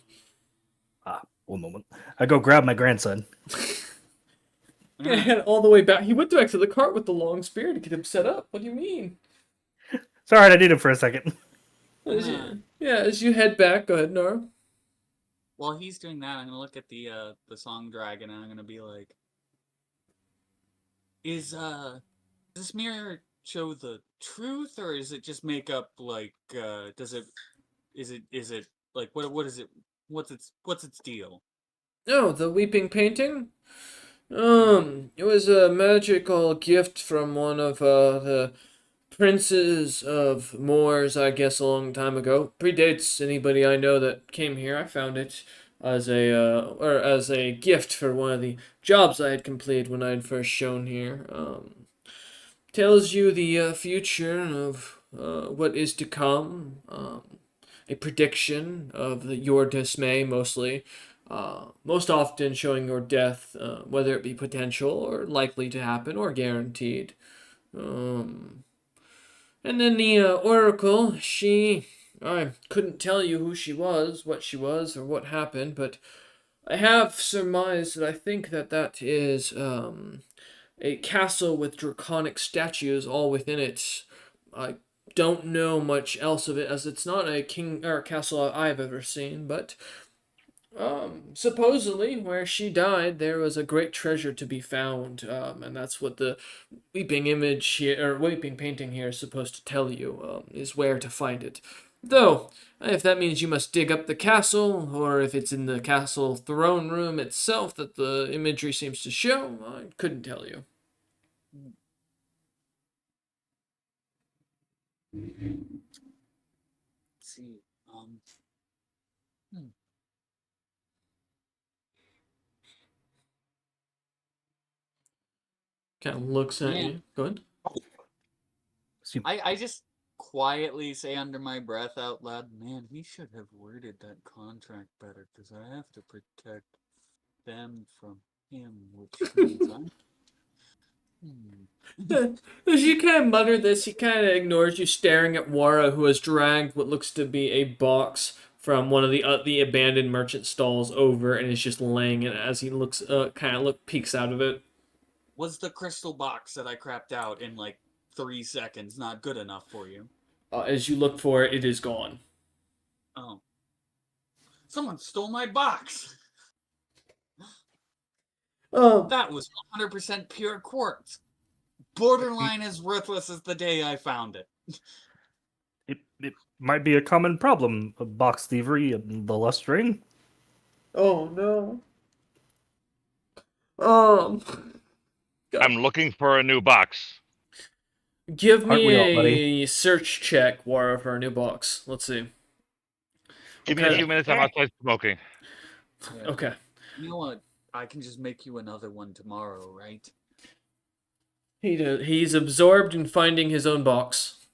One moment. I go grab my grandson. Yeah, all the way back. He went back to the cart with the long spear to get him set up. What do you mean? Sorry, I need him for a second. As you head back, go ahead, Nora. While he's doing that, I'm gonna look at the song dragon and I'm gonna be like, does this mirror show the truth, or is it just make up is it like what is it what's its deal? Oh, the weeping painting? It was a magical gift from one of the princes of Moors, I guess, a long time ago. Predates anybody I know that came here. I found it as a gift for one of the jobs I had completed when I had first shown here. Tells you the future of what is to come. A prediction of your dismay, mostly. Most often showing your death, whether it be potential or likely to happen or guaranteed. And then the oracle, I couldn't tell you who she was, what she was, or what happened, but I have surmised that I think that is a castle with draconic statues all within it. I don't know much else of it, as it's not a king or a castle I've ever seen, but supposedly where she died there was a great treasure to be found, and that's what the weeping image here, or weeping painting here, is supposed to tell you, is where to find it. Though, if that means you must dig up the castle, or if it's in the castle throne room itself that the imagery seems to show, I couldn't tell you. Let's see. Kind of looks at Yeah. you. Go ahead. I just quietly say under my breath out loud, man, he should have worded that contract better because I have to protect them from him, which means I'm. As you kind of mutter this, he kind of ignores you, staring at Wara, who has dragged what looks to be a box from one of the abandoned merchant stalls over, and is just laying it as he looks, peeks out of it. Was the crystal box that I crapped out in like 3 seconds not good enough for you? As you look for it, it is gone. Oh. Someone stole my box! That was 100% pure quartz. Borderline as worthless as the day I found it. It might be a common problem of box thievery in the Lustrain. Oh no. Um. I'm looking for a new box. Give Aren't me we all, buddy? a search check, Wara, for a new box. Let's see. Give me a few minutes. I'm outside smoking. Yeah. Okay. You know what? I can just make you another one tomorrow, right? He's absorbed in finding his own box.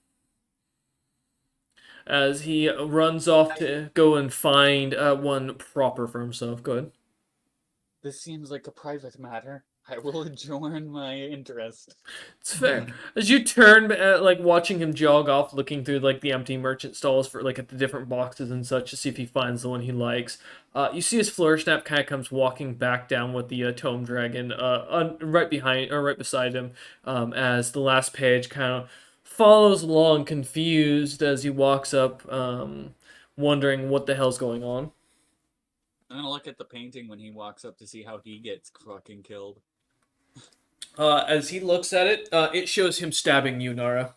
As he runs off to go and find one proper for himself. Go ahead. This seems like a private matter. I will adjourn my interest. It's fair. As you turn, watching him jog off, looking through like the empty merchant stalls for like at the different boxes and such to see if he finds the one he likes. You see his flourish snap kind of comes walking back down with the tome dragon right behind or right beside him. As the last page kind of follows along, confused as he walks up, wondering what the hell's going on. I'm gonna look at the painting when he walks up to see how he gets fucking killed. As he looks at it, it shows him stabbing you, Nara.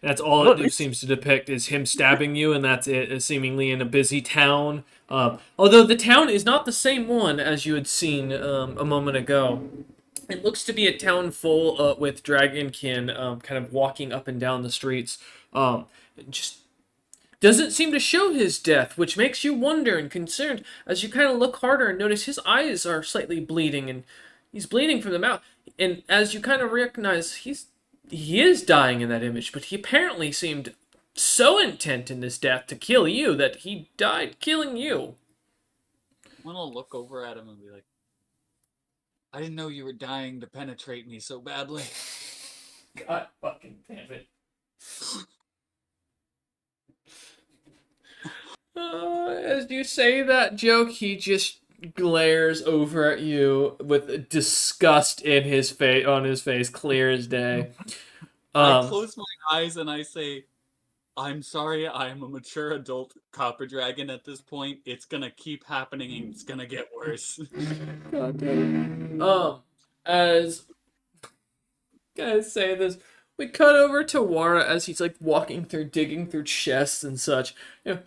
That's all it seems to depict is him stabbing you, and that's it, seemingly in a busy town. Although the town is not the same one as you had seen a moment ago. It looks to be a town full with dragonkin kind of walking up and down the streets. Just doesn't seem to show his death, which makes you wonder and concerned as you kind of look harder and notice his eyes are slightly bleeding, and he's bleeding from the mouth. And as you kind of recognize, he is dying in that image, but he apparently seemed so intent in this death to kill you that he died killing you. I'm gonna look over at him and be like, I didn't know you were dying to penetrate me so badly. God fucking damn it. As you say that joke, he just glares over at you with disgust in his face, on his face, clear as day. I close my eyes and I say, I'm sorry, I am a mature adult copper dragon at this point. It's gonna keep happening and it's gonna get worse. God damn it. As guys say this, we cut over to Wara as he's like walking through, digging through chests and such. You know,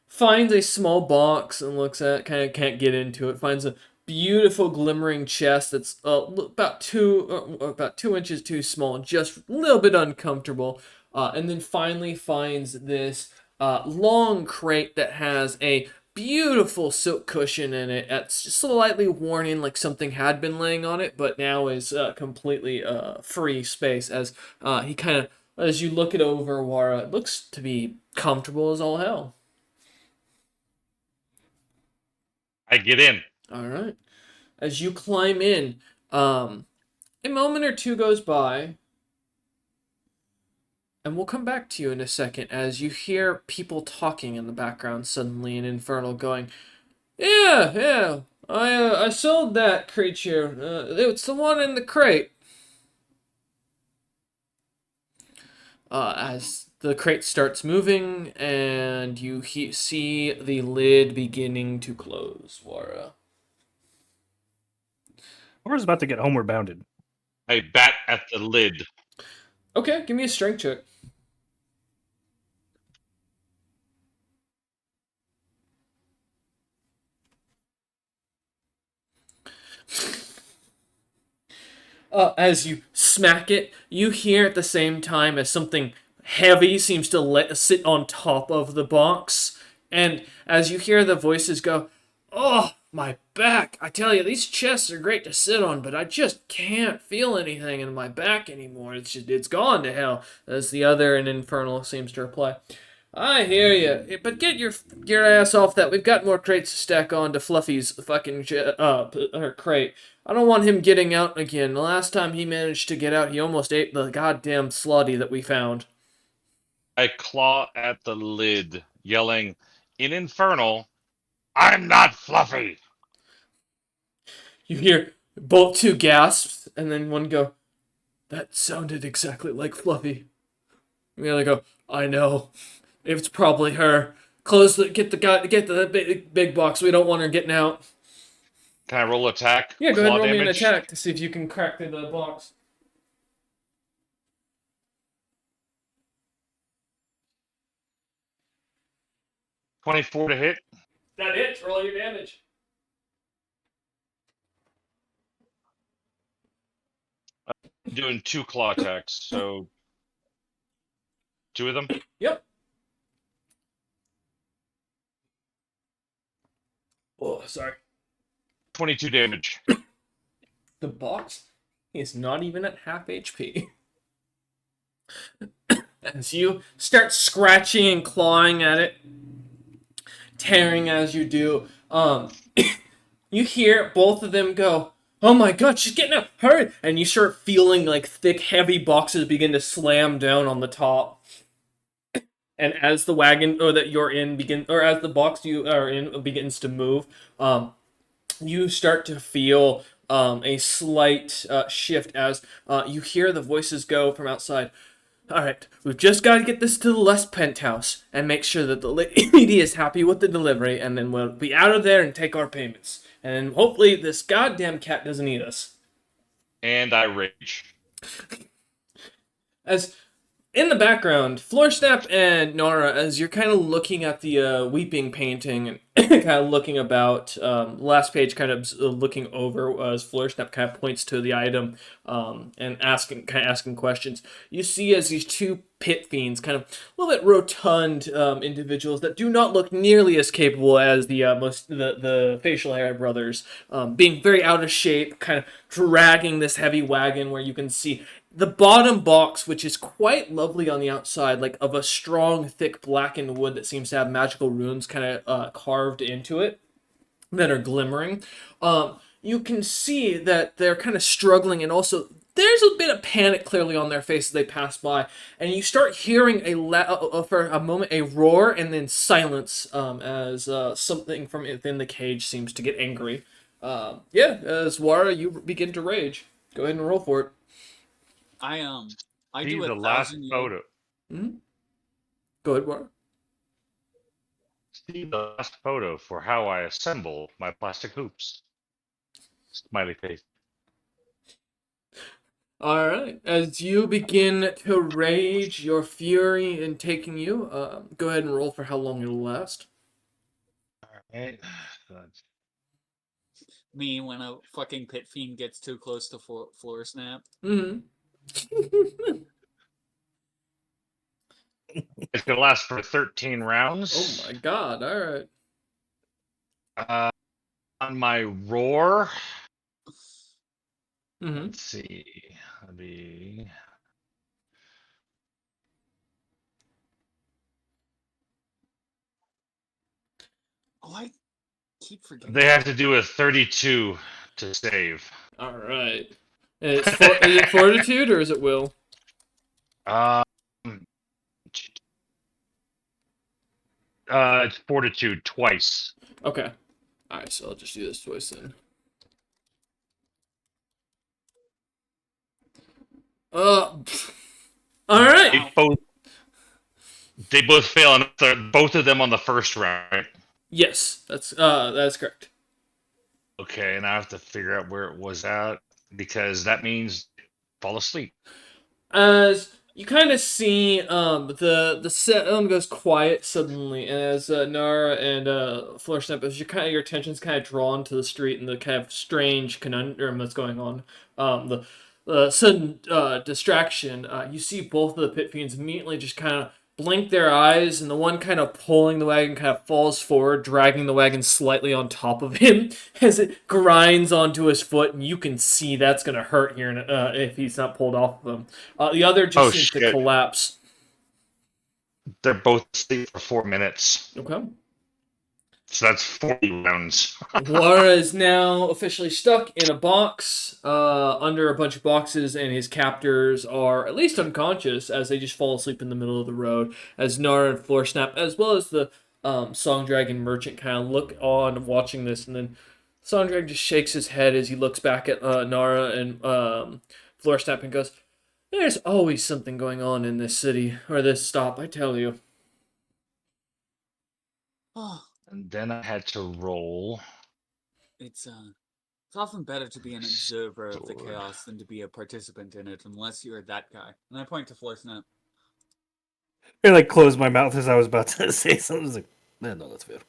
finds a small box and looks at it, kind of can't get into it. Finds a beautiful glimmering chest that's about 2 inches too small, just a little bit uncomfortable. And then finally finds this long crate that has a beautiful silk cushion in it. It's just slightly worn in, like something had been laying on it, but now is completely free space. As he kind of, as you look it over, Wara, it looks to be comfortable as all hell. I get in. All right. As you climb in, a moment or two goes by, and we'll come back to you in a second as you hear people talking in the background suddenly in Infernal going, Yeah, I sold that creature. It's the one in the crate. As the crate starts moving, and you see the lid beginning to close, Wara. Wara's about to get homeward bounded. I bat at the lid. Okay, give me a strength check. As you smack it, you hear at the same time as something heavy seems to sit on top of the box, And as you hear the voices go, "Oh, my back! I tell you, these chests are great to sit on, but I just can't feel anything in my back anymore. It's gone to hell." As the other in Infernal seems to reply, "I hear you, but get your ass off that. We've got more crates to stack on to Fluffy's fucking crate. I don't want him getting out again. The last time he managed to get out, he almost ate the goddamn slotty that we found." I claw at the lid, yelling, in Infernal, I'm not Fluffy! You hear both two gasps, and then one go, "That sounded exactly like Fluffy." And the other go, "I know. It's probably her. Get the big box. We don't want her getting out." Can I roll attack? Yeah, go ahead and roll me an damage? attack to see if you can crack the box. 24 to hit. That hits. Roll your damage. Doing 2 claw attacks, so 2 of them. Yep. Oh, sorry. 22 damage. The box is not even at half HP. As you start scratching and clawing at it, tearing as you do, you hear both of them go, "Oh my god, she's getting out, hurry!" And you start feeling like thick, heavy boxes begin to slam down on the top. And as the wagon or that you're in as the box you are in begins to move, you start to feel a slight shift as you hear the voices go from outside. "All right, we've just got to get this to the Lest Penthouse and make sure that the lady is happy with the delivery, and then we'll be out of there and take our payments. And then hopefully this goddamn cat doesn't eat us." And I rage. As in the background, Floorsnap and Nora, as you're kind of looking at the weeping painting and kind of looking about, last page kind of looking over as Floorsnap kind of points to the item and asking questions. You see as these two pit fiends, kind of a little bit rotund individuals that do not look nearly as capable as the facial hair brothers, being very out of shape, kind of dragging this heavy wagon where you can see the bottom box, which is quite lovely on the outside, like of a strong, thick, blackened wood that seems to have magical runes kind of carved into it that are glimmering. You can see that they're kind of struggling, and also there's a bit of panic clearly on their face as they pass by. And you start hearing for a moment a roar, and then silence as something from within the cage seems to get angry. As Wara, you begin to rage. Go ahead and roll for it. I See do the 1,000 last year- photo. Mm-hmm. Go ahead, Wara. See the last photo for how I assemble my plastic hoops. Smiley face. All right. As you begin to rage, your fury in taking you, go ahead and roll for how long it'll last. Alright. Me when a fucking pit fiend gets too close to floor snap. Mm-hmm. It's gonna last for 13 rounds. Oh my god! All right. On my roar. Mm-hmm. Let's see. That'd be. Oh, I keep forgetting. They have to do a 32 to save. All right. Is it fortitude or is it will? It's fortitude twice. Okay. All right. So I'll just do this twice then. All right. They both fail, and both of them on the first round, right? Yes, that's correct. Okay, and I have to figure out where it was at because that means fall asleep. As you kind of see, the sound goes quiet suddenly, and as Nara and Floorsnap, as your attention's kind of drawn to the street and the kind of strange conundrum that's going on, the sudden distraction, you see both of the pit fiends immediately just kind of blink their eyes, and the one kind of pulling the wagon kind of falls forward, dragging the wagon slightly on top of him as it grinds onto his foot, and you can see that's going to hurt here if he's not pulled off of him. The other just Oh, seems to shit. collapse. They're both asleep for 4 minutes. Okay. So that's 40 rounds. Laura is now officially stuck in a box under a bunch of boxes, and his captors are at least unconscious as they just fall asleep in the middle of the road. As Nara and Floor Snap, as well as the Song Dragon merchant, kind of look on watching this, and then Song Dragon just shakes his head as he looks back at Nara and Floor Snap and goes, "There's always something going on in this city, or this stop, I tell you." Oh, And then I had to roll. it's often better to be an observer of the Sword. chaos than to be a participant in it, unless you're that guy. And I point to Floor Snap. I like closed my mouth as I was about to say something. I was like, no, that's fair.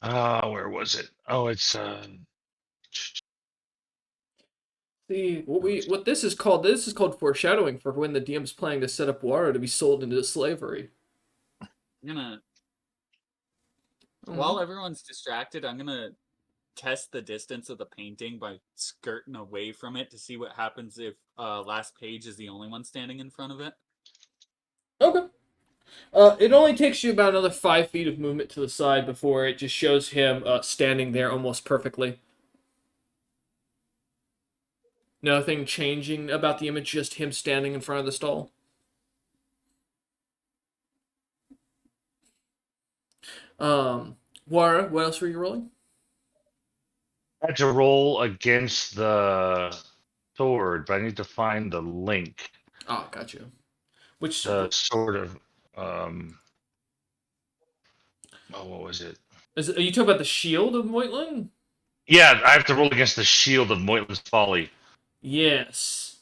Where was it? Oh, it's See, what this is called foreshadowing for when the DM's planning to set up Wara to be sold into slavery. I'm gonna Mhm. while everyone's distracted, I'm gonna test the distance of the painting by skirting away from it to see what happens if last page is the only one standing in front of it. Okay. It only takes you about another 5 feet of movement to the side before it just shows him standing there almost perfectly. Nothing changing about the image, just him standing in front of the stall. Wara, what else were you rolling? I had to roll against the sword, but I need to find the link. Oh, got you. Which The sort of what was it? are you talking about the shield of Moitland? Yeah, I have to roll against the shield of Moitlin's Folly, Yes.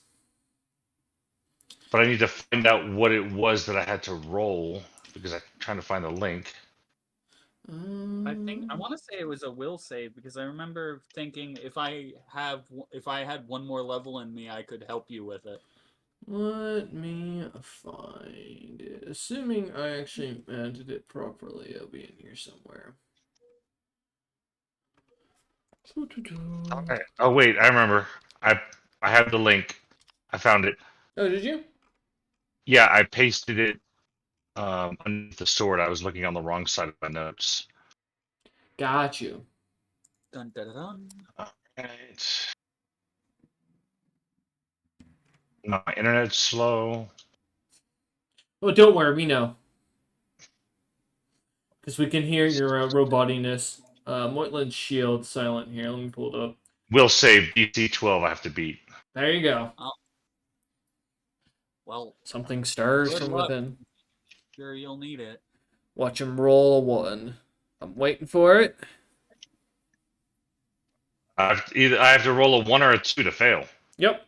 but I need to find out what it was that I had to roll because I'm trying to find the link. I want to say it was a will save because I remember thinking if I had one more level in me, I could help you with it. Let me find it. Assuming I actually entered it properly, it'll be in here somewhere. Okay. Oh wait, I remember. I have the link. I found it. Oh, did you? Yeah, I pasted it underneath the sword. I was looking on the wrong side of my notes. Got you. Dun dun dun. Alright. No, my internet's slow. Oh, don't worry, we know. Because we can hear your robotiness. Moitland's shield silent here. Let me pull it up. Will save DC 12. I have to beat. There you go. Well, Something stirs good from luck. within. Sure, you'll need it. Watch him roll a 1. I'm waiting for it. I have to roll a 1 or a 2 to fail. Yep.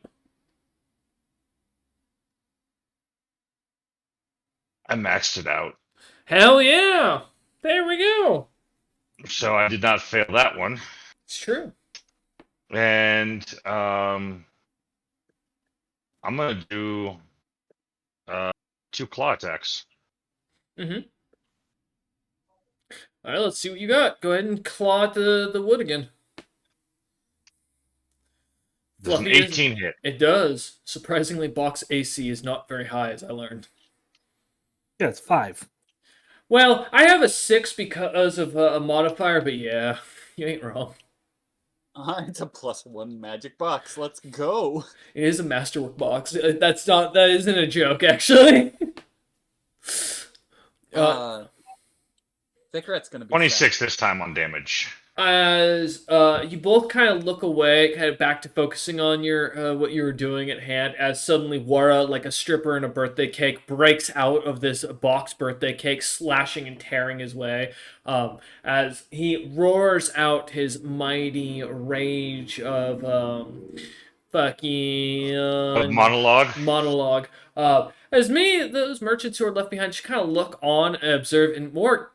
I maxed it out, Hell yeah! There we go. so I did not fail that one. It's true. And I'm gonna do 2 claw attacks. Mm-hmm. All right, let's see what you got. Go ahead and claw at the wood again. Does an Fluffy is- 18 hit? It does. Surprisingly, box AC is not very high, as I learned. Yeah, it's 5. Well, I have a 6 because of a modifier, but yeah, you ain't wrong. It's a +1 magic box. Let's go. It is a masterwork box. That isn't a joke, actually. Thickret's gonna be 26 this time on damage. As you both kind of look away, kind of back to focusing on your what you were doing at hand, as suddenly Wara, like a stripper in a birthday cake, breaks out of this box birthday cake, slashing and tearing his way, as he roars out his mighty rage of fucking Monologue. As those merchants who are left behind just kind of look on and observe in more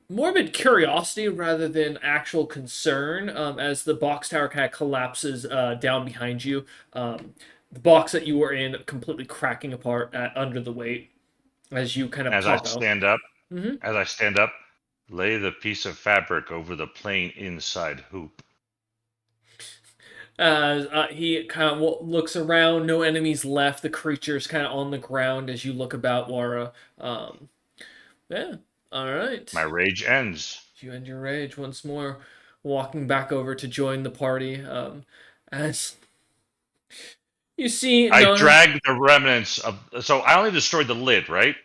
morbid curiosity rather than actual concern, as the box tower kind of collapses down behind you. the box that you were in completely cracking apart under the weight as you kind of As I pop out. stand up, Mm-hmm. lay the piece of fabric over the plain inside hoop. As he kind of looks around, no enemies left. The creature's kind of on the ground as you look about, Wara. Yeah, all right. My rage ends. You end your rage once more, walking back over to join the party. As you see, I Nana. drag the remnants of. So I only destroyed the lid, right?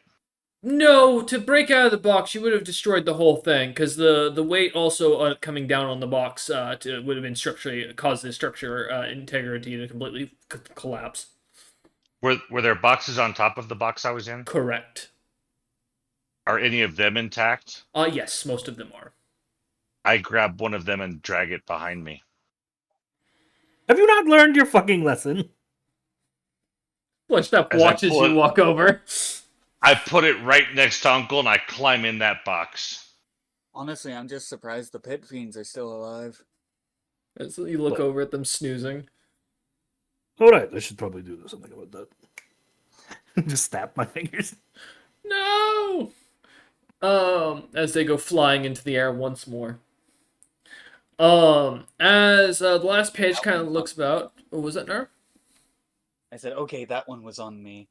No, to break out of the box, you would have destroyed the whole thing because the weight also coming down on the box would have been structurally caused the structure integrity to completely collapse. Were there boxes on top of the box I was in? Correct. Are any of them intact? Yes, most of them are. I grab one of them and drag it behind me. Have you not learned your fucking lesson? Flushed up As I watches pull you it- walk over. I put it right next to Uncle and I climb in that box. Honestly, I'm just surprised the pit fiends are still alive. As you look over at them snoozing. Alright, I should probably do something about that. Just snap my fingers. No. As they go flying into the air once more. As the last page kind of looks about. What was that, Nar? I said, okay, that one was on me.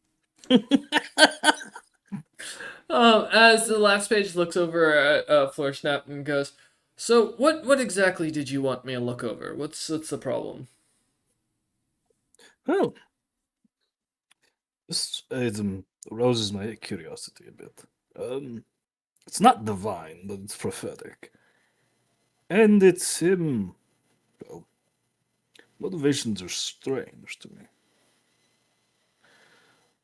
As the last page looks over at Floorsnap and goes, "So what exactly did you want me to look over? What's the problem?" Oh. This arouses my curiosity a bit. It's not divine, but it's prophetic. And it's well, motivations are strange to me.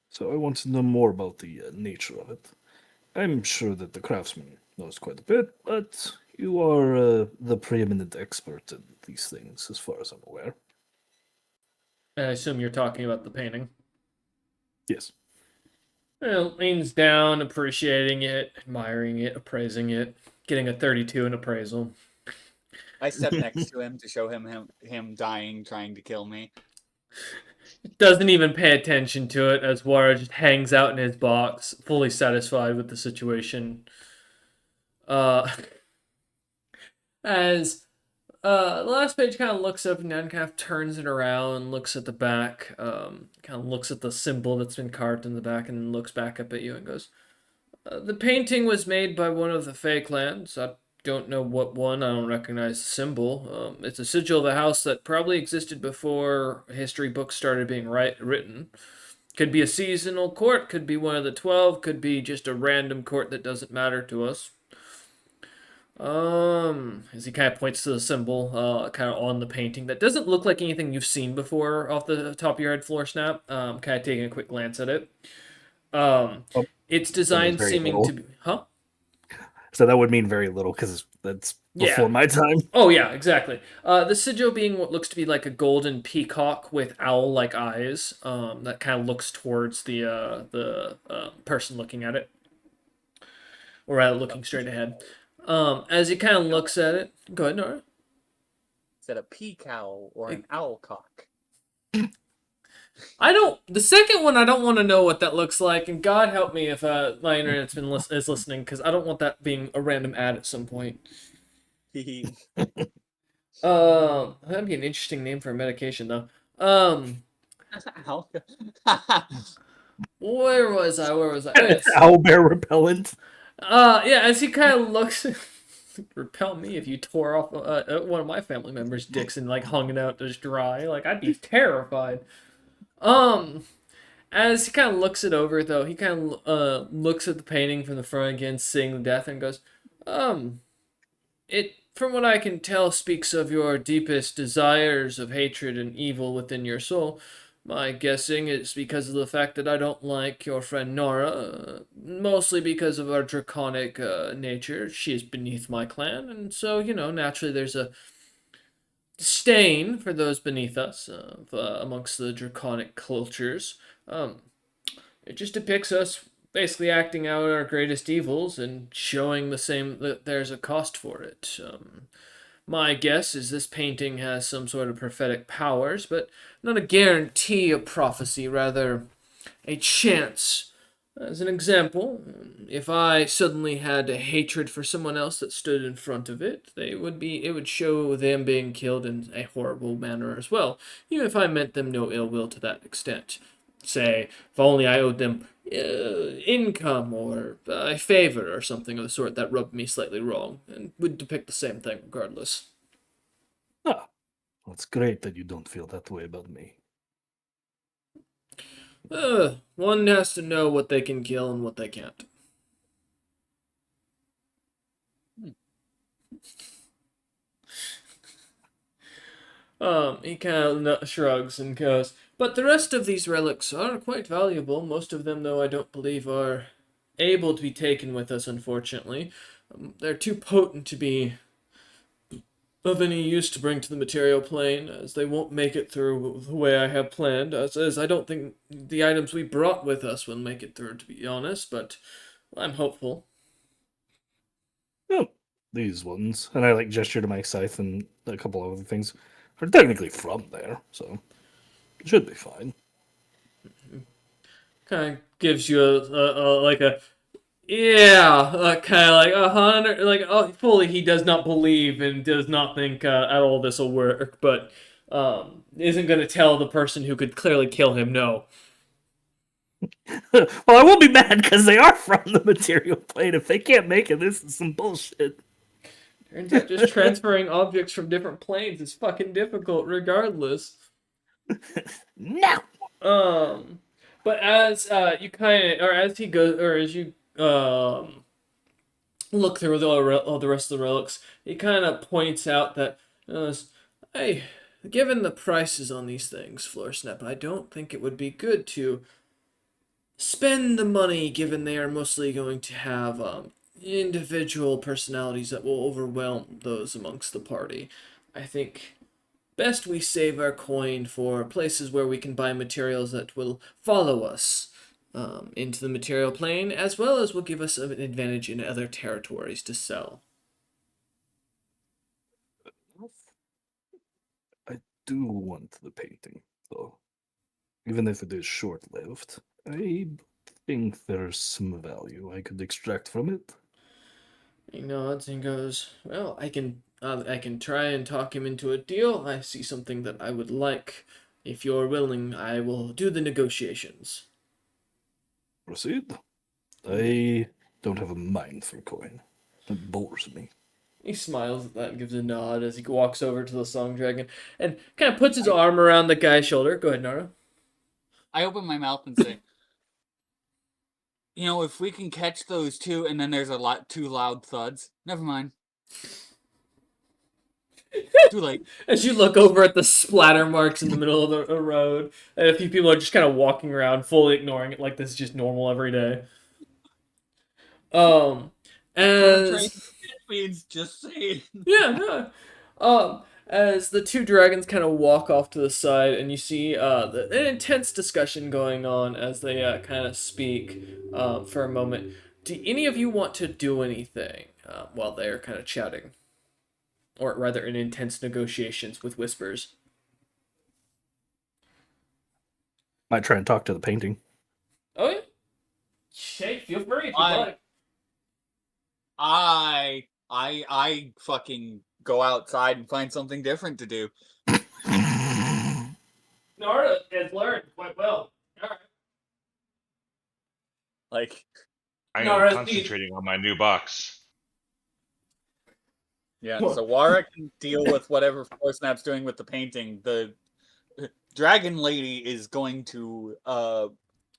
So I want to know more about the nature of it. I'm sure that the craftsman knows quite a bit, but you are the preeminent expert in these things, as far as I'm aware. I assume you're talking about the painting. Yes. Well, leans down, appreciating it, admiring it, appraising it, getting a 32 in appraisal. I step next to him to show him dying, trying to kill me. Doesn't even pay attention to it as Wara just hangs out in his box, fully satisfied with the situation. As the last page kind of looks up and down, kind of turns it around, looks at the back, kind of looks at the symbol that's been carved in the back, and then looks back up at you and goes, "The painting was made by one of the fake lands. I don't know what one. I don't recognize the symbol. It's a sigil of a house that probably existed before history books started being written. Could be a seasonal court, could be one of the 12, could be just a random court that doesn't matter to us." As he kind of points to the symbol, kind of on the painting that doesn't look like anything you've seen before off the top of your head, Floorsnap. Kind of taking a quick glance at it. Its design very seeming little. to be, huh? So that would mean very little because that's Yeah. before my time. Oh yeah, exactly. The sigil being what looks to be like a golden peacock with owl-like eyes. That kind of looks towards the person looking at it, or rather looking straight ahead. As he kind of looks at it, go ahead, Nora. Is that a peacow or an owl cock? The second one, I don't want to know what that looks like, and God help me if my internet's is listening, because I don't want that being a random ad at some point. That'd be an interesting name for a medication, though. Where was I? Oh, yes. Owlbear repellent. Yeah, as he kind of looks, repel me if you tore off one of my family members' dicks and like hung it out just dry. Like I'd be terrified. As he kind of looks it over, though, he kind of looks at the painting from the front again, seeing the death, and goes, it, from what I can tell, speaks of your deepest desires of hatred and evil within your soul. My guessing is because of the fact that I don't like your friend Nora, mostly because of our draconic nature. She is beneath my clan, and so, naturally there's a disdain for those beneath us amongst the draconic cultures. It just depicts us basically acting out our greatest evils and showing the same that there's a cost for it. My guess is this painting has some sort of prophetic powers, but not a guarantee of prophecy, rather a chance. As an example, if I suddenly had a hatred for someone else that stood in front of it, it would show them being killed in a horrible manner as well, even if I meant them no ill will to that extent. Say, if only I owed them income or a favor or something of the sort that rubbed me slightly wrong, and would depict the same thing regardless. Ah, it's great that you don't feel that way about me. One has to know what they can kill and what they can't. He kind of shrugs and goes, but the rest of these relics are quite valuable. Most of them, though, I don't believe are able to be taken with us, unfortunately. They're too potent to be of any use to bring to the material plane, as they won't make it through the way I have planned, as I don't think the items we brought with us will make it through, to be honest, but I'm hopeful. Oh, these ones, and I like gesture to my scythe and a couple of other things, are technically from there, so it should be fine. Kind of gives you like a yeah, kind of like like fully he does not believe and does not think at all this will work, but isn't going to tell the person who could clearly kill him no. Well, I won't be mad because they are from the material plane. If they can't make it, this is some bullshit. Turns out just transferring objects from different planes is fucking difficult regardless. No. But as you kind of, or as he goes, or as you look through all the rest of the relics, he kind of points out that, hey, given the prices on these things, Snap, I don't think it would be good to spend the money, given they are mostly going to have individual personalities that will overwhelm those amongst the party. I think best we save our coin for places where we can buy materials that will follow us into the material plane, as well as will give us an advantage in other territories to sell. I do want the painting, though. Even if it is short-lived, I think there's some value I could extract from it. He nods and goes, well, I can try and talk him into a deal. I see something that I would like. If you're willing, I will do the negotiations. Proceed. I don't have a mind for coin. It bores me. He smiles at that and gives a nod as he walks over to the Song Dragon and kind of puts his arm around the guy's shoulder. Go ahead, Nara. I open my mouth and say, if we can catch those two, and then there's two loud thuds. Never mind. Too late. As you look over at the splatter marks in the middle of the road, and a few people are just kind of walking around, fully ignoring it like this is just normal every day. As means just saying. yeah. As the two dragons kind of walk off to the side, and you see an intense discussion going on as they kind of speak for a moment. Do any of you want to do anything while they're kind of chatting? Or rather, in intense negotiations with whispers? Might try and talk to the painting. Oh, yeah? Hey, feel free if you like. I fucking go outside and find something different to do. Nara has learned quite well. All right. Like, I No, am concentrating on my new box. yeah, so Wara can deal with whatever Snap's doing with the painting. The dragon lady is going to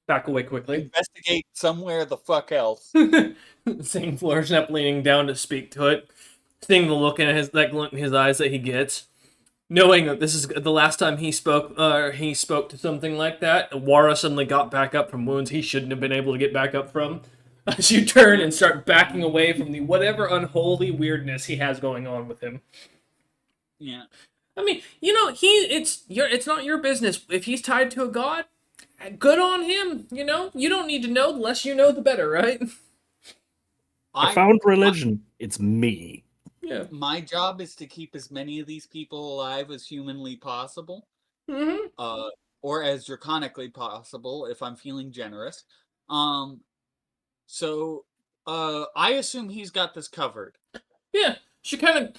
back away quickly. Investigate somewhere the fuck else. Seeing Snap leaning down to speak to it, seeing the look in that glint in his eyes that he gets, knowing that this is the last time he spoke to something like that. Wara suddenly got back up from wounds he shouldn't have been able to get back up from. As you turn and start backing away from the whatever unholy weirdness he has going on with him. Yeah. I mean, it's not your business. If he's tied to a god, good on him, You don't need to know. The less you know, the better, right? I found religion. It's me. Yeah. My job is to keep as many of these people alive as humanly possible, Mm-hmm. or as draconically possible if I'm feeling generous. Um, so I assume he's got this covered. Yeah. She kind of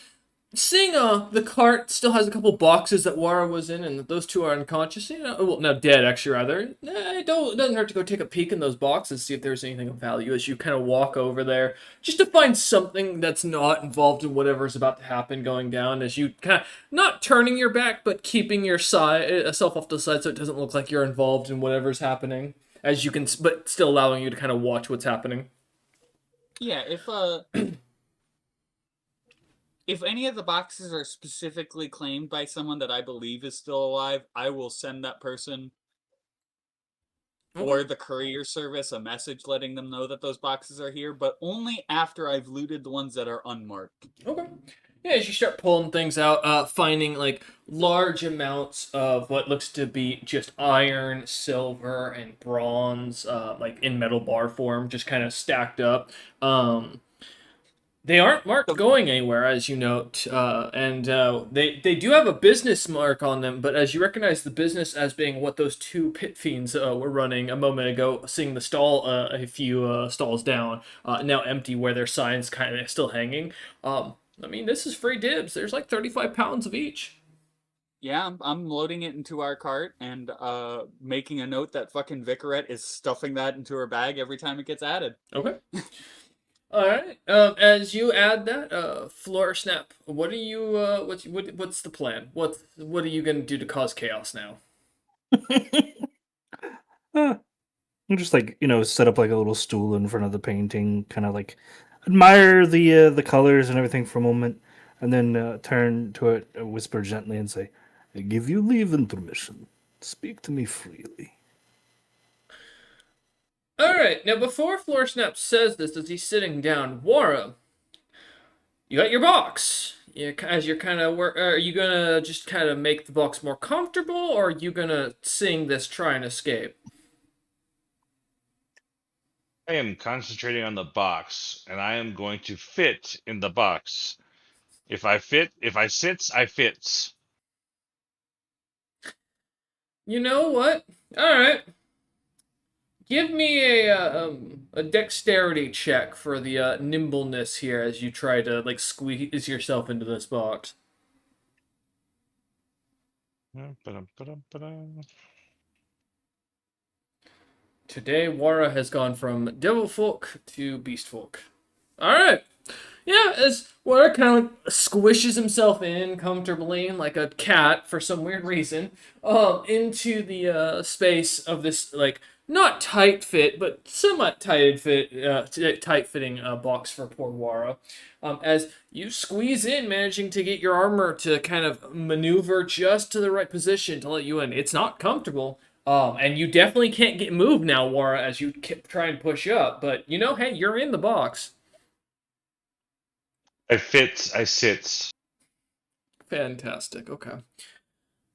seeing the cart still has a couple boxes that Wara was in, and those two are unconscious. You know, well, no, dead actually rather. It doesn't hurt to go take a peek in those boxes, see if there's anything of value. As you kind of walk over there, just to find something that's not involved in whatever's about to happen going down. As you kind of not turning your back, but keeping your self off to the side so it doesn't look like you're involved in whatever's happening. As you can, but still allowing you to kind of watch what's happening. Yeah, if any of the boxes are specifically claimed by someone that I believe is still alive, I will send that person or the courier service a message letting them know that those boxes are here, but only after I've looted the ones that are unmarked. Okay. Yeah, as you start pulling things out, finding like large amounts of what looks to be just iron, silver, and bronze, like in metal bar form, just kind of stacked up. They aren't marked going anywhere, as you note, and they do have a business mark on them. But as you recognize the business as being what those two pit fiends were running a moment ago, seeing the stall a few stalls down, now empty, where their signs kind of still hanging. I mean, this is free dibs. There's like 35 pounds of each. Yeah, I'm loading it into our cart and making a note that fucking Vicarette is stuffing that into her bag every time it gets added. Okay. All right. As you add that, Floor Snap, what are you? What's the plan? What are you gonna do to cause chaos now? Uh, I'm just like, set up like a little stool in front of the painting, kind of like admire the colors and everything for a moment, and then turn to it, whisper gently, and say, "I give you leave and permission. Speak to me freely." All right. Now, before Floor Snap says this, as he's sitting down, Wara, you got your box. As you're kind of are you gonna just kind of make the box more comfortable, or are you gonna sing this try and escape? I am concentrating on the box, and I am going to fit in the box. If I sits, I fits. You know what? All right. Give me a dexterity check for the nimbleness here as you try to like squeeze yourself into this box. Today, Wara has gone from devil folk to beast folk. All right. Yeah, as Wara kind of like squishes himself in comfortably, like a cat for some weird reason, into the space of this like not tight fit, but somewhat tight fitting box for poor Wara. As you squeeze in, managing to get your armor to kind of maneuver just to the right position to let you in. It's not comfortable. And you definitely can't get moved now, Wara, as you try and push up. But hey, you're in the box. I fits, I sits. Fantastic. Okay.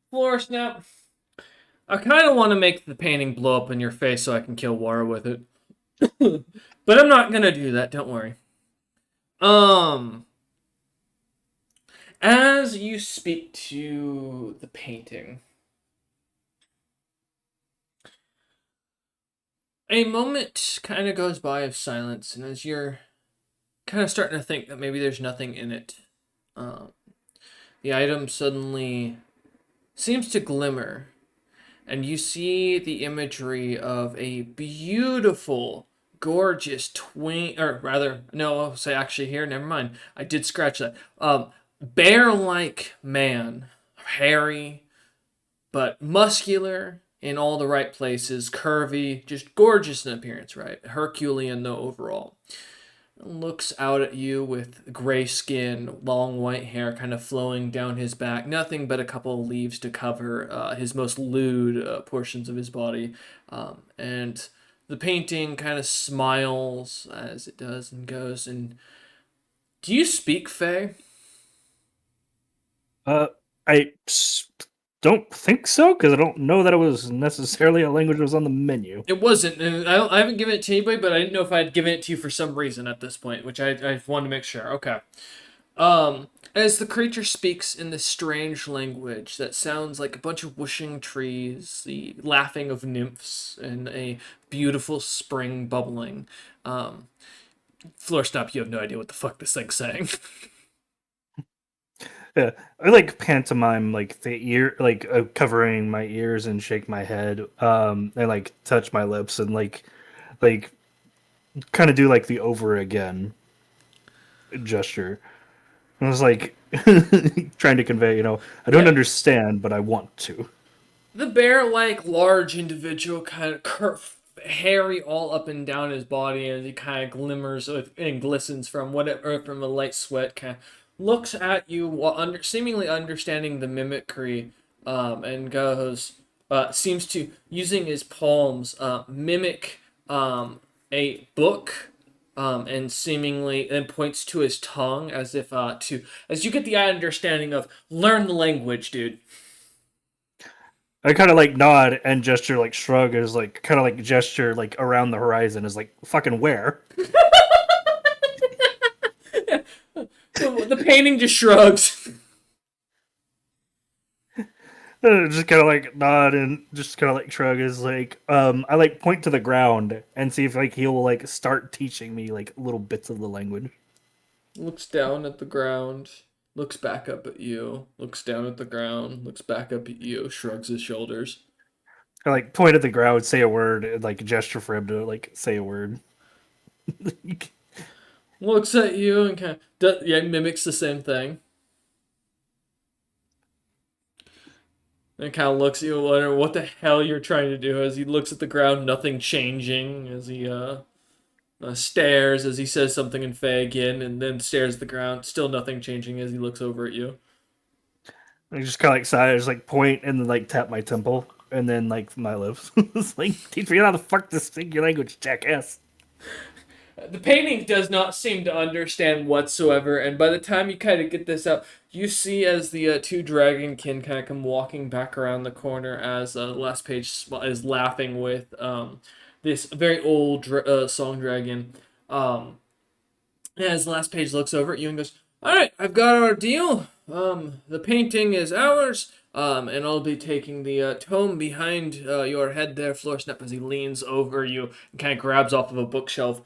Floor Snap. I kind of want to make the painting blow up in your face so I can kill Wara with it. But I'm not gonna do that, don't worry. As you speak to the painting, a moment kind of goes by of silence, and as you're kind of starting to think that maybe there's nothing in it, the item suddenly seems to glimmer, and you see the imagery of a beautiful, gorgeous twin, or rather, no, I'll say actually here, never mind. I did scratch that. Bear-like man, hairy, but muscular in all the right places, curvy, just gorgeous in appearance, right? Herculean though overall. Looks out at you with gray skin, long white hair kind of flowing down his back. Nothing but a couple of leaves to cover his most lewd portions of his body. And the painting kind of smiles as it does and goes. And do you speak Fae? I don't think so, because I don't know that it was necessarily a language that was on the menu. It wasn't. And I haven't given it to anybody, but I didn't know if I'd given it to you for some reason at this point, which I wanted to make sure. Okay. As the creature speaks in this strange language that sounds like a bunch of whooshing trees, the laughing of nymphs, and a beautiful spring bubbling, um, Floor Stop, you have no idea what the fuck this thing's saying. Yeah, I like pantomime like the ear, like covering my ears and shake my head, and like touch my lips and like kind of do like the over again gesture. I was like trying to convey, I don't Yeah. understand, but I want to. The bear-like large individual kind of hairy all up and down his body as he kind of glimmers and glistens from whatever from a light sweat. Kind of looks at you while seemingly understanding the mimicry, and goes seems to using his palms mimic a book. And seemingly and points to his tongue as if to as you get the understanding of learn the language, dude. I kind of like nod and gesture, like shrug, is like kind of like gesture like around the horizon, is like fucking where? The painting just shrugs. Just kind of like nod and just kind of like shrug, is like I like point to the ground and see if like he'll like start teaching me like little bits of the language. Looks down at the ground, looks back up at you, looks down at the ground, looks back up at you, shrugs his shoulders. I like point at the ground, say a word, and like gesture for him to like say a word. Looks at you and kind of yeah, mimics the same thing. And kind of looks at you, wondering what the hell you're trying to do. As he looks at the ground, nothing changing. As he stares, as he says something in Fey again, and then stares at the ground, still nothing changing. As he looks over at you. I just kind of like sigh, just like point and then like tap my temple and then like my lips. It's like teach me how the fuck to speak your language, jackass. The painting does not seem to understand whatsoever, and by the time you kind of get this up, you see as the two dragonkin kind of come walking back around the corner as the last page is laughing with this very old song dragon. As the last page looks over at you and goes, "All right, I've got our deal. The painting is ours. And I'll be taking the tome behind your head there, Floor Snap," as he leans over you and kind of grabs off of a bookshelf.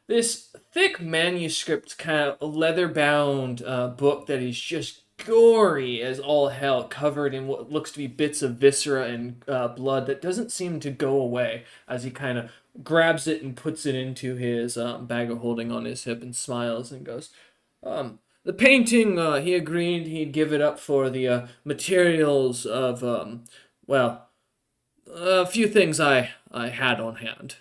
This thick manuscript, kind of leather-bound book that is just gory as all hell, covered in what looks to be bits of viscera and blood that doesn't seem to go away as he kind of grabs it and puts it into his bag of holding on his hip and smiles and goes, the painting, he agreed he'd give it up for the materials of, well, a few things I had on hand.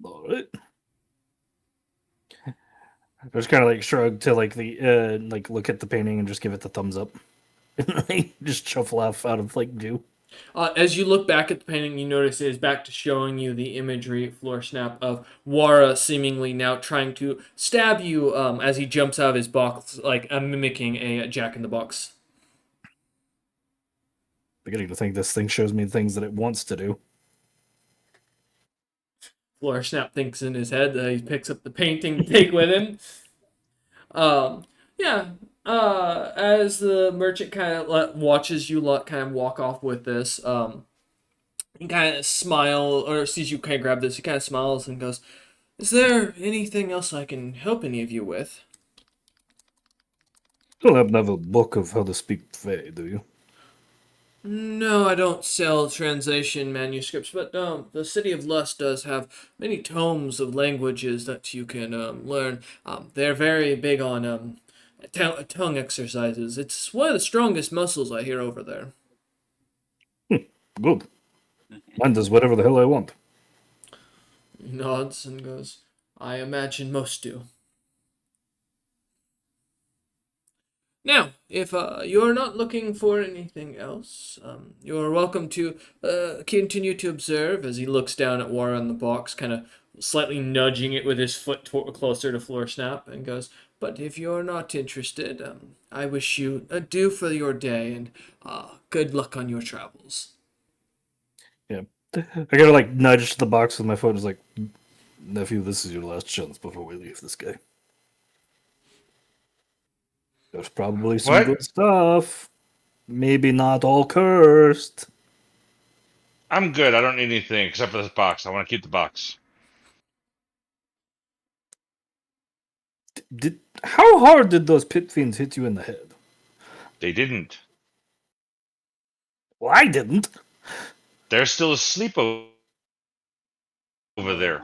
All right. I just kind of like shrug to like the like look at the painting and just give it the thumbs up, and like just shuffle off out of like view. As you look back at the painting, you notice it is back to showing you the imagery, Floor Snap, of Wara seemingly now trying to stab you as he jumps out of his box, like mimicking a Jack-in-the-Box. Beginning to think this thing shows me things that it wants to do. Floor Snap thinks in his head that he picks up the painting to take with him. Yeah. As the merchant kind of watches you lot kind of walk off with this, he kind of smile or sees you kind of grab this. He kind of smiles and goes, "Is there anything else I can help any of you with?" Don't happen to have a book of how to speak Fey, do you? No, I don't sell translation manuscripts, but the City of Lust does have many tomes of languages that you can learn. They're very big on tongue exercises. It's one of the strongest muscles I hear over there. Good. Mine does whatever the hell I want. He nods and goes, "I imagine most do." Now, if you're not looking for anything else, you're welcome to continue to observe as he looks down at War on the box, kind of slightly nudging it with his foot closer to Floor Snap, and goes, "But if you're not interested, I wish you adieu for your day and good luck on your travels." Yeah. I gotta like nudge the box with my foot. It's like, nephew, this is your last chance before we leave this guy. There's probably some What? good stuff. Maybe not all cursed. I'm good. I don't need anything except for this box. I want to keep the box. How hard did those pit fiends hit you in the head? They didn't. Well, I didn't. They're still asleep over there.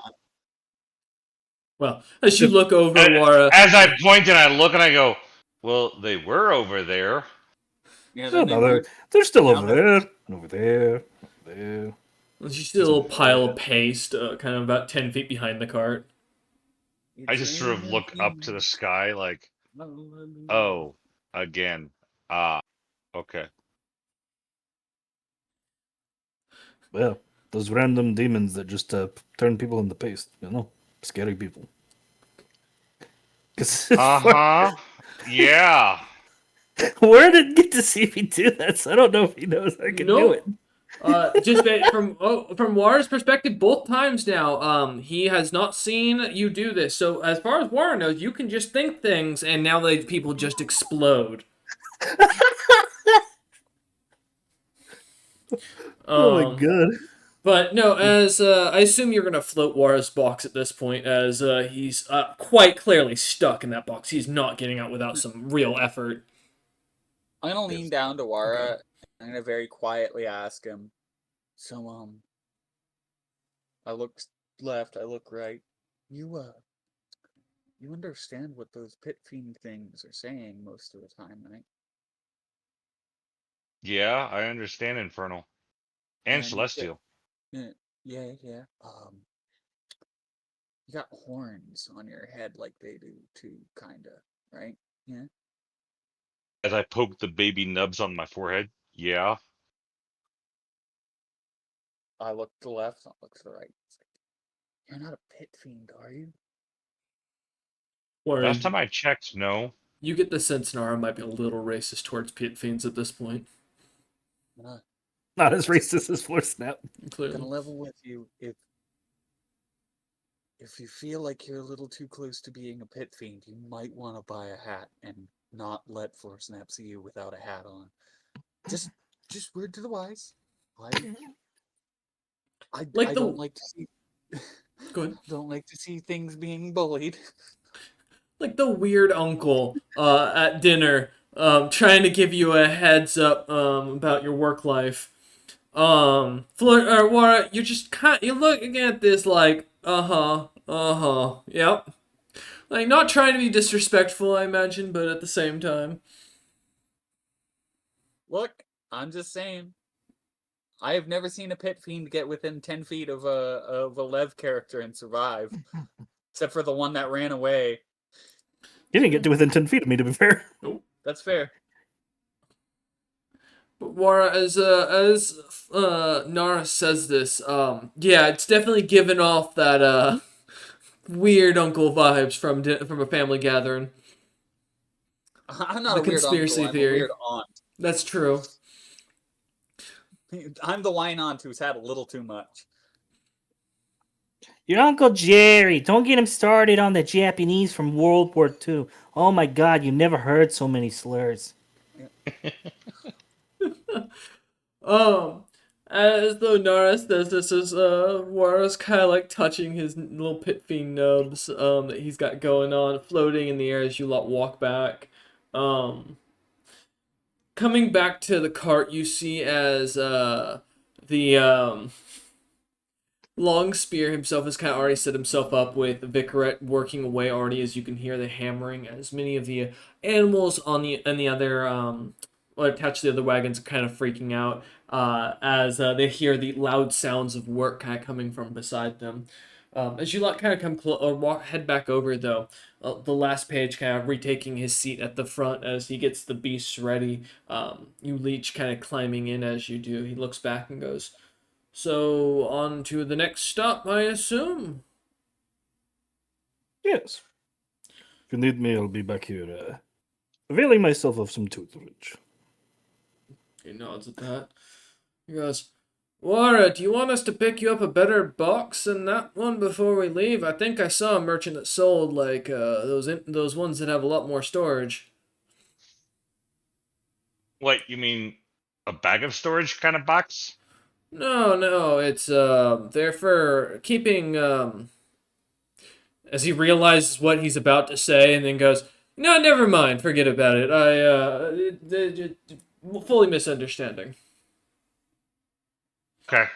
Well, as you look over, As, Wara, as I point and I look and I go, well, they were over there. Yeah, Oh, then they no, weren't. they're still Now over they're- there, and over there, over there. you see a little pile of paste, kind of about 10 feet behind the cart. I just sort of look up to the sky like, oh, again. Ah, okay. Well, those random demons that just turn people into paste, scary people. 'Cause Uh-huh. Yeah. Where did get to see me do that? So I don't know if he knows I can do it. From Wara's perspective, both times now, he has not seen you do this. So as far as Wara knows, you can just think things, and now the people just explode. Oh my god. But no, as I assume you're gonna float Wara's box at this point, as he's quite clearly stuck in that box. He's not getting out without some real effort. I'm gonna lean down to Wara and I'm gonna very quietly ask him. So, I look left, I look right. You understand what those pit fiend things are saying most of the time, right? Yeah, I understand Infernal. And And Celestial. yeah. You got horns on your head like they do too, kinda, right? Yeah. As I poke the baby nubs on my forehead. Yeah. I look to the left, I look to the right. It's like, you're not a pit fiend, are you? Wara, Last time I checked, no. you get the sense Nara might be a little racist towards pit fiends at this point. Not as racist as Floor Snap. Clearly. Gonna level with you if you feel like you're a little too close to being a pit fiend, you might want to buy a hat and not let Floor Snap see you without a hat on. Just word to the wise. I don't like to see. Go ahead. Don't like to see things being bullied. Like the weird uncle at dinner, trying to give you a heads up about your work life. Wara, you're looking at this like, yep. Like, not trying to be disrespectful, I imagine, but at the same time. Look, I'm just saying. I have never seen a pit fiend get within 10 feet of a Lev character and survive, except for the one that ran away. He didn't get to within 10 feet of me, to be fair. That's fair. But Wara, as Nara says this, yeah, it's definitely giving off that weird uncle vibes from a family gathering. I'm not The a weird conspiracy uncle, I'm theory. a weird aunt. That's true. I'm the wine aunt who's had a little too much. Your Uncle Jerry. Don't get him started on the Japanese from World War II. Oh my god, you never heard so many slurs. As though Nara says this is Wara's kind of like touching his little pit fiend nubs that he's got going on, floating in the air as you lot walk back. Coming back to the cart, you see as the Long Spear himself has kind of already set himself up with Vicaret working away already, as you can hear the hammering, as many of the animals on the other attached to the other wagons are kind of freaking out as they hear the loud sounds of work kind of coming from beside them. As you lot kind of head back over though, the last page kind of retaking his seat at the front as he gets the beasts ready. You Leech kind of climbing in as you do. He looks back and goes, "So on to the next stop, I assume." Yes. If you need me, I'll be back here, availing myself of some tutelage. He nods at that. He goes, "Wara, do you want us to pick you up a better box than that one before we leave? I think I saw a merchant that sold like those ones that have a lot more storage." What, you mean a bag of storage kind of box? No, it's they're for keeping as he realizes what he's about to say and then goes, "No, never mind, forget about it. Fully misunderstanding." Okay.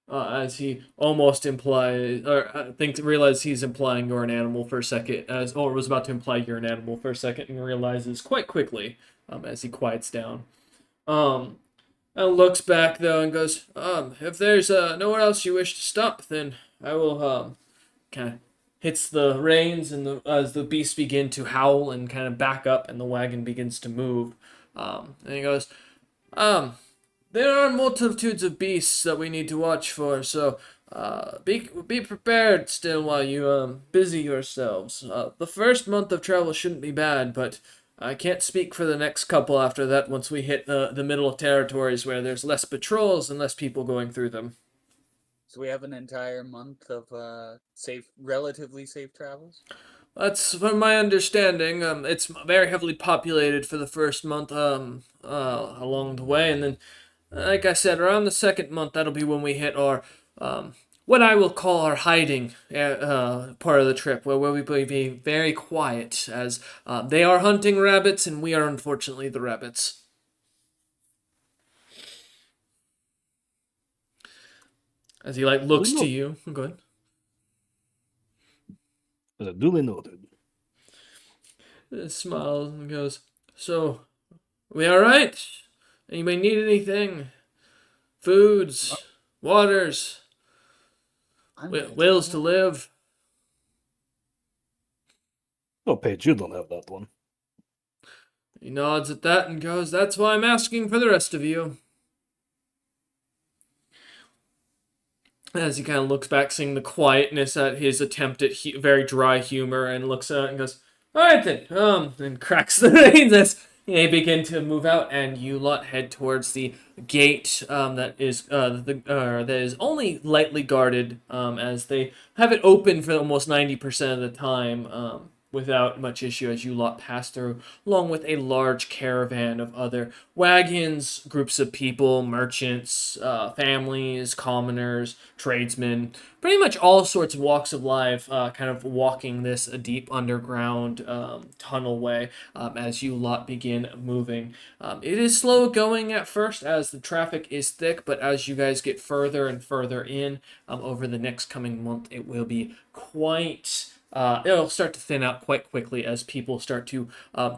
As he almost implies, or I think realizes he's implying you're an animal for a second, or was about to imply you're an animal for a second, and realizes quite quickly, as he quiets down. Um, and looks back though and goes, if there's nowhere else you wish to stop, then I will kind of hits the reins and as the beasts begin to howl and kind of back up and the wagon begins to move. And he goes, um, there are multitudes of beasts that we need to watch for, so be prepared still while you busy yourselves. The first month of travel shouldn't be bad, but I can't speak for the next couple after that once we hit the middle territories where there's less patrols and less people going through them. So we have an entire month of relatively safe travels. That's from my understanding. It's very heavily populated for the first month along the way, and then, like I said, around the second month, that'll be when we hit our what I will call our hiding part of the trip, where we'll be very quiet, as they are hunting rabbits and we are unfortunately the rabbits. As he looks to you, go ahead. Duly noted. Smiles and goes, "So, we all right? Anybody need anything? Foods, waters, wills to live?" Oh, Paige, you don't have that one. He nods at that and goes, "That's why I'm asking for the rest of you." As he kind of looks back, seeing the quietness at his attempt at very dry humor, and looks at it and goes, "All right then," and cracks the reins as they begin to move out, and you lot head towards the gate that is only lightly guarded, as they have it open for almost 90% of the time, without much issue as you lot pass through, along with a large caravan of other wagons, groups of people, merchants, families, commoners, tradesmen, pretty much all sorts of walks of life, kind of walking this deep underground tunnel way as you lot begin moving. It is slow going at first as the traffic is thick, but as you guys get further and further in over the next coming month, it will be quite... it'll start to thin out quite quickly as people start to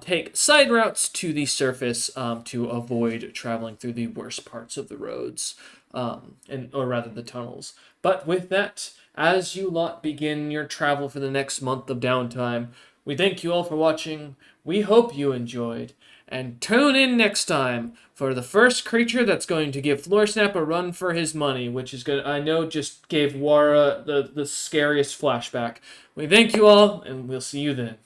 take side routes to the surface to avoid traveling through the worst parts of the roads, or rather the tunnels. But with that, as you lot begin your travel for the next month of downtime, we thank you all for watching. We hope you enjoyed. And tune in next time for the first creature that's going to give Floorsnap a run for his money, which is going to, I know, just gave Wara the scariest flashback. We thank you all, and we'll see you then.